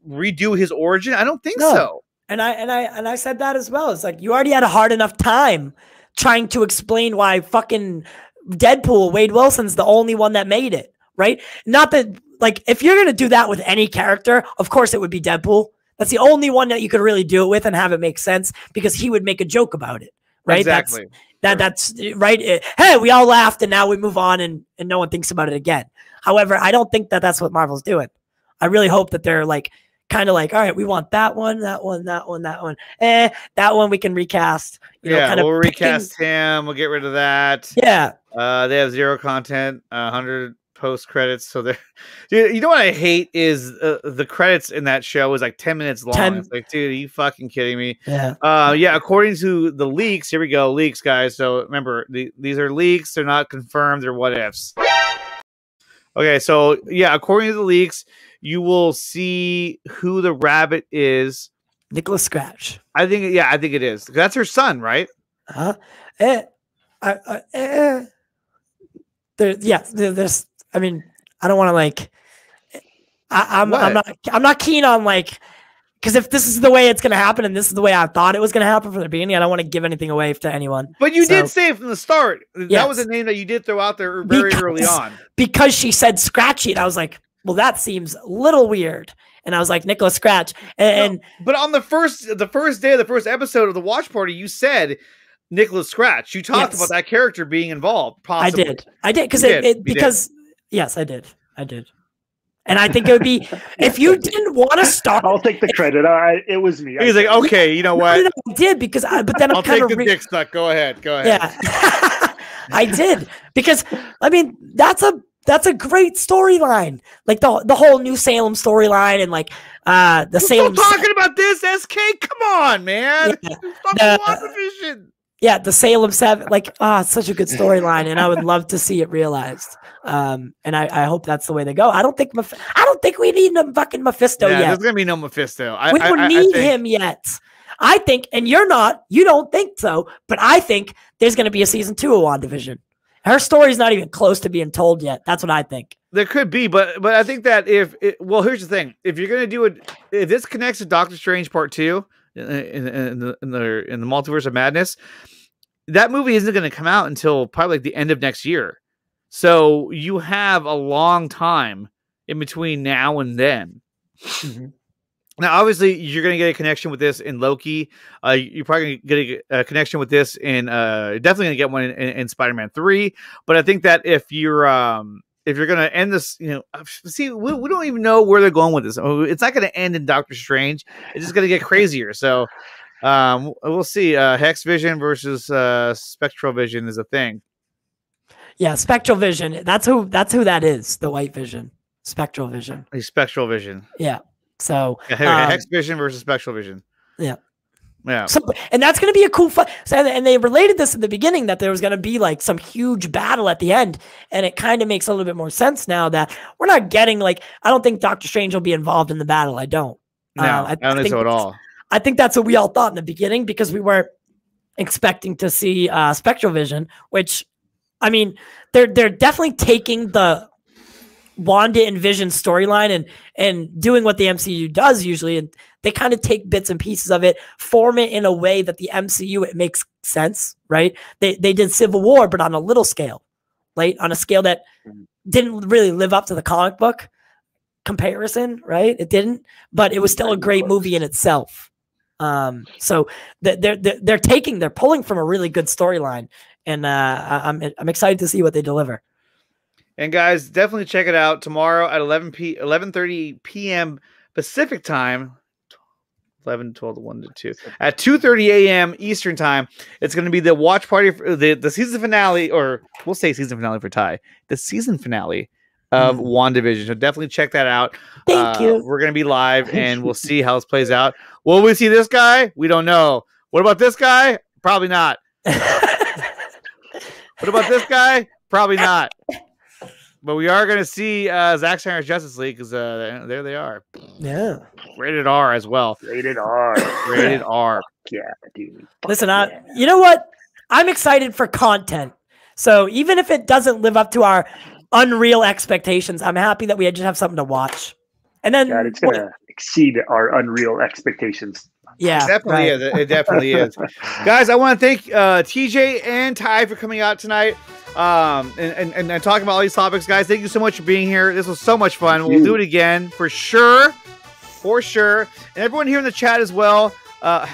Speaker 1: redo his origin? I don't think so."
Speaker 3: And I said that as well. It's like you already had a hard enough time trying to explain why fucking Deadpool, Wade Wilson's the only one that made it. Right? Not that, like, if you're going to do that with any character, of course it would be Deadpool. That's the only one that you could really do it with and have it make sense because he would make a joke about it. Right?
Speaker 1: Exactly.
Speaker 3: That's right. Hey, we all laughed and now we move on and no one thinks about it again. However, I don't think that that's what Marvel's doing. I really hope that they're like kind of like, all right, we want that one, that one, that one, that one. That one we can recast.
Speaker 1: Yeah, we'll recast him. We'll get rid of that.
Speaker 3: Yeah.
Speaker 1: They have 0 content, 100 post credits. So they're, dude, you know what I hate is the credits in that show is like 10 minutes long. It's like, dude, are you fucking kidding me?
Speaker 3: Yeah.
Speaker 1: Yeah. According to the leaks, here we go, leaks, guys. So remember, these are leaks. They're not confirmed. They're what ifs. Okay, so yeah, according to the leaks, you will see who the rabbit is.
Speaker 3: Nicholas Scratch.
Speaker 1: I think it is. That's her son, right?
Speaker 3: There's. I mean, I don't want to like. I'm not keen on like, because if this is the way it's going to happen and this is the way I thought it was going to happen from the beginning, I don't want to give anything away to anyone.
Speaker 1: But you did say it from the start. Yes. That was a name that you did throw out there very early on. Because
Speaker 3: she said Scratchy, and I was like, well, that seems a little weird. And I was like, Nicholas Scratch. And
Speaker 1: but on the first day of the first episode of the watch party, you said Nicholas Scratch. You talked about that character being involved. Possibly.
Speaker 3: I did because yes, I did. And I think it would be if you didn't want to start.
Speaker 2: I'll take the credit. It was me.
Speaker 1: He's like, okay, you know what?
Speaker 3: I did because but then
Speaker 1: I'll take the dick suck. Go ahead.
Speaker 3: Yeah, I did because I mean that's a great storyline. Like the whole New Salem storyline and like the Salem.
Speaker 1: Talking about this, SK. Come on, man.
Speaker 3: Yeah, the Salem 7, like, it's such a good storyline, and I would love to see it realized. And I hope that's the way they go. I don't think we need a fucking Mephisto yet.
Speaker 1: There's gonna be no Mephisto.
Speaker 3: We don't need him yet. I think, and you don't think so, but I think there's gonna be a season 2 of WandaVision. Her story's not even close to being told yet. That's what I think.
Speaker 1: There could be, but I think that here's the thing: if you're gonna do it, if this connects to Doctor Strange Part 2 in the Multiverse of Madness, that movie isn't going to come out until probably like the end of next year. So you have a long time in between now and then. Mm-hmm. Now, obviously, you're going to get a connection with this in Loki. You're probably going to get a connection with this in definitely going to get one in Spider-Man 3. But I think that if you're going to end this, see, we don't even know where they're going with this. It's not going to end in Doctor Strange. It's just going to get crazier. So we'll see. Hex Vision versus Spectral Vision is a thing.
Speaker 3: Yeah, Spectral Vision. That's who that is. The White Vision. Spectral Vision.
Speaker 1: Spectral Vision.
Speaker 3: Yeah. So
Speaker 1: Hex Vision versus Spectral Vision.
Speaker 3: Yeah.
Speaker 1: Yeah.
Speaker 3: So, and that's going to be a cool fight. So, and they related this in the beginning that there was going to be like some huge battle at the end. And it kind of makes a little bit more sense now that we're not getting like, I don't think Doctor Strange will be involved in the battle. I don't.
Speaker 1: No, I don't think so at all.
Speaker 3: I think that's what we all thought in the beginning because we weren't expecting to see Spectral Vision, which, I mean, they're definitely taking the Wanda and Vision storyline and doing what the MCU does usually, and they kind of take bits and pieces of it, form it in a way that the MCU, it makes sense, right? They did Civil War, but on a little scale, right? On a scale that didn't really live up to the comic book comparison, right? It didn't, but it was still a great movie in itself. So they're pulling from a really good storyline, and I'm excited to see what they deliver.
Speaker 1: And guys, definitely check it out tomorrow at 11:30 p.m. Pacific time. 11, 12, 1 to 2 at 2:30 a.m. Eastern time. It's going to be the watch party for the season finale, or we'll say season finale for Ty. The season finale of WandaVision. So definitely check that out.
Speaker 3: Thank you.
Speaker 1: We're going to be live, and we'll see how this plays out. Will we see this guy? We don't know. What about this guy? Probably not. What about this guy? Probably not. But we are going to see Zack Snyder's Justice League because there they are.
Speaker 3: Yeah.
Speaker 1: Rated R as well.
Speaker 2: Rated R.
Speaker 1: Rated R.
Speaker 2: Yeah, dude.
Speaker 3: Listen, you know what? I'm excited for content. So even if it doesn't live up to our unreal expectations, I'm happy that we just have something to watch. And then
Speaker 2: it's going to exceed our unreal expectations.
Speaker 3: Yeah,
Speaker 1: it definitely is. It definitely is. Guys, I want to thank TJ and Ty for coming out tonight and talking about all these topics. Guys, thank you so much for being here. This was so much fun. We'll do it again for sure. For sure. And everyone here in the chat as well. God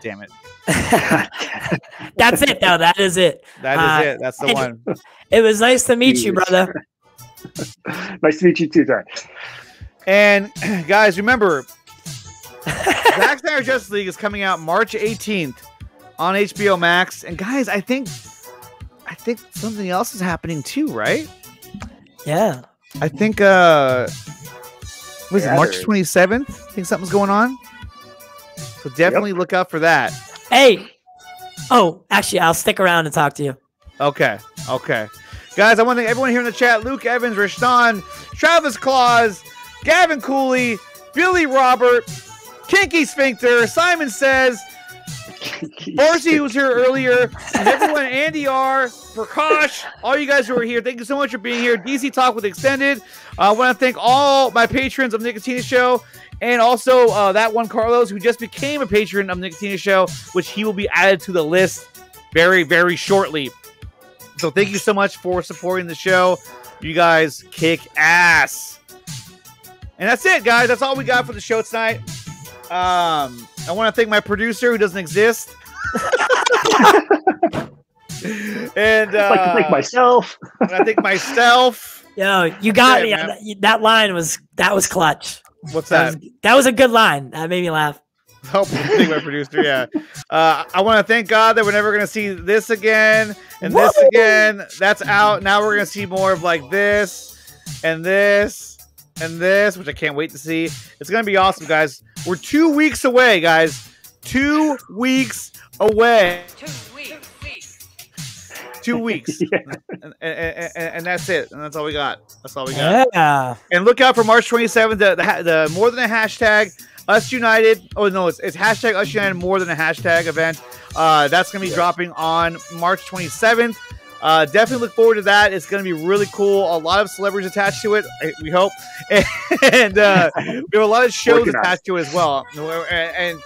Speaker 1: damn it.
Speaker 3: That's it now. That is it.
Speaker 1: That is it. That's the one.
Speaker 3: It was nice to meet you, brother.
Speaker 2: Nice to meet you too, Ty.
Speaker 1: And guys, remember, Zack Snyder Justice League is coming out March 18th on HBO Max. And guys, I think something else is happening too, right?
Speaker 3: Yeah.
Speaker 1: I think was it March 27th? I think something's going on. So definitely look out for that.
Speaker 3: Hey. Oh, actually, I'll stick around and talk to you.
Speaker 1: Okay. Guys, I want to thank everyone here in the chat. Luke Evans, Rishton, Travis Claus, Gavin Cooley, Billy Robert, Kinky Sphincter, Simon Says, Marcy, who was here earlier, and everyone, Andy R, Prakash, all you guys who are here, thank you so much for being here. DC Talk with Extended. I want to thank all my patrons of Nicotina Show, and also that one Carlos, who just became a patron of Nicotina Show, which he will be added to the list very, very shortly. So thank you so much for supporting the show. You guys kick ass. And that's it, guys. That's all we got for the show tonight. I want to thank my producer who doesn't exist. And
Speaker 2: I'd like to thank myself.
Speaker 1: I thank myself.
Speaker 3: Yo, you got me. That line was clutch.
Speaker 1: What's that?
Speaker 3: That was a good line. That made me laugh.
Speaker 1: Help thank my producer, yeah. I want to thank God that we're never going to see this again and this again. That's out. Now we're going to see more of like this and this and this, which I can't wait to see. It's going to be awesome, guys. We're 2 weeks away, guys. 2 weeks away. 2 weeks. Yeah. And that's it. And that's all we got. That's all we got.
Speaker 3: Yeah.
Speaker 1: And look out for March 27th, the More Than a Hashtag Us United. Oh, no, it's hashtag Us United More Than a Hashtag event. That's going to be dropping on March 27th. Definitely look forward to that. It's going to be really cool. A lot of celebrities attached to it, we hope. And we have a lot of shows attached to it as well. And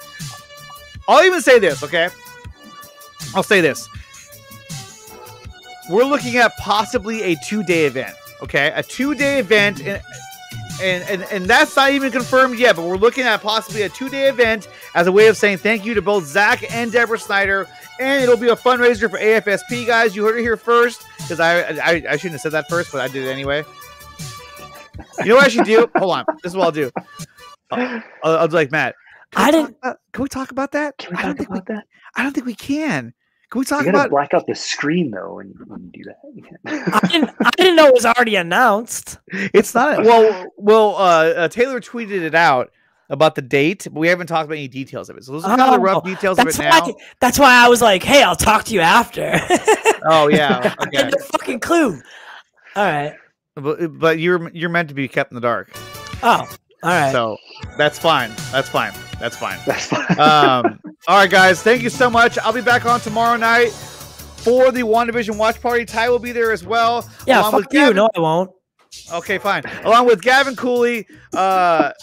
Speaker 1: I'll even say this, okay? I'll say this. We're looking at possibly a 2-day event, okay? A 2-day event, and that's not even confirmed yet, but we're looking at possibly a 2-day event as a way of saying thank you to both Zack and Deborah Snyder, and it'll be a fundraiser for AFSP, guys. You heard it here first, because I shouldn't have said that first, but I did it anyway. You know what I should do? Hold on. This is what I'll do. I'll be like, Matt, can we talk about that? I don't think we can. Can we talk about
Speaker 2: black out the screen though and do that?
Speaker 3: I didn't know it was already announced.
Speaker 1: It's not. Well, Taylor tweeted it out about the date, but we haven't talked about any details of it. So those are kind of the rough details of it now.
Speaker 3: That's why I was like, "Hey, I'll talk to you after."
Speaker 1: Oh yeah, okay.
Speaker 3: I had no fucking clue. All right,
Speaker 1: but you're meant to be kept in the dark.
Speaker 3: Oh, all right.
Speaker 1: So that's fine. That's fine. All right, guys. Thank you so much. I'll be back on tomorrow night for the WandaVision watch party. Ty will be there as well.
Speaker 3: Yeah, fuck you. No, I won't.
Speaker 1: Okay, fine. Along with Gavin Cooley, Dawson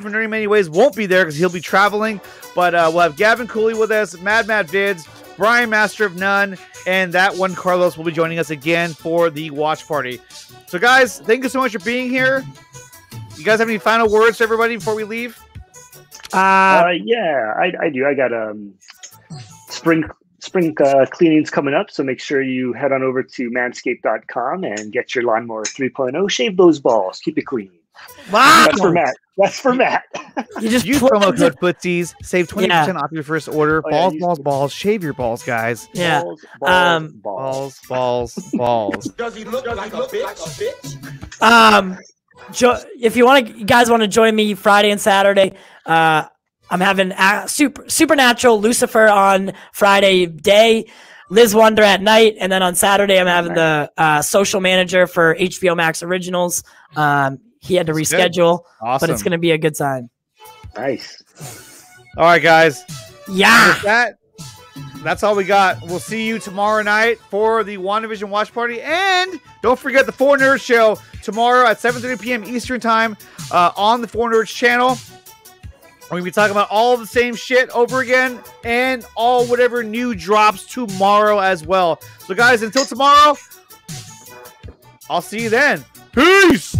Speaker 1: from Nerdy Many Ways won't be there because he'll be traveling. But we'll have Gavin Cooley with us, Mad Vids, Brian Master of None, and that one Carlos will be joining us again for the watch party. So, guys, thank you so much for being here. You guys have any final words for everybody before we leave?
Speaker 2: Yeah, I do. I got spring cleanings coming up, so make sure you head on over to manscaped.com and get your lawnmower 3.0. Shave those balls, keep it clean.
Speaker 3: Wow,
Speaker 2: that's for Matt.
Speaker 1: You just use promo code Footsies, save 20% off your first order. Balls. Shave your balls, guys.
Speaker 3: Yeah.
Speaker 2: Balls.
Speaker 7: Does he look like a bitch?
Speaker 3: If you guys want to join me Friday and Saturday, I'm having Supernatural Lucifer on Friday day, Liz Wonder at night, and then on Saturday I'm having the social manager for HBO Max Originals. He had to reschedule, but it's going to be a good time.
Speaker 2: Nice.
Speaker 1: All right, guys.
Speaker 3: Yeah.
Speaker 1: With that's all we got. We'll see you tomorrow night for the WandaVision watch party. And don't forget the 4 Nerds show tomorrow at 7:30 p.m. Eastern time on the 4 Nerds channel. We're going to be talking about all the same shit over again and all whatever new drops tomorrow as well. So, guys, until tomorrow, I'll see you then. Peace!